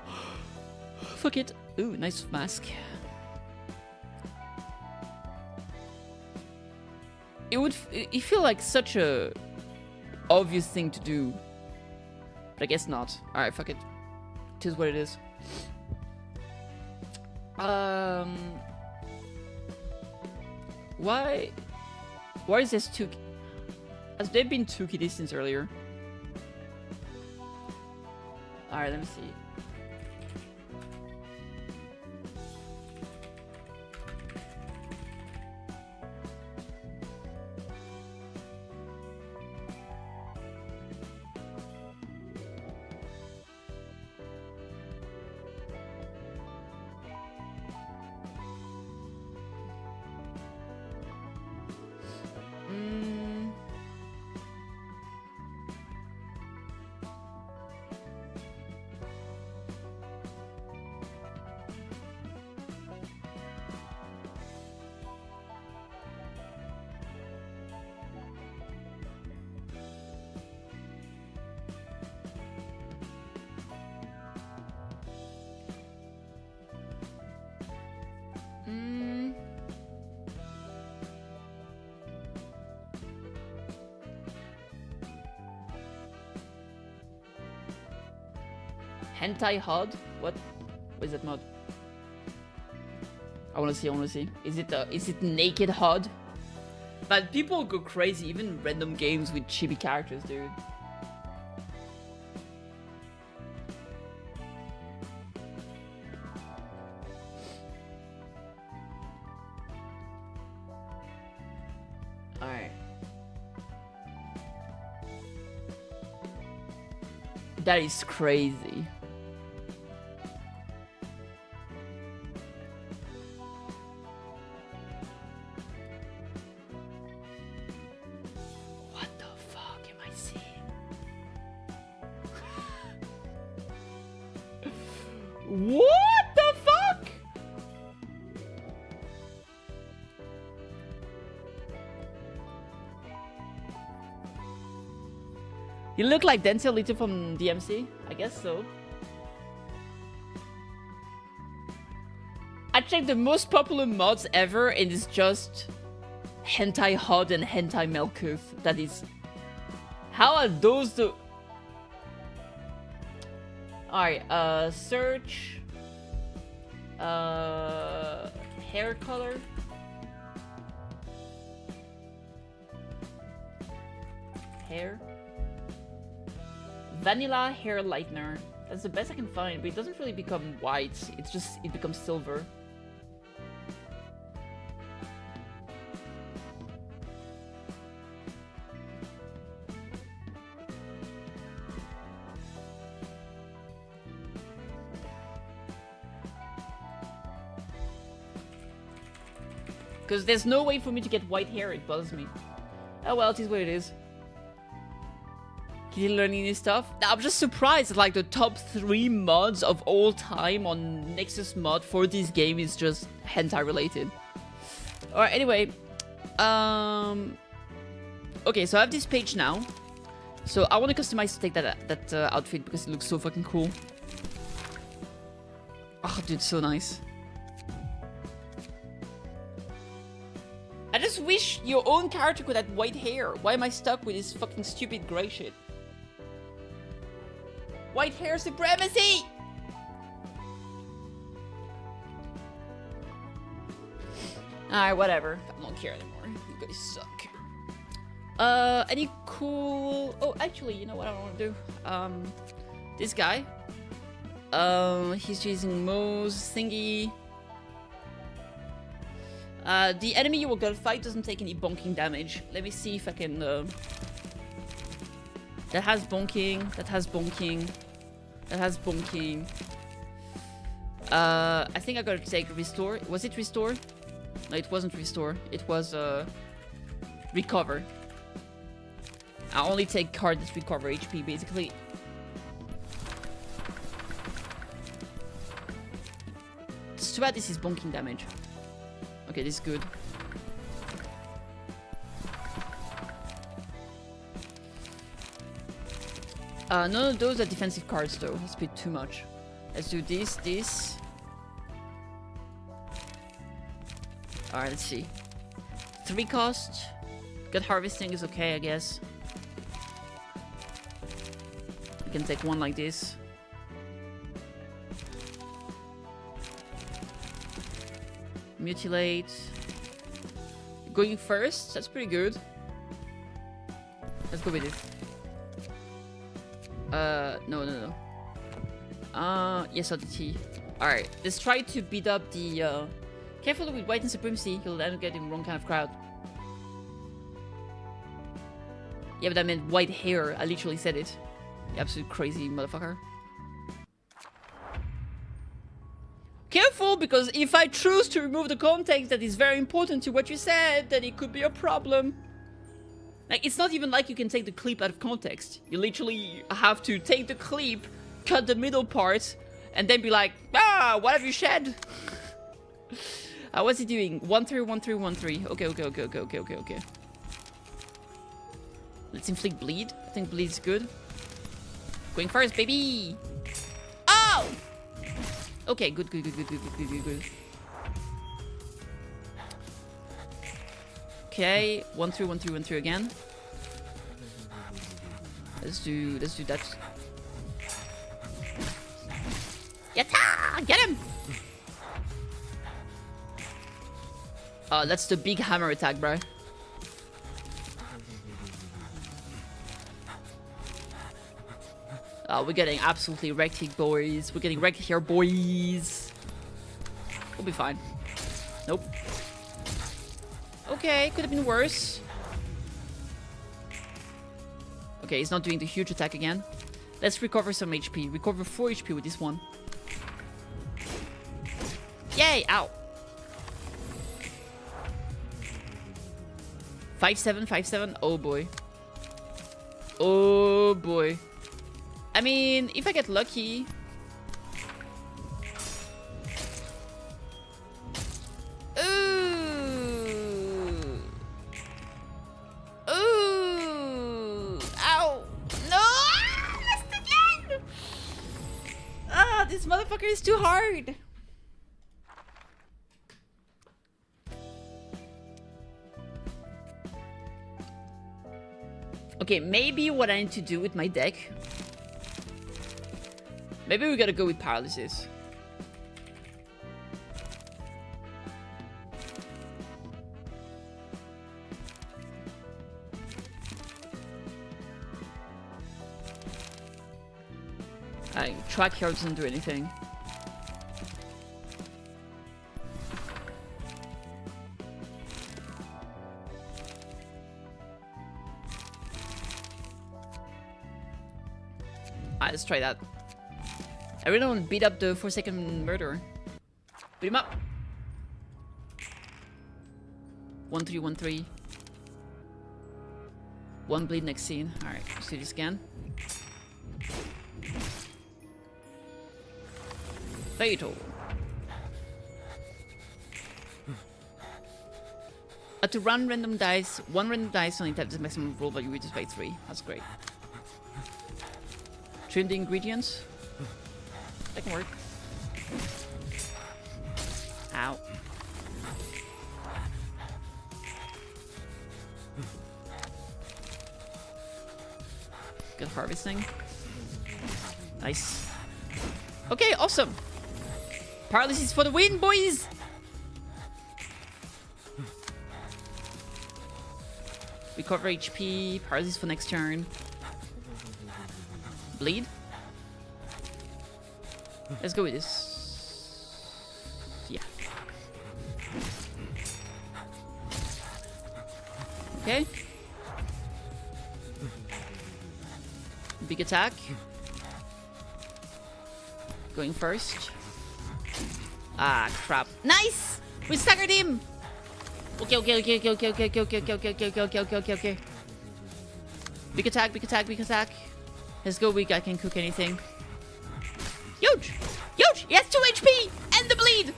Fuck it. Ooh, nice mask. It feel like such a obvious thing to do. But I guess not. Alright, fuck it. It is what it is. Why is this two? Has there been two kitties since earlier? Alright, let me see. Hentai HUD? What is that mod? I wanna see. Is it naked HUD? But people go crazy, even random games with chibi characters, dude. Alright. That is crazy. What the fuck? You look like Denzel Little from DMC? I guess so. I checked the most popular mods ever and it's just Hentai HUD and Hentai Melkuth. That is... How are those the... Alright, search... hair color. Hair. Vanilla hair lightener. That's the best I can find, but it doesn't really become white. It's just, it becomes silver. Because there's no way for me to get white hair, it bothers me. Oh well, it is what it is. Kitty learning new stuff? I'm just surprised that like the top 3 mods of all time on Nexus mod for this game is just hentai related. Alright, anyway. Okay, so I have this page now. So I want to customize to take that outfit because it looks so fucking cool. Oh, dude, so nice. I just wish your own character could have white hair. Why am I stuck with this fucking stupid grey shit? White hair supremacy! Alright, whatever. I don't care anymore. You guys suck. Any cool... Oh, actually, you know what I want to do? This guy. He's using Mo's thingy. The enemy you will go fight doesn't take any bonking damage. Let me see if I can... That has bonking. That has bonking. That has bonking. I think I gotta take restore. Was it restore? No, it wasn't restore. It was recover. I only take cards that recover HP, basically. It's too bad this is bonking damage. Okay, this is good. None of those are defensive cards though. It's a bit too much. Let's do this. Alright, let's see. 3 cost. Gut harvesting is okay, I guess. I can take one like this. Mutilate. Going first, that's pretty good. Let's go with it. No. Yes, RDT. Alright, let's try to beat up the, Careful with White and Supremacy, you'll end up getting the wrong kind of crowd. Yeah, but I meant white hair, I literally said it. You absolute crazy motherfucker. Careful, because if I choose to remove the context that is very important to what you said, then it could be a problem. Like, it's not even like you can take the clip out of context. You literally have to take the clip, cut the middle part, and then be like, ah, what have you shed? What's he doing? 1-3, 1-3, 1-3. Okay. Let's inflict bleed. I think bleed is good. Going first, baby! Oh! Okay, good. Okay, 1-3, 1-3, 1-3 again. Let's do that. Yatta! Get him! Oh, that's the big hammer attack, bro. Oh, we're getting absolutely wrecked here, boys. We're getting wrecked here, boys. We'll be fine. Nope. Okay, could have been worse. Okay, he's not doing the huge attack again. Let's recover some HP. Recover 4 HP with this one. Yay! Ow! 5-7, 5-7. Oh boy. Oh boy. I mean, if I get lucky. Ooh. Ooh. Ow. No! Missed again! Ah, this motherfucker is too hard. Okay, maybe what I need to do with my deck. Maybe we gotta go with paralysis. Track here doesn't do anything. Alright, let's try that. I really want to beat up the Forsaken Murderer. Beat him up! 1-3, 1-3. 1 bleed next scene. Alright, let's do this again. Fatal. To run random dice, 1 random dice only taps the maximum roll value reduced by 3. That's great. Trim the ingredients. That can work. Ow. Good harvesting. Nice. Okay, awesome. Paralysis for the win, boys! Recover HP. Paralysis for next turn. Bleed. Let's go with this. Yeah. Okay. Big attack. Going first. Ah, crap. Nice! We staggered him! Okay, okay, okay, okay, okay, okay, okay, okay, okay, okay, okay, okay, okay, okay, okay. Big attack, big attack, big attack. Let's go, weak. I can cook anything. Huge! Huge! He has 2 HP! And the bleed!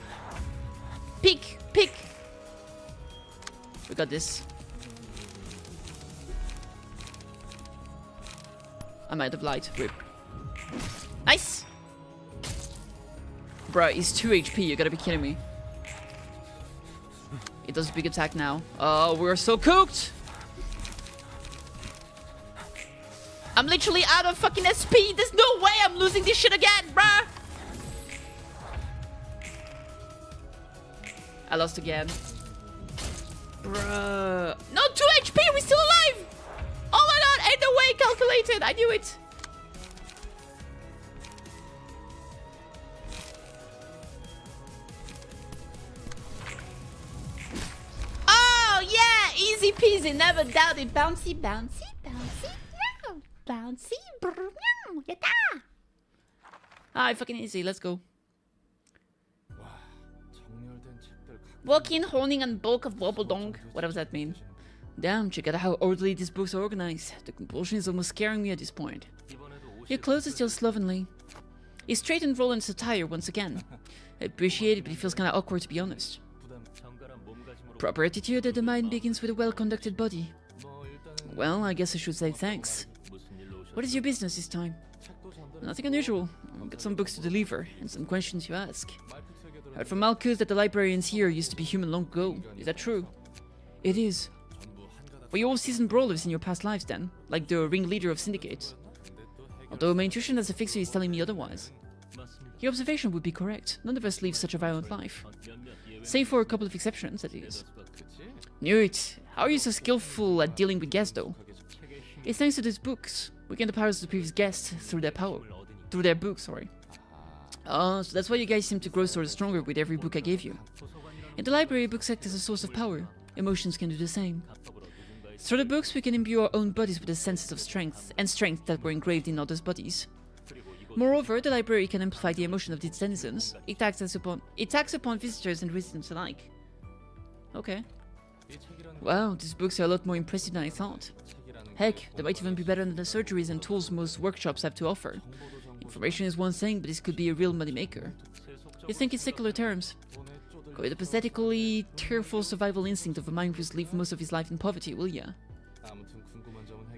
Peek! Peek! We got this. I'm out of light. Rip. Nice! Bruh, he's 2 HP. You gotta be kidding me. It does a big attack now. Oh, we're so cooked! I'm literally out of fucking SP. There's no way I'm losing this shit again, bruh! I lost again. Bruh. No, 2 HP! We're still alive! Oh my god, ain't no way calculated! I knew it! Oh yeah! Easy peasy, never doubted. Bouncy, bouncy, bouncy. No. Bouncy. No. Yatta! Ah, fucking easy. Let's go. Walking, honing, and bulk of wobbledong. What does that mean? Damn, check out how orderly these books are organized. The compulsion is almost scaring me at this point. Your clothes are still slovenly. He straightened Roland's attire once again. I appreciate it, but it feels kinda awkward to be honest. Proper attitude at the mind begins with a well-conducted body. Well, I guess I should say thanks. What is your business this time? Nothing unusual. I've got some books to deliver, and some questions you ask. Heard from Malchus that the librarians here used to be human long ago. Is that true? It is. Were you all seasoned brawlers in your past lives then? Like the ringleader of syndicates? Although my intuition as a fixer is telling me otherwise. Your observation would be correct. None of us live such a violent life. Save for a couple of exceptions, that is. Knew it. How are you so skillful at dealing with guests, though? It's thanks to these books. We gain the powers of the previous guests through their books, sorry. So that's why you guys seem to grow sort of stronger with every book I gave you. In the library, books act as a source of power. Emotions can do the same. Through the books, we can imbue our own bodies with the senses of strength that were engraved in others' bodies. Moreover, the library can amplify the emotion of its denizens. It acts upon visitors and residents alike. Okay. Wow, these books are a lot more impressive than I thought. Heck, they might even be better than the surgeries and tools most workshops have to offer. Information is one thing, but this could be a real moneymaker. You think in secular terms. Quite the pathetically tearful survival instinct of a mind who's lived most of his life in poverty, will ya?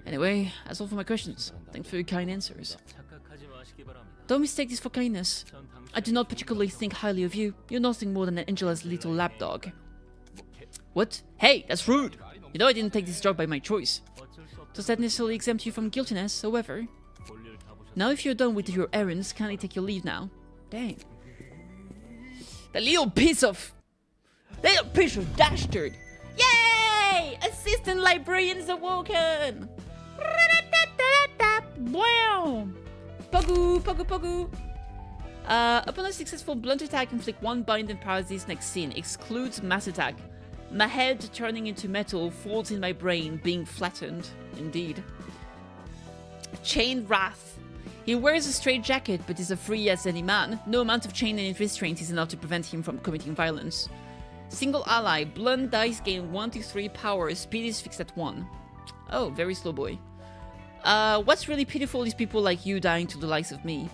Anyway, that's all for my questions. Thanks for your kind answers. Don't mistake this for kindness. I do not particularly think highly of you. You're nothing more than Angela's little lapdog. What? Hey, that's rude! You know I didn't take this job by my choice. Does that necessarily exempt you from guiltiness, however? Now if you're done with your errands, kindly take your leave now. Dang. The little piece of dastard! Yay! Assistant librarian's awoken! Wow! Pogu, pogu, pogu! Upon a successful blunt attack, inflict 1 bind and paralysis next scene. Excludes mass attack. My head turning into metal, falls in my brain, being flattened. Indeed. Chain Wrath. He wears a straight jacket, but is as free as any man. No amount of chain and restraint is enough to prevent him from committing violence. Single ally. Blunt dice gain 1 to 3 power. Speed is fixed at 1. Oh, very slow boy. What's really pitiful is people like you dying to the likes of me.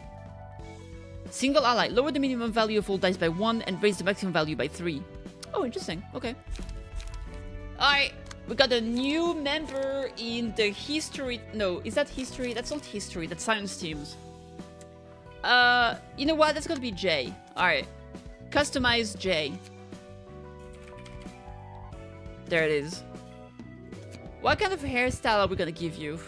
Single ally. Lower the minimum value of all dice by 1 and raise the maximum value by 3. Oh, interesting. Okay. Alright. We got a new member in the history... No, is that history? That's not history. That's science teams. You know what? That's gonna be J. Alright. Customize J. There it is. What kind of hairstyle are we gonna give you?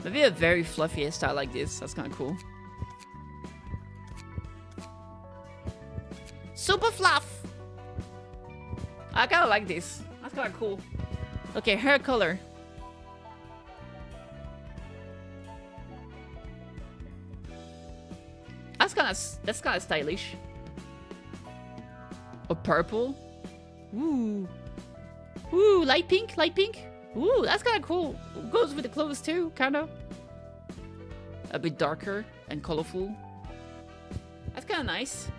Maybe a very fluffy hairstyle like this. That's kind of cool. Super fluff! I kind of like this. That's kind of cool. Okay, hair color. That's kind of stylish. Or purple. Ooh. Ooh, light pink, light pink. Ooh, that's kind of cool. Goes with the clothes too, kind of. A bit darker and colorful. That's kind of nice.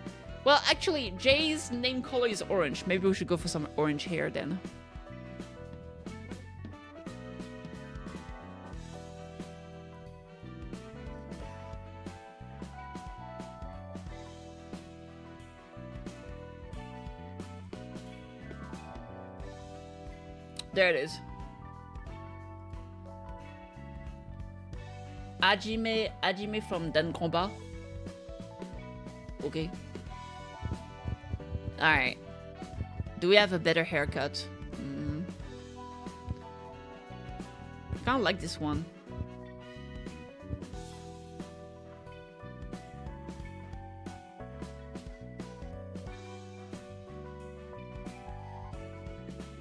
Well, actually, Jay's name color is orange. Maybe we should go for some orange hair then. There it is. Hajime from Dan Combat. Okay. Alright. Do we have a better haircut? I kind of like this one.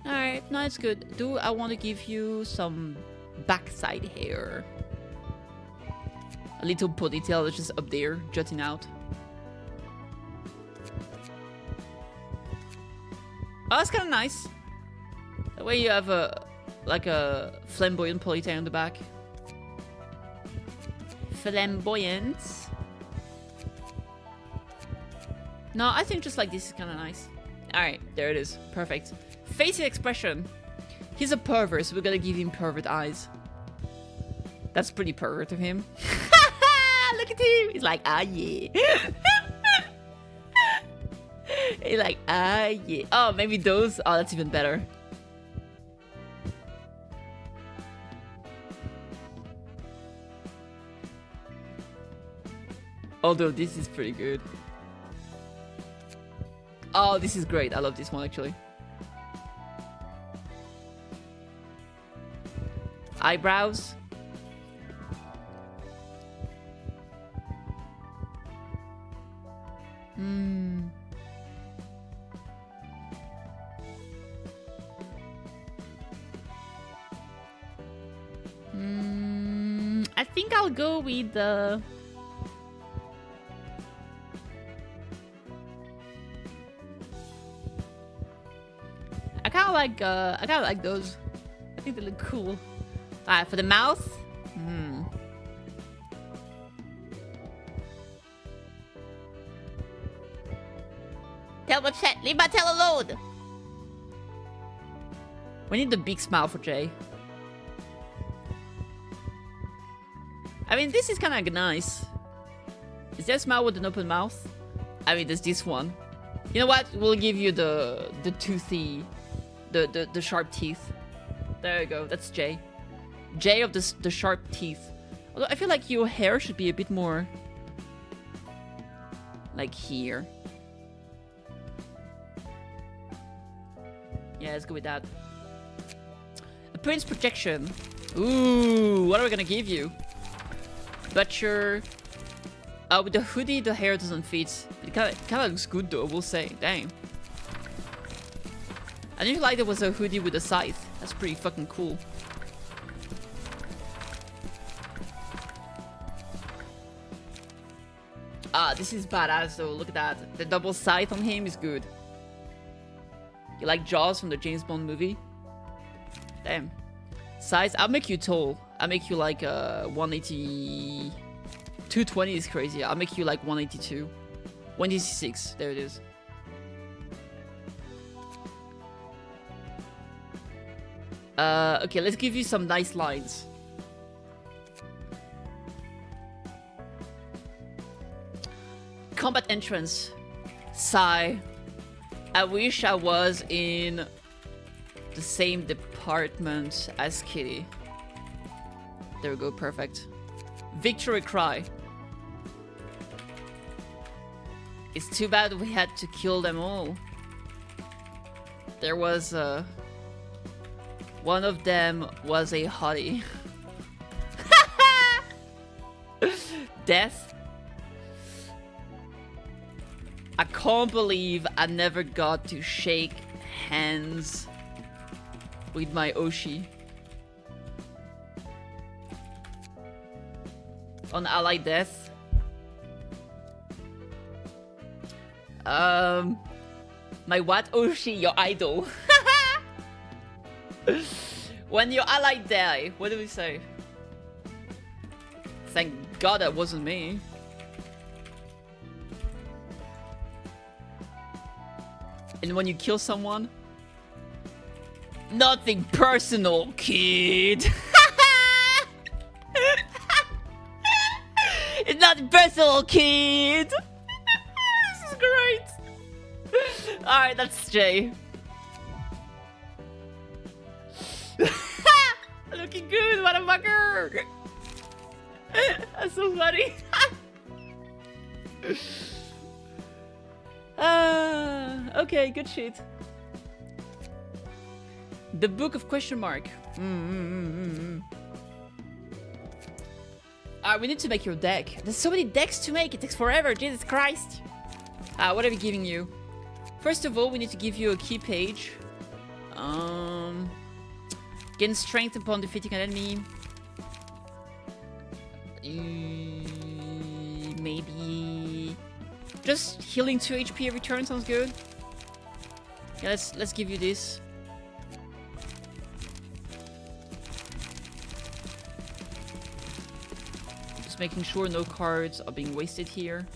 Alright, no, it's good. Do I want to give you some backside hair? A little ponytail that's just up there, jutting out. Oh, that's kind of nice. That way you have like a flamboyant ponytail on the back. Flamboyant. No, I think just like this is kind of nice. Alright, there it is. Perfect. Facial expression. He's a pervert, so we're gonna give him pervert eyes. That's pretty pervert of him. Look at him. He's like, ah, yeah. He's like, ah, yeah. Oh, maybe those. Oh, that's even better. Although this is pretty good. Oh, this is great. I love this one, actually. Eyebrows. I think I'll go with the... I kind of like those. I think they look cool. Alright, for the mouth. Tell my chat, leave my tail alone. We need the big smile for Jay. I mean, this is kind of nice. Is there a smile with an open mouth? I mean, there's this one. You know what? We'll give you the toothy, the sharp teeth. There you go. That's Jay. Jay of the sharp teeth. Although I feel like your hair should be a bit more like here. Yeah, let's go with that. Appearance projection. Ooh, what are we gonna give you? Butcher. With the hoodie, the hair doesn't fit. It kind of looks good though, we'll say. Dang. I didn't like there was a hoodie with a scythe. That's pretty fucking cool. Ah, this is badass though. Look at that. The double scythe on him is good. You like Jaws from the James Bond movie? Damn. Size, I'll make you tall. I'll make you like 180... 220 is crazy. I'll make you like 182. 186. There it is. Okay, let's give you some nice lines. Combat entrance. Sigh. I wish I was in the same department as Kitty. There we go, perfect. Victory cry. It's too bad we had to kill them all. There was one of them was a hottie. Death. I can't believe I never got to shake hands with my Oshi. On ally death. My what? Oshi, your idol. When your ally die, what do we say? Thank God that wasn't me. And when you kill someone, nothing personal, kid. It's not personal, kid. This is great. Alright, that's Jay. Looking good, motherfucker. That's so funny. Okay, good shit. The Book of Question Mark. We need to make your deck. There's so many decks to make. It takes forever. Jesus Christ. What are we giving you? First of all, we need to give you a key page. Gain strength upon defeating an enemy. Maybe just healing 2 HP every turn sounds good. Yeah, let's give you this. Just making sure no cards are being wasted here.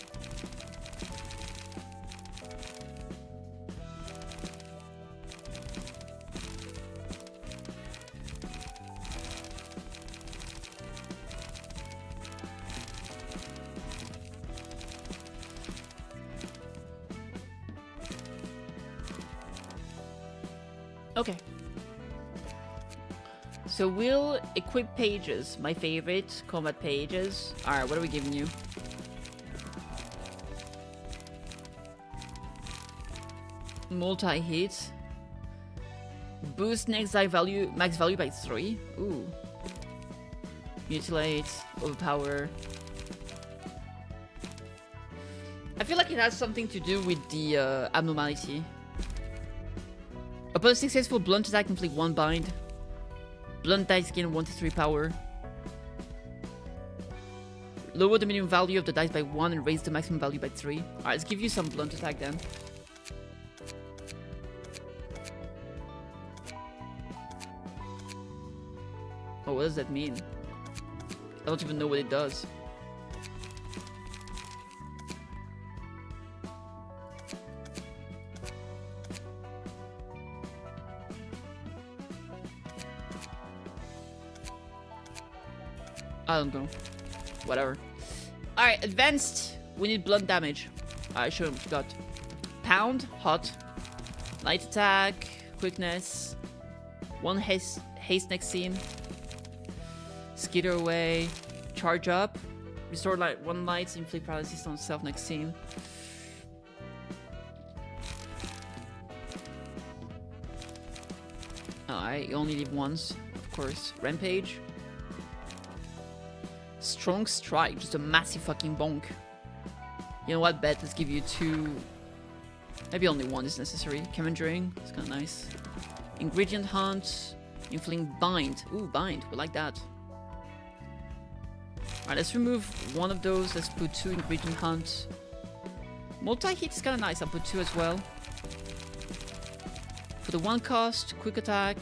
Okay. So we'll equip pages. My favorite, combat pages. Alright, what are we giving you? Multi-hit. Boost max value by 3. Ooh. Mutilate. Overpower. I feel like it has something to do with the abnormality. Upon a successful blunt attack, inflict 1 bind. Blunt dice gain 1 to 3 power. Lower the minimum value of the dice by 1 and raise the maximum value by 3. Alright, let's give you some blunt attack then. Oh, what does that mean? I don't even know what it does. I don't know. Whatever. Alright, advanced. We need blunt damage. I should have forgot. Pound, hot. Light attack, quickness. 1 haste next scene. Skitter away. Charge up. Restore 1 light, inflict paralysis on self next scene. Alright, you only live once, of course. Rampage. Strong strike, just a massive fucking bonk. You know what, bet, let's give you 2. Maybe only 1 is necessary. Conjuring, it's kinda nice. Ingredient hunt, inflicting bind. Ooh, bind, we like that. Alright, let's remove 1 of those, let's put 2 ingredient hunt. Multi-hit is kinda nice, I'll put 2 as well. For the 1 cost, quick attack.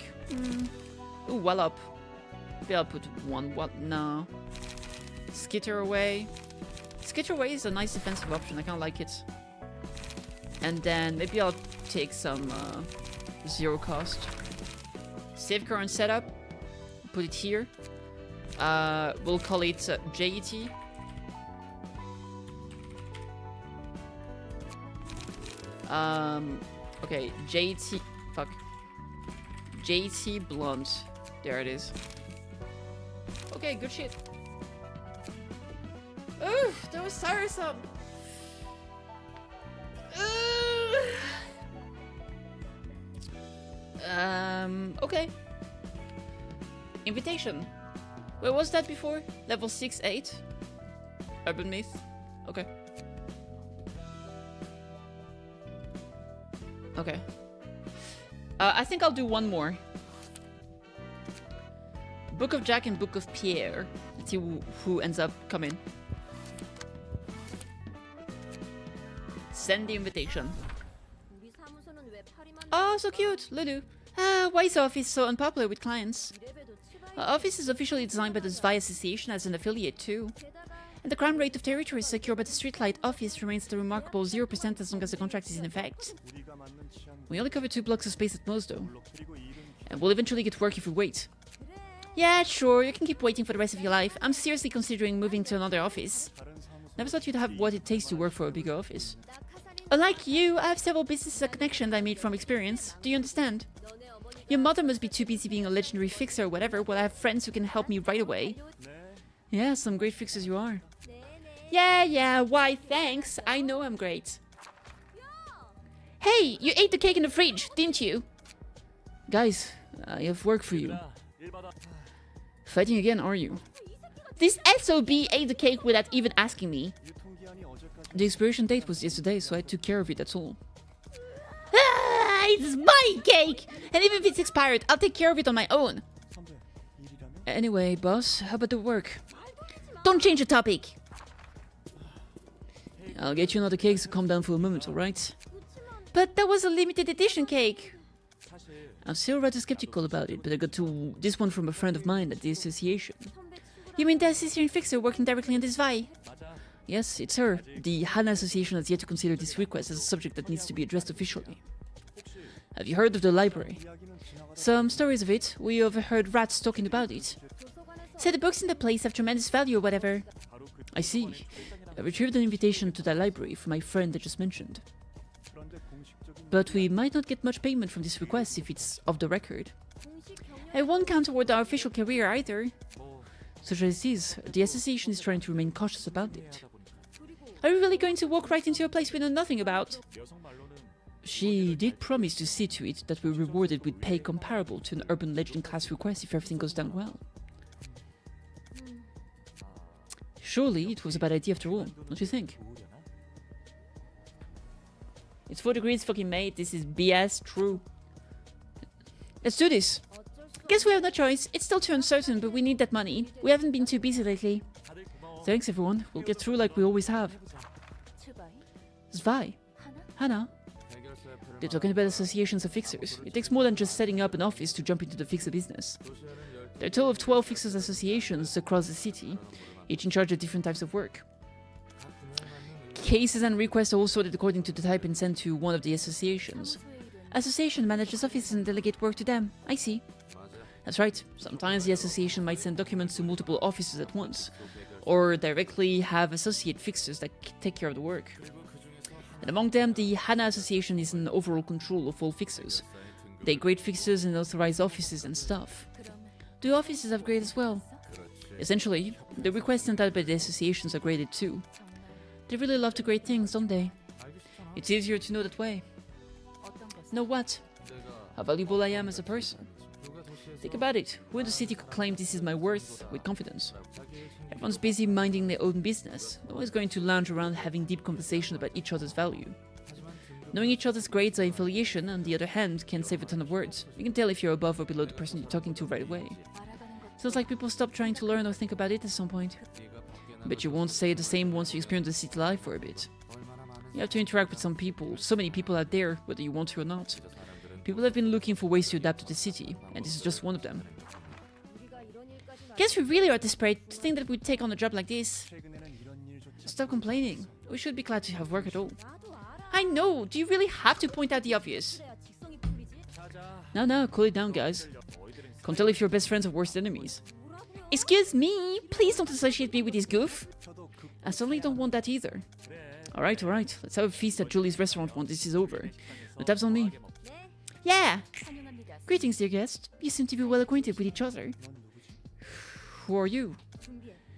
Ooh, well up. Maybe I'll put 1, what, no. Skitter away. Skitter away is a nice defensive option. I kind of like it. And then maybe I'll take some 0 cost. Save current setup. Put it here. We'll call it JET. Okay, JT. Fuck. JT blunt. There it is. Okay, good shit. Ooh, that was tiresome. Okay. Invitation. Where was that before? Level 6, 8? Urban Myth. Okay. Okay. I think I'll do 1 more. Book of Jack and Book of Pierre. Let's see who ends up coming. Send the invitation. Oh, so cute, Lulu. Why is the office so unpopular with clients? Our office is officially designed by the Zwei Association as an affiliate too. And the crime rate of territory secured by the streetlight office remains the remarkable 0% as long as the contract is in effect. We only cover 2 blocks of space at most, though. And we'll eventually get work if we wait. Yeah, sure, you can keep waiting for the rest of your life. I'm seriously considering moving to another office. Never thought you'd have what it takes to work for a bigger office. Unlike you, I have several business connections I made from experience. Do you understand? Your mother must be too busy being a legendary fixer or whatever, while I have friends who can help me right away. Yeah, some great fixers you are. Yeah, why thanks, I know I'm great. Hey, you ate the cake in the fridge, didn't you? Guys, I have work for you. Fighting again, are you? This SOB ate the cake without even asking me. The expiration date was yesterday, so I took care of it, that's all. Ah, it's my cake! And even if it's expired, I'll take care of it on my own. Anyway, boss, how about the work? Don't change the topic! I'll get you another cake to calm down for a moment, alright? But that was a limited edition cake! I'm still rather skeptical about it, but I got this one from a friend of mine at the association. You mean the association fixer working directly on this Vi? Yes, it's her. The Hana Association has yet to consider this request as a subject that needs to be addressed officially. Have you heard of the library? Some stories of it. We overheard rats talking about it. Said the books in the place have tremendous value or whatever. I see. I retrieved an invitation to the library from my friend I just mentioned. But we might not get much payment from this request if it's off the record. I won't count toward our official career either. Such as it is, the association is trying to remain cautious about it. Are you really going to walk right into a place we know nothing about? She did promise to see to it that we're rewarded with pay comparable to an urban legend class request if everything goes down well. Surely it was a bad idea after all, don't you think? It's 4 degrees, fucking mate. This is BS, true. Let's do this. Guess we have no choice. It's still too uncertain, but we need that money. We haven't been too busy lately. Thanks, everyone. We'll get through like we always have. Zwei. Hana. They're talking about associations of fixers. It takes more than just setting up an office to jump into the fixer business. There are a total of 12 fixers associations across the city, each in charge of different types of work. Cases and requests are all sorted according to the type and sent to one of the associations. Association manages offices and delegate work to them. I see. That's right. Sometimes the association might send documents to multiple offices at once, or directly have associate fixers that take care of the work. And among them, the Hana Association is in overall control of all fixers. They grade fixers and authorize offices and stuff. Do offices have grades as well? Essentially, the requests sent out by the associations are graded too. They really love to grade things, don't they? It's easier to know that way. Know what? How valuable I am as a person. Think about it. Who in the city could claim this is my worth with confidence? Everyone's busy minding their own business. No one's going to lounge around having deep conversation about each other's value. Knowing each other's grades or affiliation, on the other hand, can save a ton of words. You can tell if you're above or below the person you're talking to right away. Sounds like people stop trying to learn or think about it at some point. But you won't say the same once you experience the city life for a bit. You have to interact with some people, so many people out there, whether you want to or not. People have been looking for ways to adapt to the city, and this is just one of them. Guess we really are desperate to think that we'd take on a job like this. Stop complaining. We should be glad to have work at all. I know, do you really have to point out the obvious? No, cool it down, guys. Can't tell if you're best friends or worst enemies. Excuse me, please don't associate me with this goof. I certainly don't want that either. Alright, let's have a feast at Julie's restaurant when this is over. The tab's on me. Yeah! Greetings, dear guest. You seem to be well acquainted with each other. Who are you?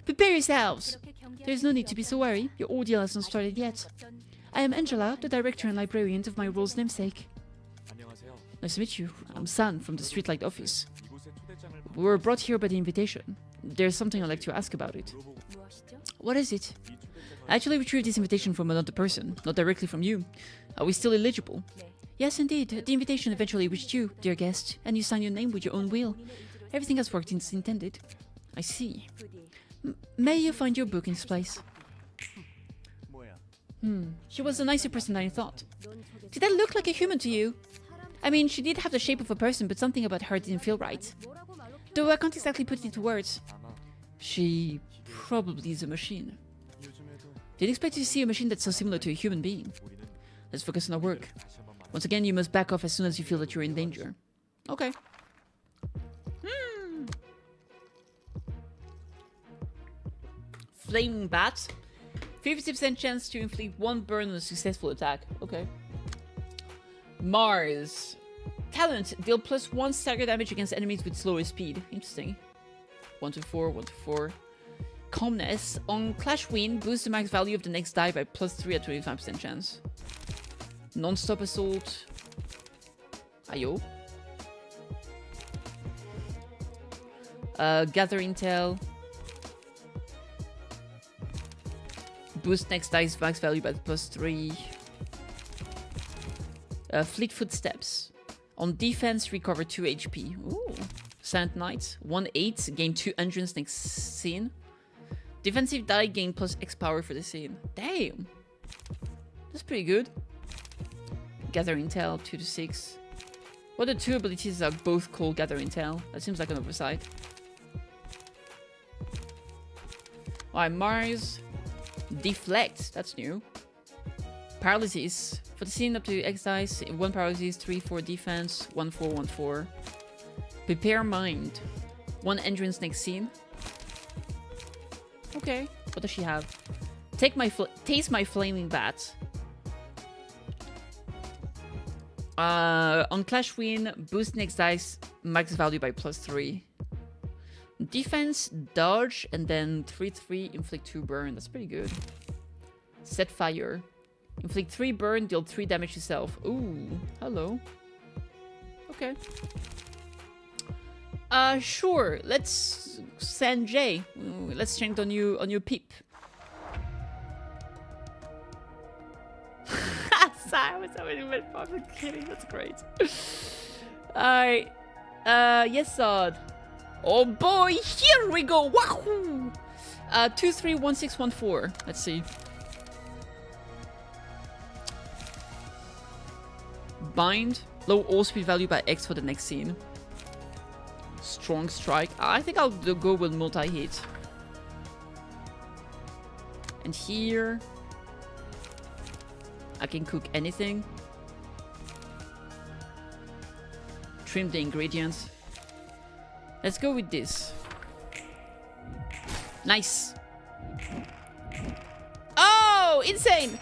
Prepare yourselves! There's no need to be so worried. Your ordeal hasn't started yet. I am Angela, the director and librarian of my role's namesake. Nice to meet you. I'm San from the Streetlight office. We were brought here by the invitation. There's something I'd like to ask about it. What is it? I actually retrieved this invitation from another person, not directly from you. Are we still eligible? Yes, indeed. The invitation eventually reached you, dear guest, and you signed your name with your own will. Everything has worked as intended. I see. May you find your book in this place? She was a nicer person than I thought. Did that look like a human to you? I mean, she did have the shape of a person, but something about her didn't feel right. Though I can't exactly put it into words. She probably is a machine. Didn't expect to see a machine that's so similar to a human being. Let's focus on our work. Once again, you must back off as soon as you feel that you're in danger. Okay. Flaming Bat. 50% chance to inflict 1 burn on a successful attack. Okay. Mars. Talent. Deal +1 stagger damage against enemies with slower speed. Interesting. 1 to 4, 1 to 4. Calmness. On Clash Win, boost the max value of the next die by +3 at 25% chance. Non-stop assault. Ayo. Gather intel. Boost next dice max value by +3. Fleet Footsteps. On defense, recover 2 HP. Ooh. Silent Knight. 1/8. Gain 2 endurance next scene. Defensive die gain +X power for the scene. Damn. That's pretty good. Gather intel. 2 to 6. What are the 2 abilities that are both called Gather intel? That seems like an oversight. Alright, Mars. Deflect, that's new. Paralysis. For the scene up to X dice, 1 paralysis, 3/4 defense, 1/4, 1/4. Prepare mind. 1 endurance next scene. Okay, what does she have? Taste my flaming bat. On Clash Win, boost next dice max value by +3. Defense, dodge, and then 3/3, inflict 2 burn. That's pretty good. Set fire. Inflict 3 burn, deal 3 damage to self. Ooh, hello. Okay. Sure. Let's send Jay. Let's change on you peep. I was fucking kidding. That's great. Alright. Yes, Sod. Oh boy, here we go! Wahoo! 2, 3, 1, 6, 1, 4. Let's see. Bind. Low all speed value by X for the next scene. Strong strike. I think I'll go with multi-hit. And here... I can cook anything. Trim the ingredients. Let's go with this. Nice. Oh, insane.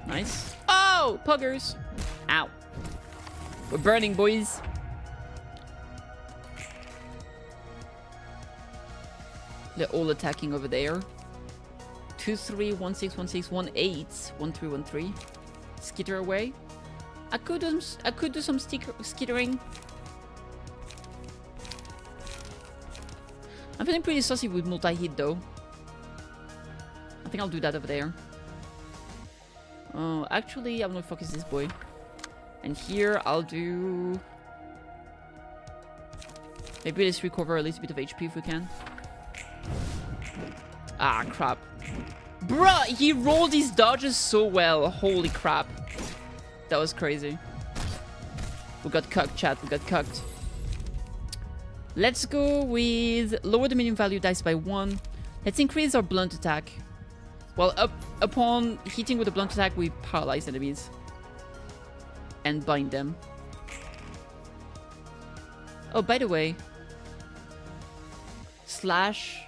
Nice. Oh, puggers. Ow. We're burning, boys. They're all attacking over there. 2, 3, 1, 6, 1, 6, 1, 8, 1, 3, 1, 3. Skitter away. I could do some skittering. I'm feeling pretty saucy with multi-hit though. I think I'll do that over there. Oh, actually, I'm gonna focus this boy. And here I'll do... Maybe let's recover a little bit of HP if we can. Ah, crap. Bruh, he rolled his dodges so well. Holy crap. That was crazy. We got cucked, chat. We got cucked. Let's go with lower the minimum value dice by 1. Let's increase our blunt attack. Well, upon hitting with a blunt attack, we paralyze enemies. And bind them. Oh, by the way. Slash,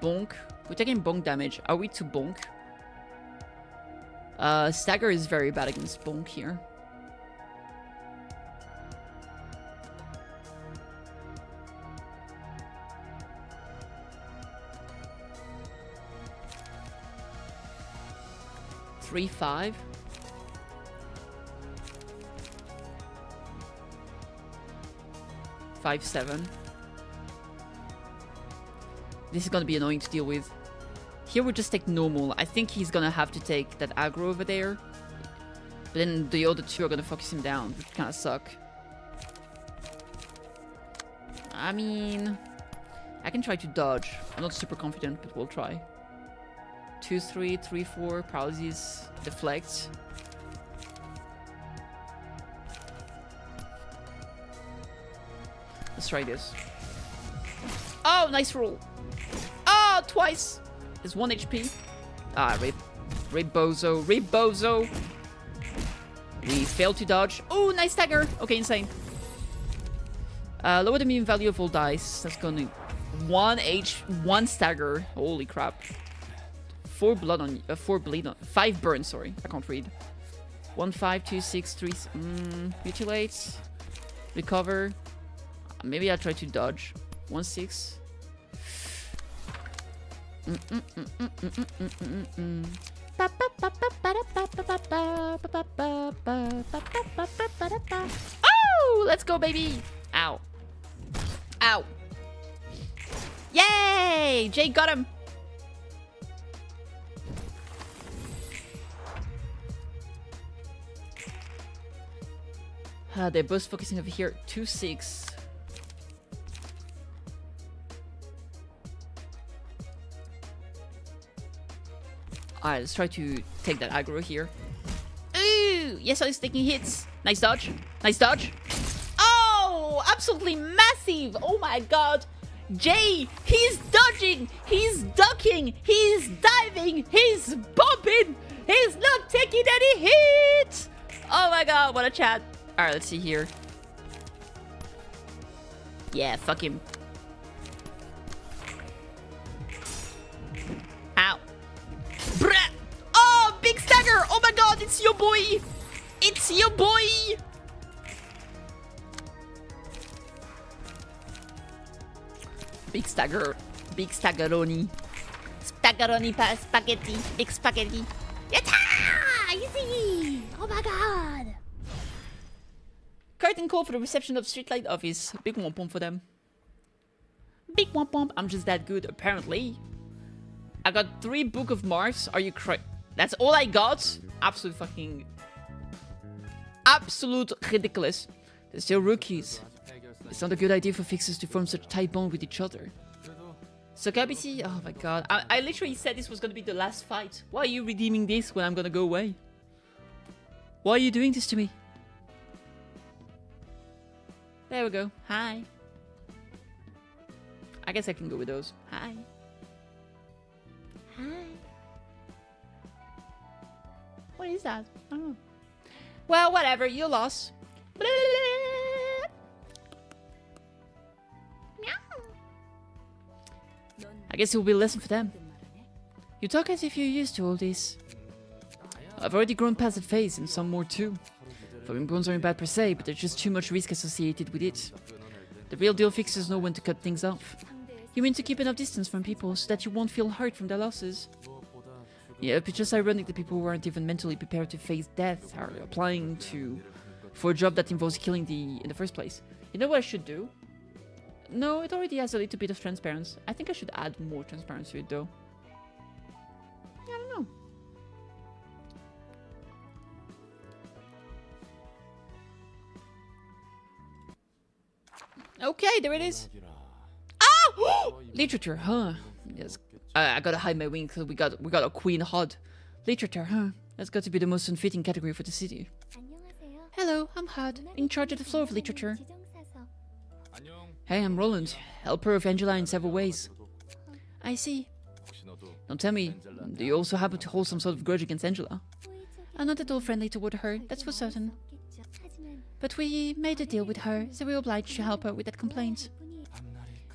bonk. We're taking bonk damage. Are we to bonk? Stagger is very bad against bonk here. Three, 5. Five, 7. This is gonna be annoying to deal with. Here we just take normal. I think he's gonna have to take that aggro over there. But then the other 2 are gonna focus him down, which kinda suck. I mean... I can try to dodge. I'm not super confident, but we'll try. 2, 3, 3, 4, paralysis, deflect. Let's try this. Oh, nice roll. Oh, twice. There's 1 HP. Ah, rip. Rip bozo. Rip bozo. We failed to dodge. Oh, nice stagger. Okay, insane. Lower the mean value of all dice. That's gonna... 1 stagger. Holy crap. 4 blood on... 4 bleed on... 5 burn, sorry. I can't read. 1, 5, 2, 6, 3... mutilate. Recover. Maybe I'll try to dodge. 1, 6. Oh, let's go, baby. Ow. Ow. Yay! Jay got him. They're both focusing over here. 2, 6. Alright, let's try to take that aggro here. Ooh! Yes, I was taking hits. Nice dodge. Nice dodge. Oh! Absolutely massive! Oh my god! Jay! He's dodging! He's ducking! He's diving! He's bumping! He's not taking any hits! Oh my god, what a chat. Alright, let's see here. Yeah, fuck him. Ow. Bruh. Oh, big stagger! Oh my god, it's your boy! It's your boy! Big stagger. Big staggeroni. Staggeroni pa spaghetti. Big spaghetti. Yatta! Easy! Oh my god! Curtain call for the reception of Streetlight Office. Big womp womp for them. Big womp womp. I'm just that good, apparently. I got 3 Book of Marks. Are you crazy? That's all I got? Absolute fucking... Absolute ridiculous. They're still rookies. It's not a good idea for fixers to form such a tight bond with each other. So KBC, oh my god. I literally said this was gonna be the last fight. Why are you redeeming this when I'm gonna go away? Why are you doing this to me? There we go. Hi. I guess I can go with those. Hi. Hi. What is that? I don't know. Well, whatever. You lost. I guess it will be a lesson for them. You talk as if you're used to all this. I've already grown past that phase, and some more too. Foreign bones aren't bad per se, but there's just too much risk associated with it. The real deal fixers know when to cut things off. You mean to keep enough distance from people so that you won't feel hurt from their losses? Yeah, it's just ironic that people who aren't even mentally prepared to face death are applying for a job that involves killing in the first place. You know what I should do? No, it already has a little bit of transparency. I think I should add more transparency to it, though. I don't know. Okay, there it is. Ah! Literature, huh? Yes. I gotta hide my wings because we got a Queen Hod. Literature, huh? That's got to be the most unfitting category for the city. Hello, I'm Hod, in charge of the floor of literature. Hey, I'm Roland, helper of Angela in several ways. I see. Don't tell me, do you also happen to hold some sort of grudge against Angela? I'm not at all friendly toward her, that's for certain. But we made a deal with her, so we're obliged to help her with that complaint.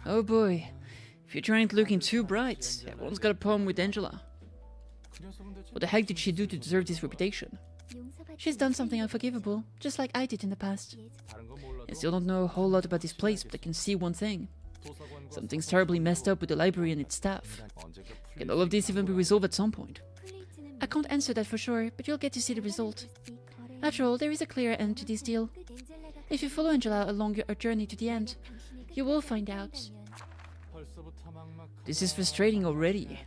Oh boy, future ain't looking too bright. Everyone's got a problem with Angela. What the heck did she do to deserve this reputation? She's done something unforgivable, just like I did in the past. I still don't know a whole lot about this place, but I can see one thing. Something's terribly messed up with the library and its staff. Can all of this even be resolved at some point? I can't answer that for sure, but you'll get to see the result. After all, there is a clear end to this deal. If you follow Angela along your journey to the end, you will find out. This is frustrating already.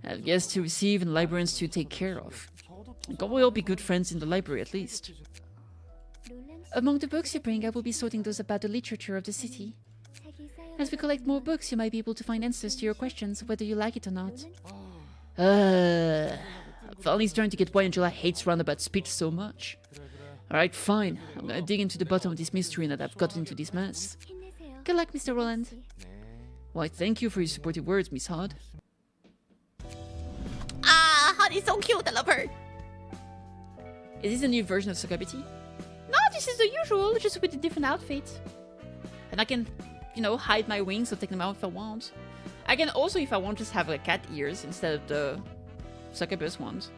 I have guests to receive and librarians to take care of. God will all be good friends in the library at least. Among the books you bring, I will be sorting those about the literature of the city. As we collect more books, you might be able to find answers to your questions, whether you like it or not. I'm finally starting to get why Angela hates roundabout speech so much. Alright, fine. I'm gonna dig into the bottom of this mystery now that I've gotten into this mess. Good luck, Mr. Roland. Why, thank you for your supportive words, Miss Hod. She's so cute. I love her. Is this a new version of Sakabiti? No, this is the usual, just with a different outfit. And I can, you know, hide my wings or take them out if I want. I can also, if I want, just have like cat ears instead of the succubus ones.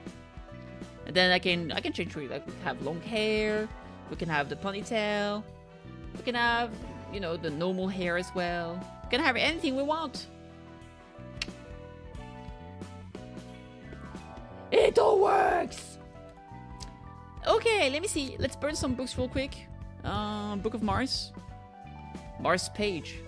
And then I can change it. Like we can have long hair, we can have the ponytail, we can have, you know, the normal hair as well. We can have anything we want. It all works! Okay, let me see. Let's burn some books real quick. Book of Mars. Mars page.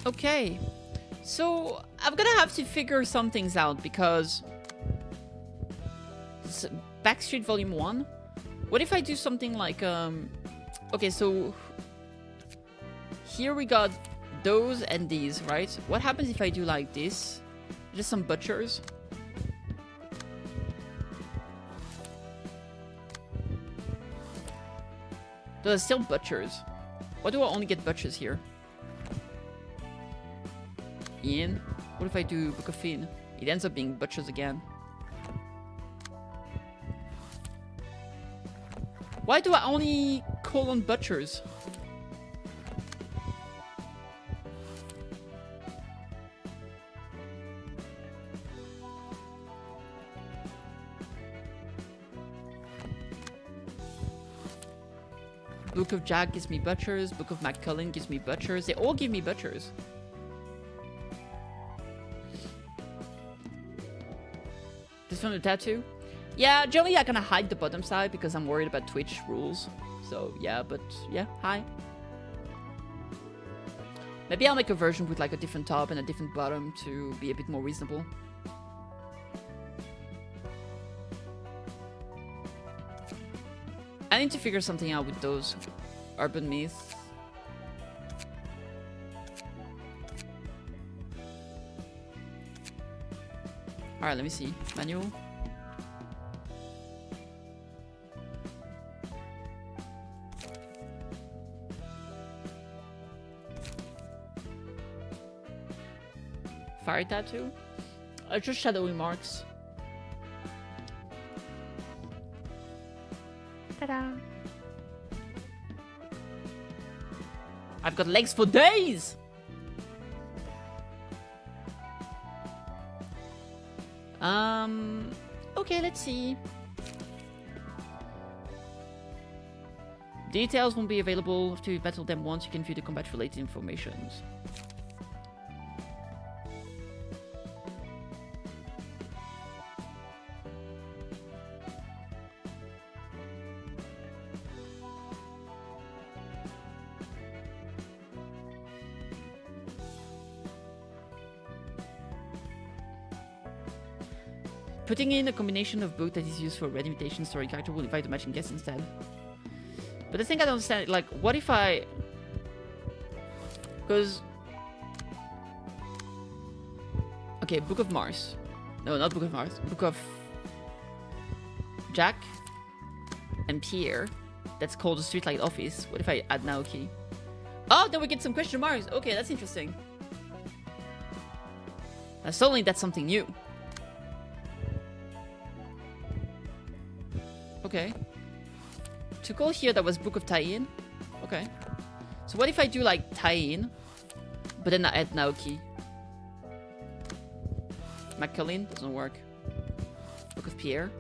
Okay. So, I'm gonna have to figure some things out because... Backstreet Volume 1? What if I do something like, Okay, so... Here we got those and these, right? What happens if I do like this? Just some butchers. Those are still butchers. Why do I only get butchers here? Ian? What if I do Book of Finn? It ends up being butchers again. Why do I only call on butchers? Book of Jack gives me butchers. Book of McCullen gives me butchers. They all give me butchers. This from the tattoo? Yeah, generally I kind of hide the bottom side because I'm worried about Twitch rules. So yeah, but yeah, hi. Maybe I'll make a version with like a different top and a different bottom to be a bit more reasonable. I need to figure something out with those urban myths. Alright, let me see. Manual. Fire tattoo? Just shadowy marks. Ta-da! I've got legs for days! Okay, let's see. Details won't be available after you battle them once. You can view the combat-related informations. Putting in a combination of book that is used for red invitation story character will invite a matching guest instead. But the thing I don't understand, like, what if I... Because... Okay, Book of Mars. No, not Book of Mars. Book of... Jack and Pierre. That's called the Streetlight Office. What if I add Naoki? Oh, then we get some question marks. Okay, that's interesting. Suddenly that's something new. Okay. To call here, that was Book of Tie-In. Okay. So what if I do like Tie-In, but then I add Naoki? McCullin doesn't work. Book of Pierre.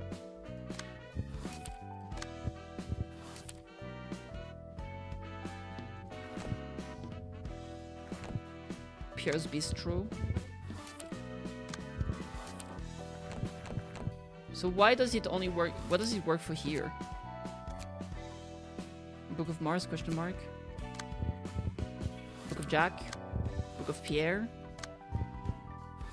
Pierre's Bistro. So why does it only work? What does it work for here? Book of Mars, question mark. Book of Jack. Book of Pierre.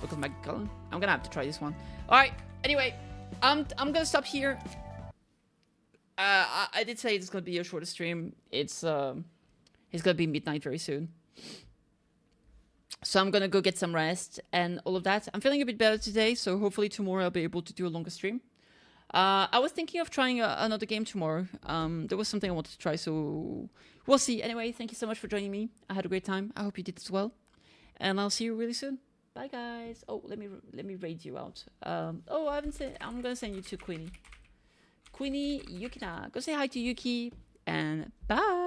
Book of McCullen. I'm gonna have to try this one. Alright, anyway. I'm gonna stop here. I did say it's gonna be a shorter stream. It's gonna be midnight very soon. So I'm gonna go get some rest and all of that. I'm feeling a bit better today, so hopefully tomorrow I'll be able to do a longer stream. I was thinking of trying another game tomorrow. There was something I wanted to try, so we'll see. Anyway, thank you so much for joining me. I had a great time. I hope you did as well. And I'll see you really soon. Bye, guys. Oh, let me raid you out. Oh, I haven't said. I'm gonna send you to Queenie. Queenie, Yukina. Go say hi to Yuki. And bye.